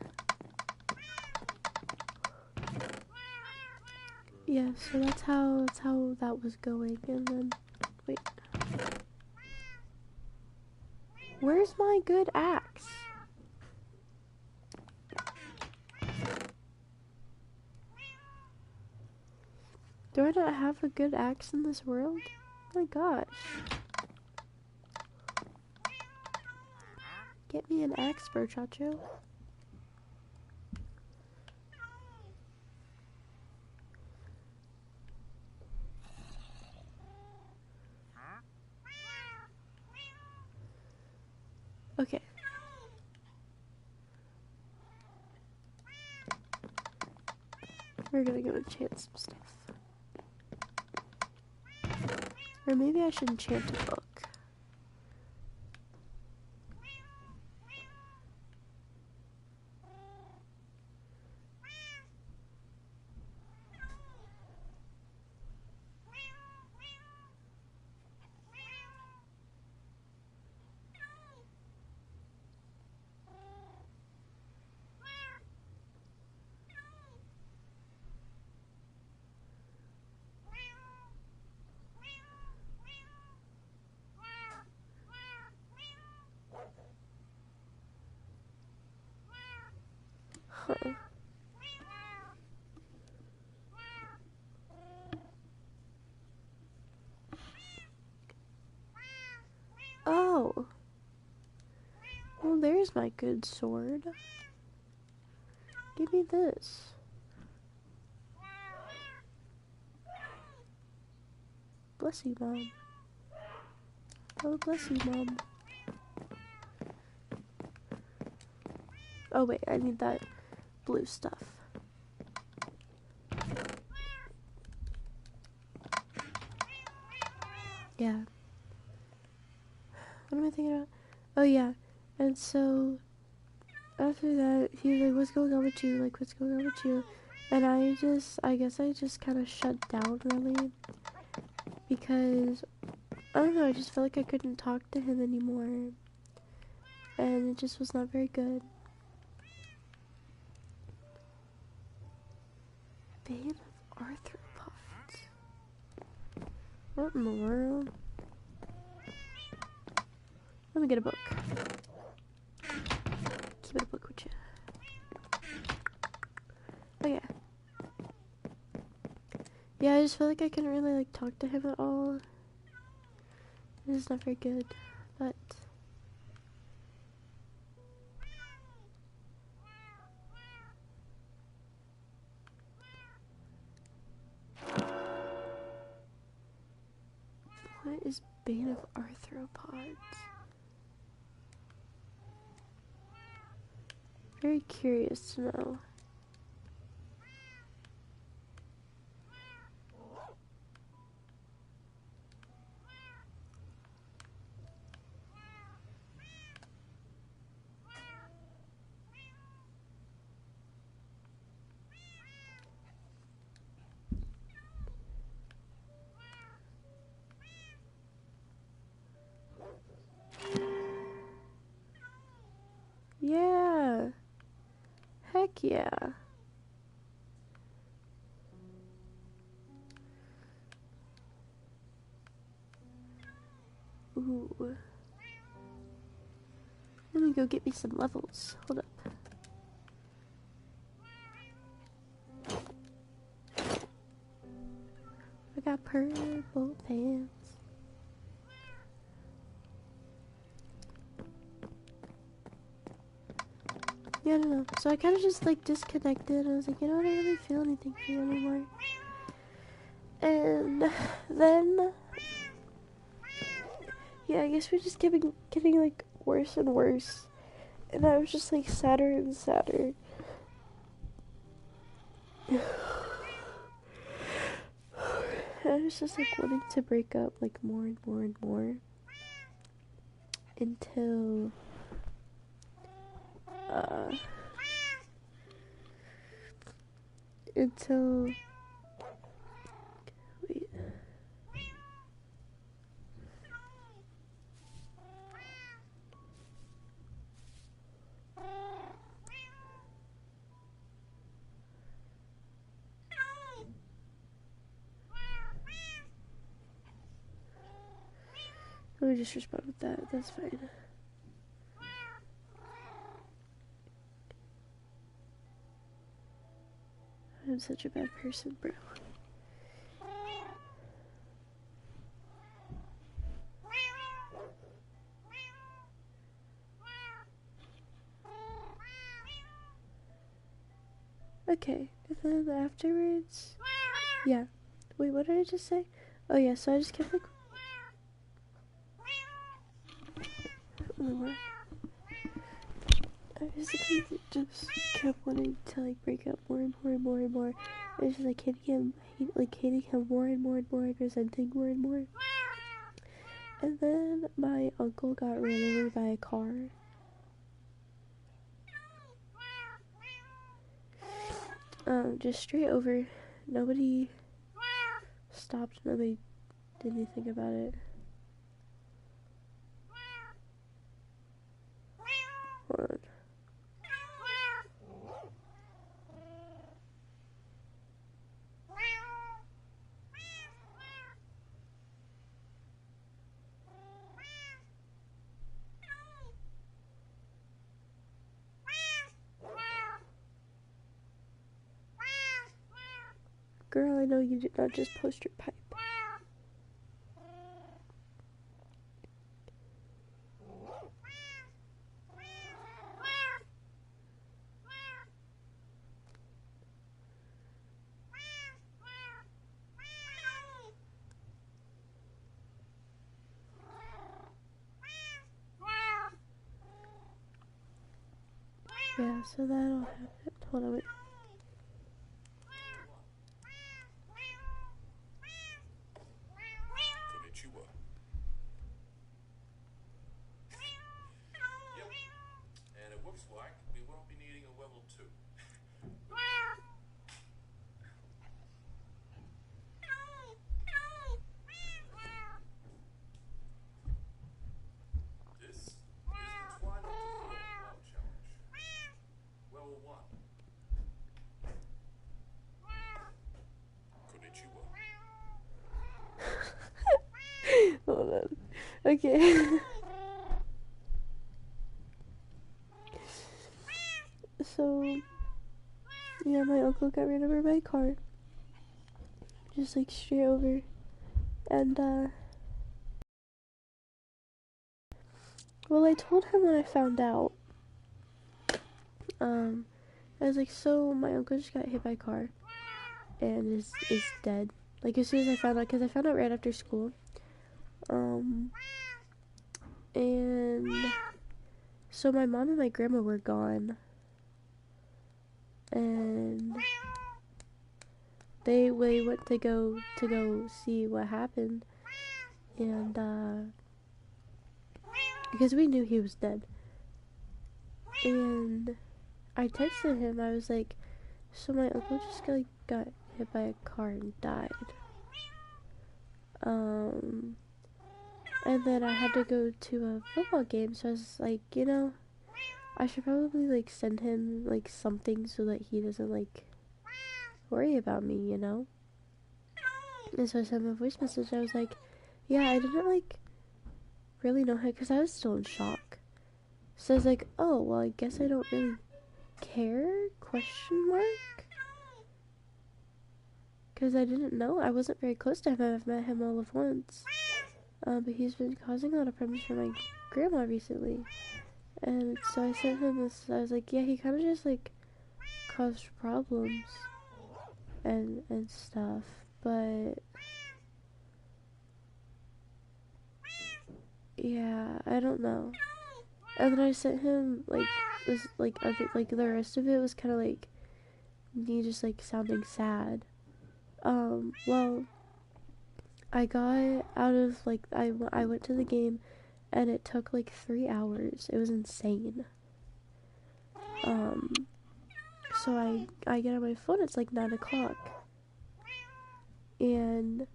yeah, so that's how that was going. And then, wait, where's my good axe? Do I not have a good axe in this world? Oh my gosh. Get me an axe, Burchacho. Okay. We're gonna go enchant some stuff. Or maybe I should enchant a book. Huh. Oh. Well, there's my good sword. Give me this. Bless you, Mom. Oh, bless you, Mom. Oh, wait, I need that blue stuff. Yeah. What am I thinking about? Oh, yeah. And so, after that, he was like, what's going on with you? Like, what's going on with you? And I guess I just kind of shut down, really. Because, I don't know, I just felt like I couldn't talk to him anymore. And it just was not very good. Bane of arthropods. What in the world? Let me get a book. Keep it a book with you. Okay. Yeah, I just feel like I couldn't really like talk to him at all. This is not very good, but what is Bane of arthropods? Very curious to know. Yeah. Heck yeah. Ooh. Let me go get me some levels. Hold up. I got purple pants. Yeah, I don't know. So I kind of just like disconnected. I was like, you know what? I don't really feel anything for you anymore. And then, yeah, I guess we're just getting like worse and worse. And I was just like sadder and sadder. I was just like wanting to break up like more and more and more until wait. Let me just respond with that. That's fine. I'm such a bad person, bro. Okay, and then afterwards, yeah. Wait, what did I just say? Oh yeah, so I just kept like, I basically just kept wanting to like break up more and more and more and more. I was just like hating him more and more and more, and resenting more and more. And then my uncle got ran over by a car. Just straight over. Nobody stopped. Nobody did anything about it. Hold on. Girl, I know you did not just post your pipe. Yeah, so that'll happen. Hold on, wait. Konnichiwa. Yep. And it looks like we won't be needing a level 2. This is the Twilight to Fall Love Challenge. Level 1. Konnichiwa. Hold on. Okay. So, yeah, my uncle got ran over by a car. Just like straight over. And, well, I told him when I found out. I was like, so my uncle just got hit by a car and is dead. Like, as soon as I found out, because I found out right after school. And so my mom and my grandma were gone. And they went to go see what happened. And, because we knew he was dead. And I texted him, I was like, so my uncle just got hit by a car and died. And then I had to go to a football game, so I was like, you know, I should probably like send him like something so that he doesn't like worry about me, you know? And so I sent him a voice message. I was like, yeah, I didn't like really know how, because I was still in shock. So I was like, oh, well, I guess I don't really care? Question mark? Because I didn't know. I wasn't very close to him. I've met him all of once. But he's been causing a lot of problems for my grandma recently. And so I sent him this. I was like, yeah, he kind of just like caused problems and stuff. But yeah, I don't know. And then I sent him like this, like other, like the rest of it was kind of like me just like sounding sad. Well, I got out of like I went to the game, and it took like 3 hours. It was insane. So I get on my phone. It's like 9 o'clock, and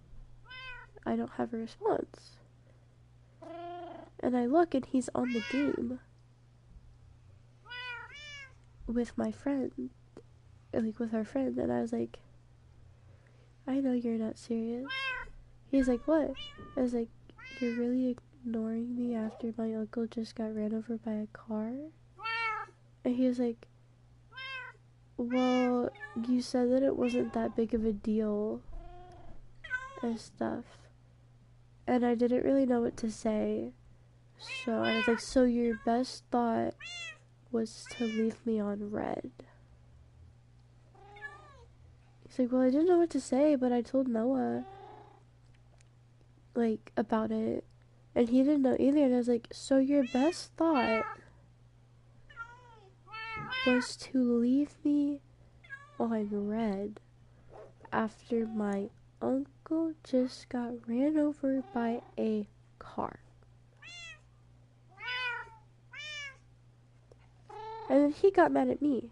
I don't have a response. And I look, and he's on the game with my friend, like with our friend. And I was like, I know you're not serious. He's like, what? I was like, you're really ignoring me after my uncle just got ran over by a car? And he was like, well, you said that it wasn't that big of a deal and stuff. And I didn't really know what to say. So I was like, so your best thought was to leave me on red? He's like, well, I didn't know what to say, but I told Noah, like, about it. And he didn't know either. And I was like, so your best thought was to leave me on red after my uncle just got ran over by a car. And then he got mad at me.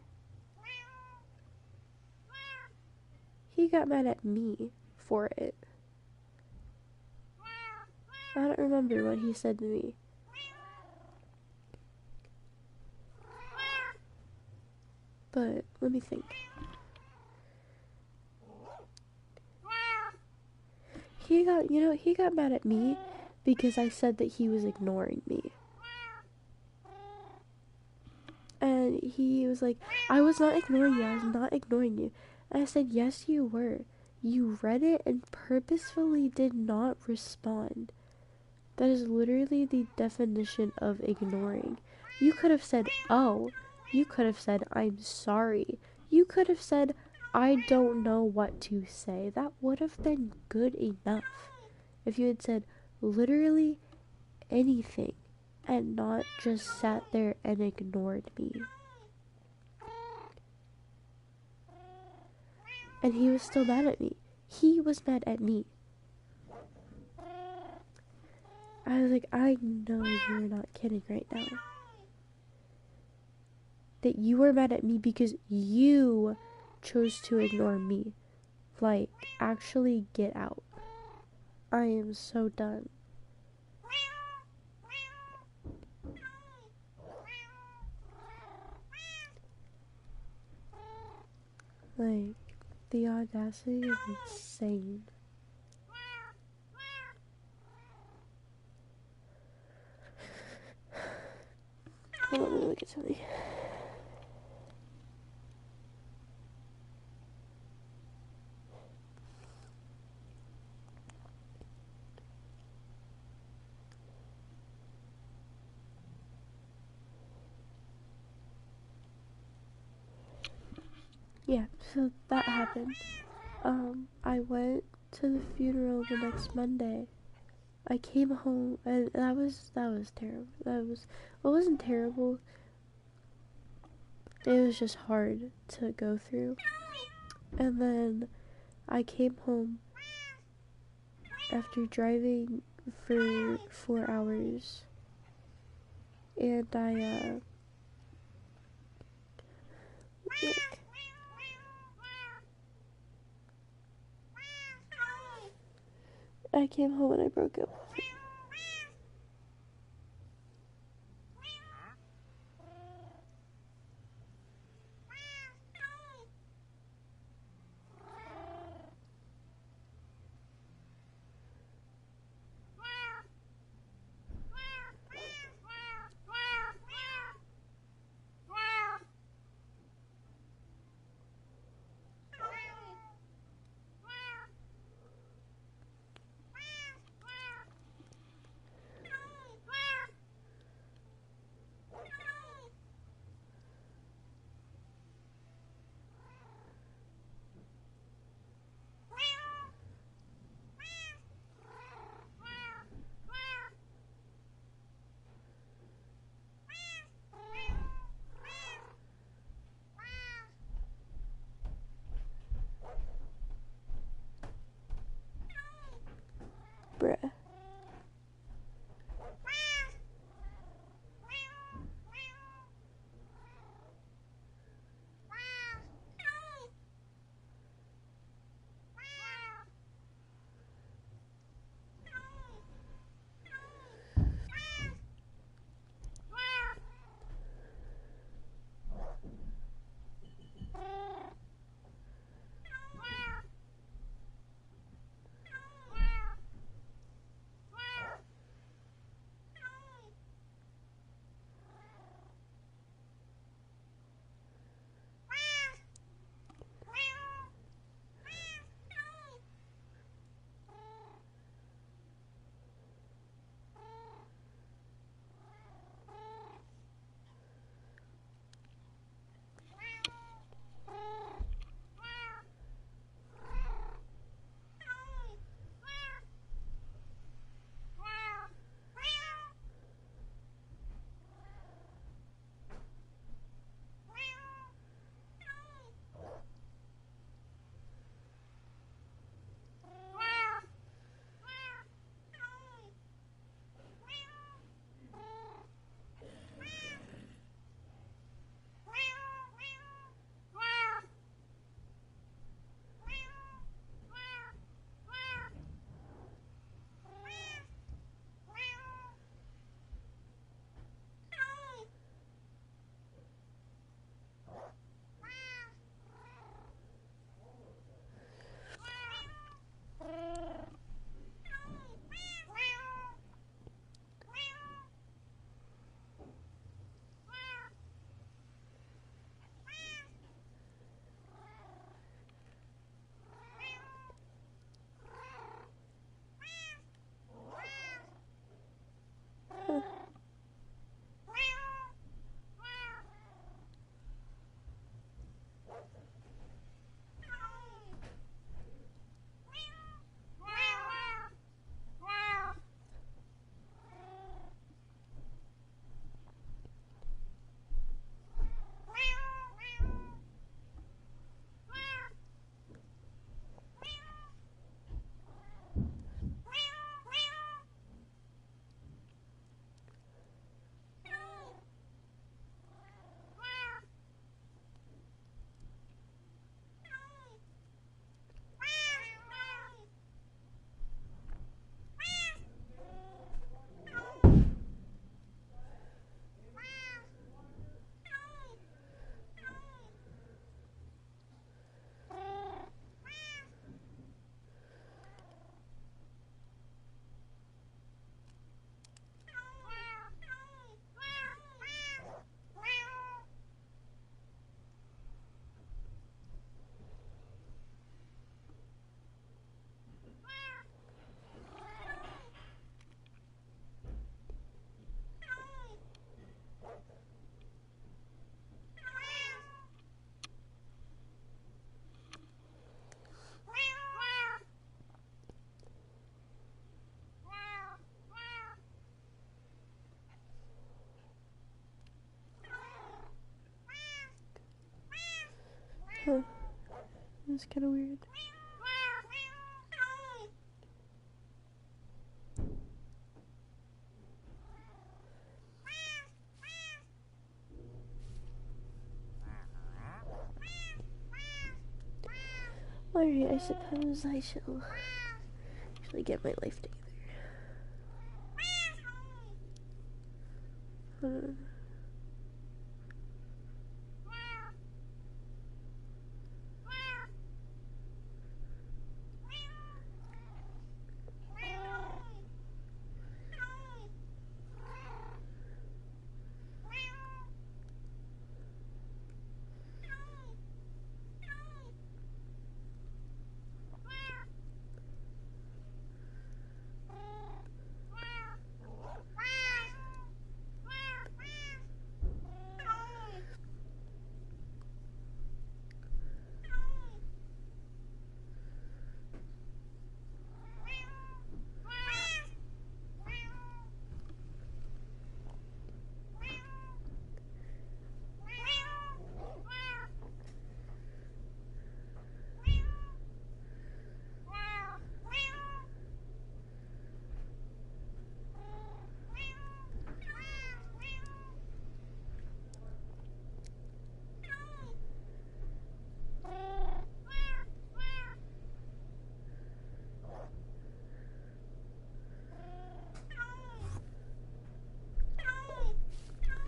He got mad at me for it. I don't remember what he said to me. But let me think. He got mad at me because I said that he was ignoring me. And he was like, I was not ignoring you. I was not ignoring you. And I said, yes, you were. You read it and purposefully did not respond. That is literally the definition of ignoring. You could have said, oh. You could have said, I'm sorry. You could have said, I don't know what to say. That would have been good enough. If you had said literally anything and not just sat there and ignored me. And he was still mad at me. He was mad at me. I was like, I know you're not kidding right now. That you were mad at me because you chose to ignore me. Like, actually get out. I am so done. Like, the audacity is insane. Hold on, let me look at something. Yeah, so that happened. I went to the funeral the next Monday. I came home and that was terrible. It wasn't terrible. It was just hard to go through. And then I came home after driving for 4 hours. And I came home and I broke up with him. Bruh. Huh. That's kind of weird. Alright, I suppose I shall actually get my life together.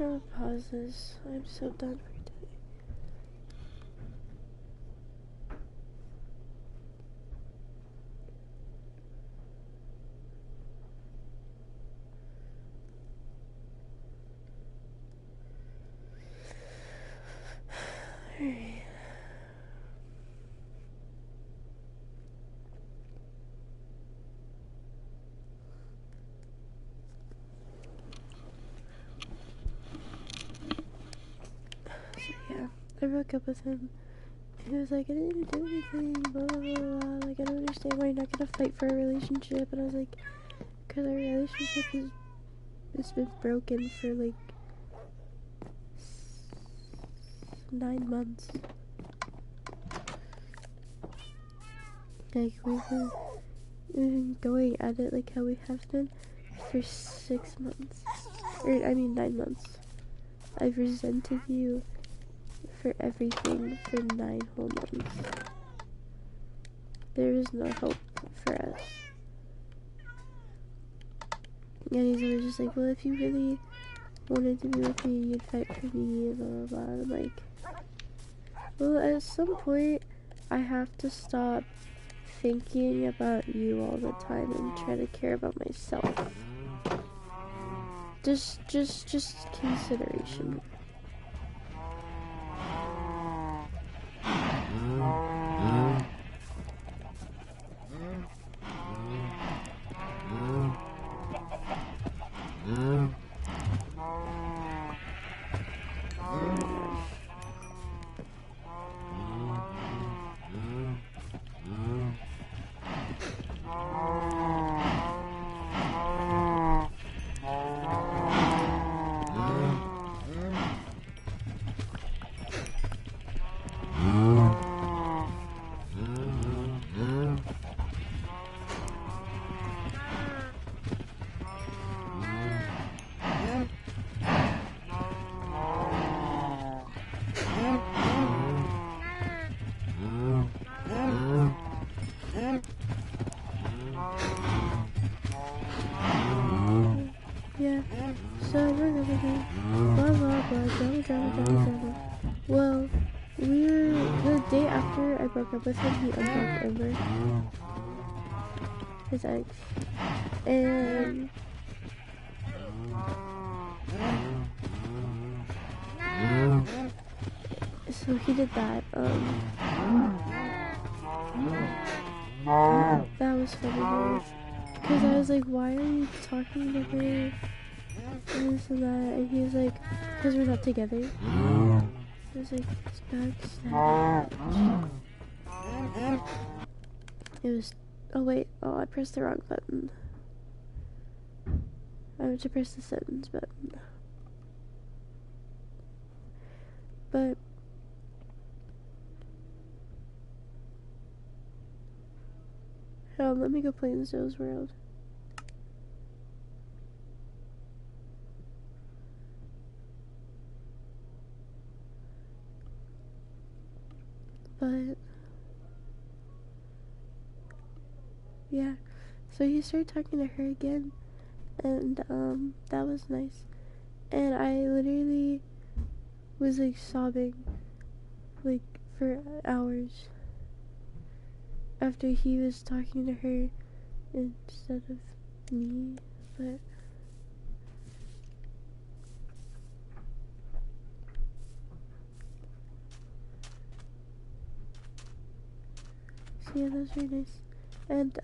I'll pause this. I'm so done for today. Alright. So yeah, I broke up with him. He was like, I didn't even do anything, blah blah blah blah. Like, I don't understand why you're not gonna fight for a relationship. And I was like, because our relationship it's been broken for like 9 months. Like, we've been going at it like how we have been for 6 months. Or, I mean 9 months. I've resented you for everything for 9 whole months. There is no hope for us. And he's always just like, well, if you really wanted to be with me, you'd fight for me, and blah blah blah. And I'm like, well, at some point, I have to stop thinking about you all the time and try to care about myself. Just consideration. Yeah, so I broke up with him. Blah blah blah, drama. Well, the day after I broke up with him, he unblocked Amber, his ex, and so he did that. That was funny, because I was like, why are you talking to her? And this and that, and he was like, because we're not together. I was like, it's backstab. It was, oh wait, oh, I pressed the wrong button. I meant to press the sentence button. But let me go play in Zoe's world. But yeah, so he started talking to her again, and that was nice. And I literally was like sobbing like for hours after he was talking to her instead of me. But so yeah, that was very nice. And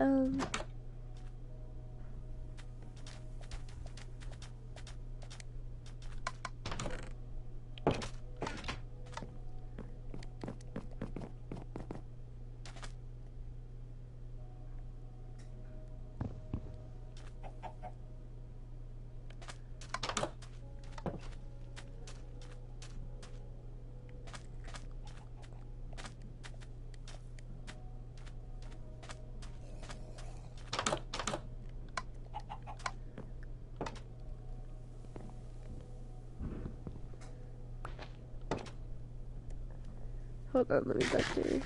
hold on, let me back there.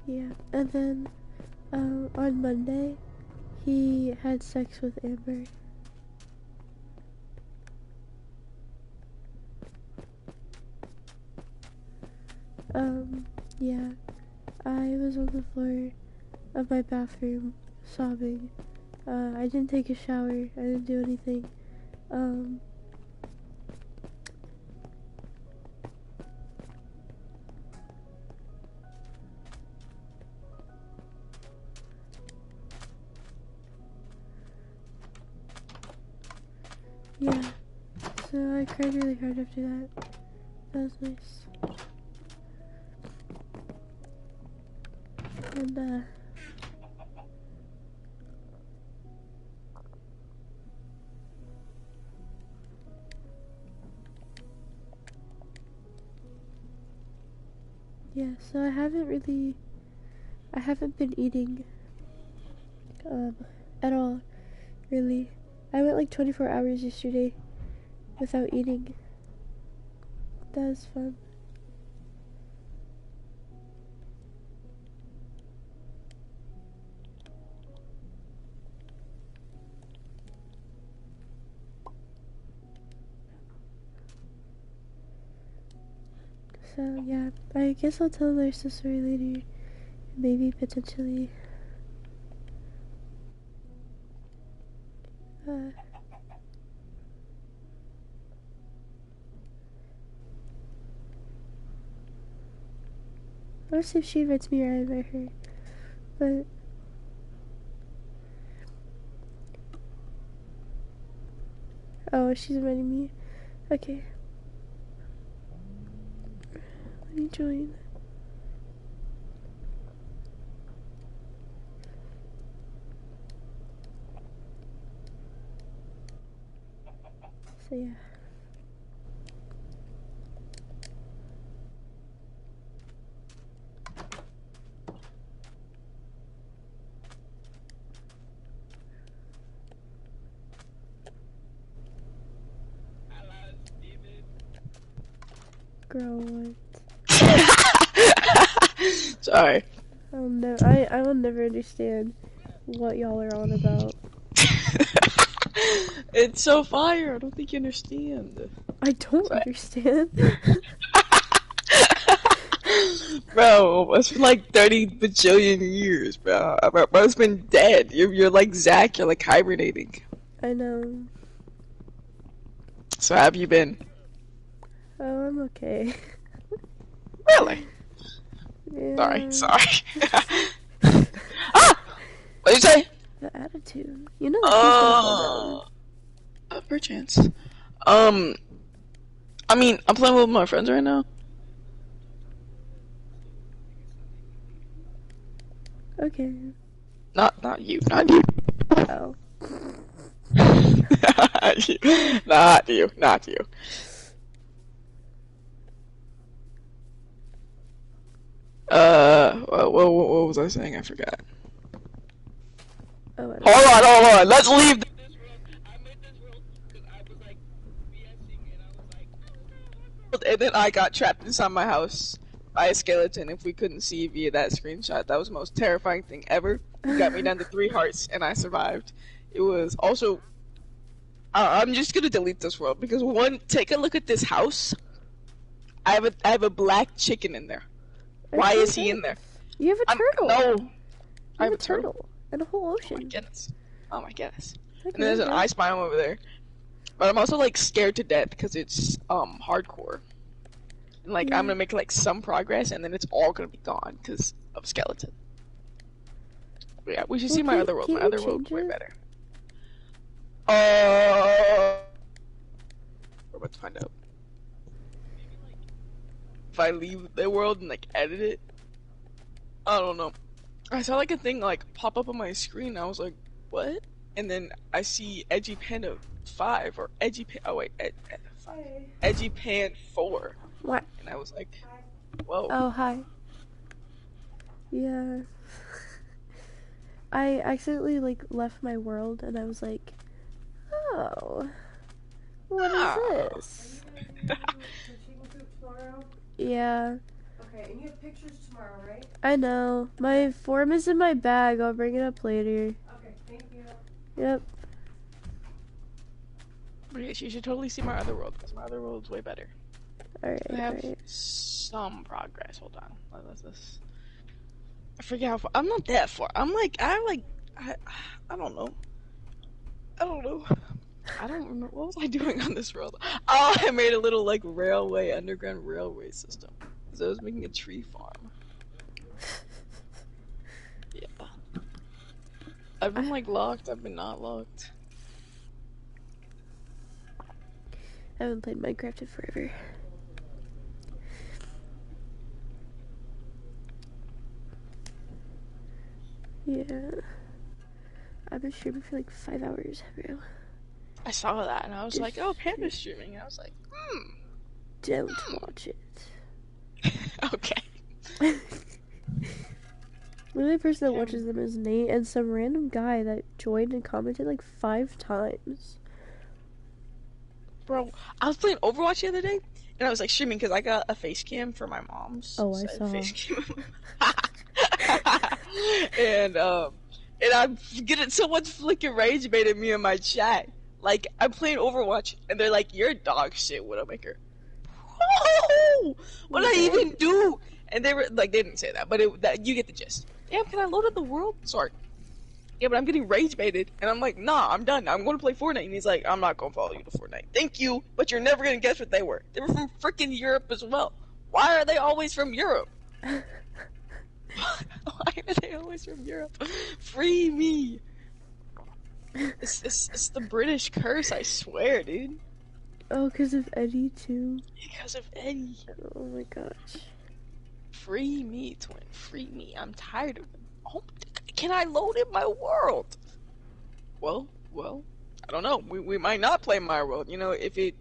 Yeah, and then on Monday, he had sex with Amber. Yeah, I was on the floor of my bathroom sobbing. I didn't take a shower, I didn't do anything. Yeah, so I cried really hard after that. That was nice. And, yeah, so I haven't been eating, at all, really. I went like 24 hours yesterday without eating. That was fun. So yeah, I guess I'll tell the rest of the story later. Maybe potentially. I'll see if she invites me or I invite her. But oh, she's inviting me. Okay. Let me join. So yeah. Girl, what? Sorry. Oh no, I will never understand what y'all are on about. It's so fire. I don't think you understand. I don't understand. Bro, it's been like 30 bajillion years, bro. Bro's been dead. You're like Zach. You're like hibernating. I know. So how have you been? Oh, I'm okay. Really? Yeah. Sorry. Ah! What'd you say? The attitude. You know that he's gonna fall down. Perchance. I mean, I'm playing with my friends right now. Okay. Not you. Not you. Oh. Not you. Not you. What was I saying? I forgot. Oh, Hold on. Let's leave this world. I made this world because I was like BSing and I was like, and then I got trapped inside my house by a skeleton. If we couldn't see via that screenshot, that was the most terrifying thing ever. It got me down to 3 hearts and I survived. It was also. I'm just gonna delete this world because take a look at this house. I have a black chicken in there. Why is he in there? You have a turtle. No. I have a turtle. And a whole ocean. Oh my goodness. Okay, And there's an ice biome over there. But I'm also like scared to death because it's hardcore. And like I'm gonna make like some progress and then it's all gonna be gone because of skeleton. But yeah, we should see my other world. My other world's way better. We're about to find out. If I leave the world and like edit it, I don't know. I saw like a thing like pop up on my screen. I was like, what? And then I see Edgy Panda 5 or Edgy Pan. Oh wait, Edgy Pan 4. What? And I was like, whoa. Oh, hi. Yeah. I accidentally like left my world and I was like, oh, what is this? Yeah. Okay, and you have pictures tomorrow, right? I know. My form is in my bag. I'll bring it up later. Okay, thank you. Yep. But yes, you should totally see my other world, because my other world's way better. Alright, I have alright. some progress. Hold on. What was this? I forget how far. I'm not that far. I don't know. I don't know. I don't remember. What was I doing on this world? Oh, I made a little, like, underground railway system. So I was making a tree farm. Yeah. I've been, like, locked. I've been not locked. I haven't played Minecraft in forever. Yeah. I've been streaming for like 5 hours, bro. I saw that, and I was like, oh, Panda's streaming. I was like, Don't watch it. Okay. The only person that watches them is Nate and some random guy that joined and commented like 5 times. Bro, I was playing Overwatch the other day, and I was like streaming because I got a face cam for my mom's. Oh, I saw. Face cam. and I'm getting so much flicking rage bait at me in my chat. Like, I'm playing Overwatch, and they're like, you're dog shit, Widowmaker. What did I even do? And they were like, they didn't say that, but you get the gist. Damn, can I load up the world? Sorry. Yeah, but I'm getting rage baited, and I'm like, nah, I'm done. I'm going to play Fortnite. And he's like, I'm not going to follow you to Fortnite. Thank you, but you're never going to guess what they were. They were from freaking Europe as well. Why are they always from Europe? Why are they always from Europe? Free me. It's the British curse, I swear, dude. Oh, because of Eddie too? Because of Eddie. Oh my gosh. Free me, twin. Free me. I'm tired of them. Oh, can I load in my world? Well, I don't know. We might not play my world. You know, if it...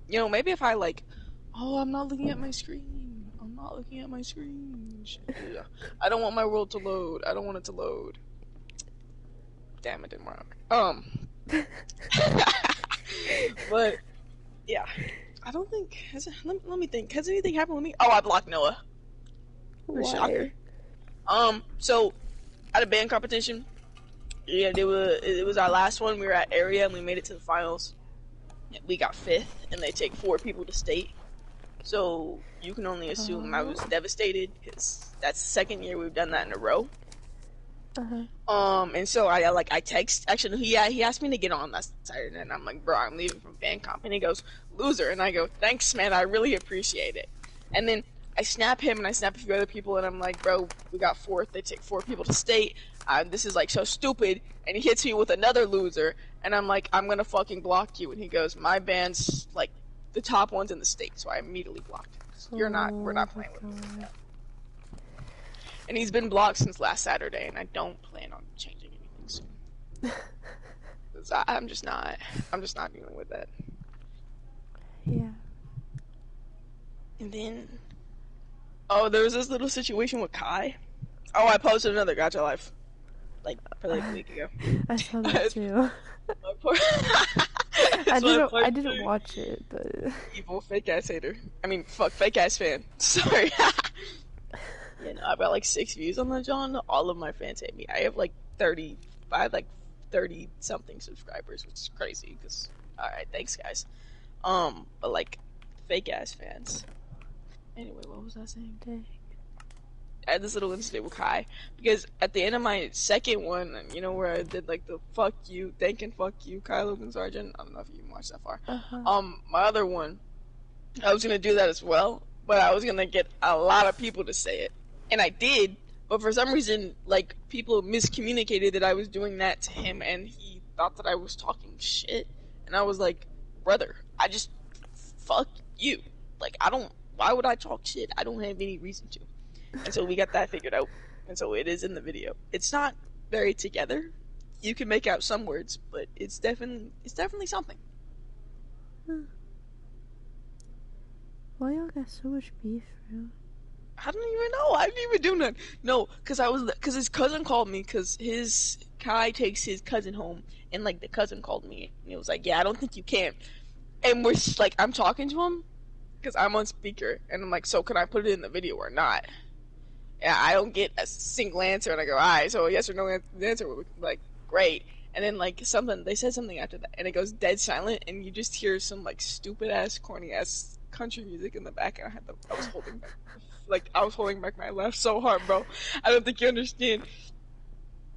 You know, maybe if I like... Oh, I'm not looking at my screen. I'm not looking at my screen. Yeah. I don't want my world to load. I don't want it to load. Damn, it didn't work. But, yeah. I don't think... let me think. Has anything happened with me? Oh, I blocked Noah. Why? Shocker. So, at a band competition, yeah, it was our last one. We were at area, and we made it to the finals. We got 5th, and they take 4 people to state. So, you can only assume I was devastated, because that's the 2nd year we've done that in a row. And so I text, actually, he asked me to get on that Saturday, and I'm like, bro, I'm leaving from band comp, and he goes, loser, and I go, thanks, man, I really appreciate it. And then I snap him, and I snap a few other people, and I'm like, bro, we got 4th, they take 4 people to state, this is, like, so stupid, and he hits me with another loser, and I'm like, I'm gonna fucking block you, and he goes, my band's, like, the top ones in the state, so I immediately blocked him. We're not playing with him. And he's been blocked since last Saturday, and I don't plan on changing anything soon. 'Cause I'm just not dealing with that. Yeah. And then, there was this little situation with Kai. Oh, I posted another Gacha Life, like a week ago. I saw that too. I didn't watch it, but Evil fake ass hater. I mean, fuck, fake ass fan. Sorry. Yeah, no, I've got like 6 views on that, John. All of my fans hate me. I have like 30 something subscribers, which is crazy. Because, all right, thanks guys. But like, fake ass fans. Anyway, what was I saying? dang. I had this little incident with Kai because at the end of my 2nd one, you know, where I did like the fuck you, Kai Logan Sargent. I don't know if you even watched that far. My other one, I was gonna do that as well, but I was gonna get a lot of people to say it. And I did, but for some reason, like, people miscommunicated that I was doing that to him, and he thought that I was talking shit. And I was like, brother, fuck you. Like, why would I talk shit? I don't have any reason to. And so we got that figured out. And so it is in the video. It's not very together. You can make out some words, but it's definitely something. Why y'all got so much beef, bro? I don't even know. I didn't even do nothing. No, because his cousin called me, because Kai takes his cousin home, and, like, the cousin called me, and he was like, yeah, I don't think you can. And we're, like, I'm talking to him, because I'm on speaker, and I'm like, so can I put it in the video or not? And I don't get a single answer, and I go, alright, so a yes or no answer would be like, great. And then like they said something after that, and it goes dead silent, and you just hear some like stupid ass, corny ass country music in the back, and I was holding back my laugh so hard, bro. I don't think you understand.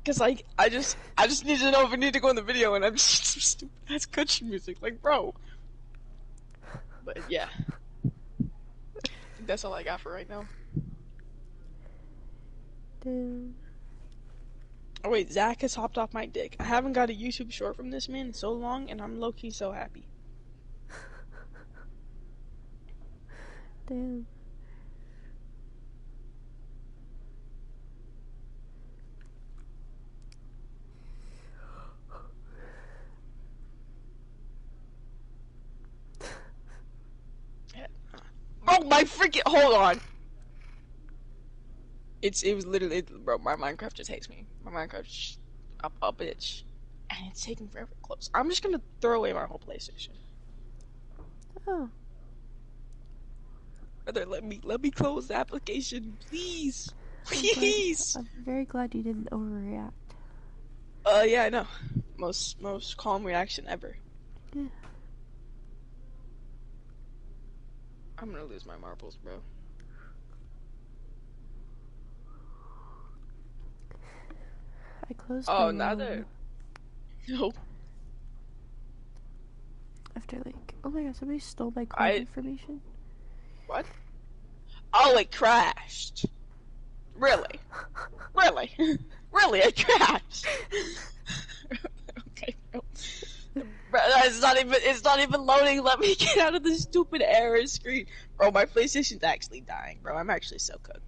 Cause like I just need to know if I need to go in the video, and I'm just some stupid ass country music, like bro. But yeah, I think that's all I got for right now. Damn. Oh wait, Zach has hopped off my dick. I haven't got a YouTube short from this man in so long, and I'm low-key so happy. Damn. Bro, my freaking hold on. It was literally, bro. My Minecraft just hates me. My Minecraft's a bitch, and it's taking forever to close. I'm just gonna throw away my whole PlayStation. Oh. Brother, let me close the application, please, please. I'm very glad you didn't overreact. Yeah, I know. Most calm reaction ever. Yeah. I'm gonna lose my marbles, bro. I closed Oh, my now room they're... No. after like, oh my god, somebody stole my card information. What? Oh, it crashed. Really? Really? Really, it crashed. Okay, bro. Bro, it's not even loading. Let me get out of this stupid error screen. Bro, my PlayStation's actually dying, bro. I'm actually so cooked.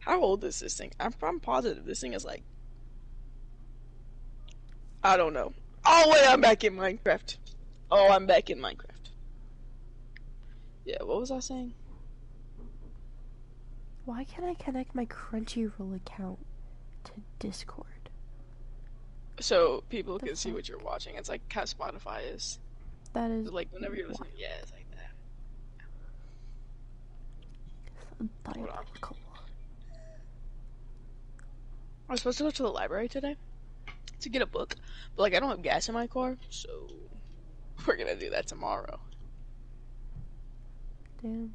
How old is this thing? I'm positive this thing is like... I don't know. Oh, wait, I'm back in Minecraft. Oh, I'm back in Minecraft. Yeah, what was I saying? Why can't I connect my Crunchyroll account to Discord? So people can see what you're watching. It's like how Spotify is. That is Like whenever you're listening, yeah, it's like that. diabolical. I was supposed to go to the library today to get a book, but like I don't have gas in my car, so we're gonna do that tomorrow. Damn.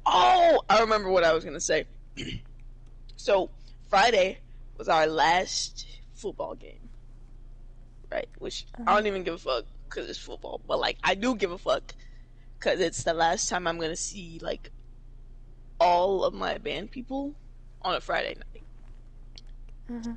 Oh, I remember what I was gonna say. So Friday was our last football game, right? Which I don't even give a fuck because it's football, but like I do give a fuck because it's the last time I'm gonna see like all of my band people on a Friday night.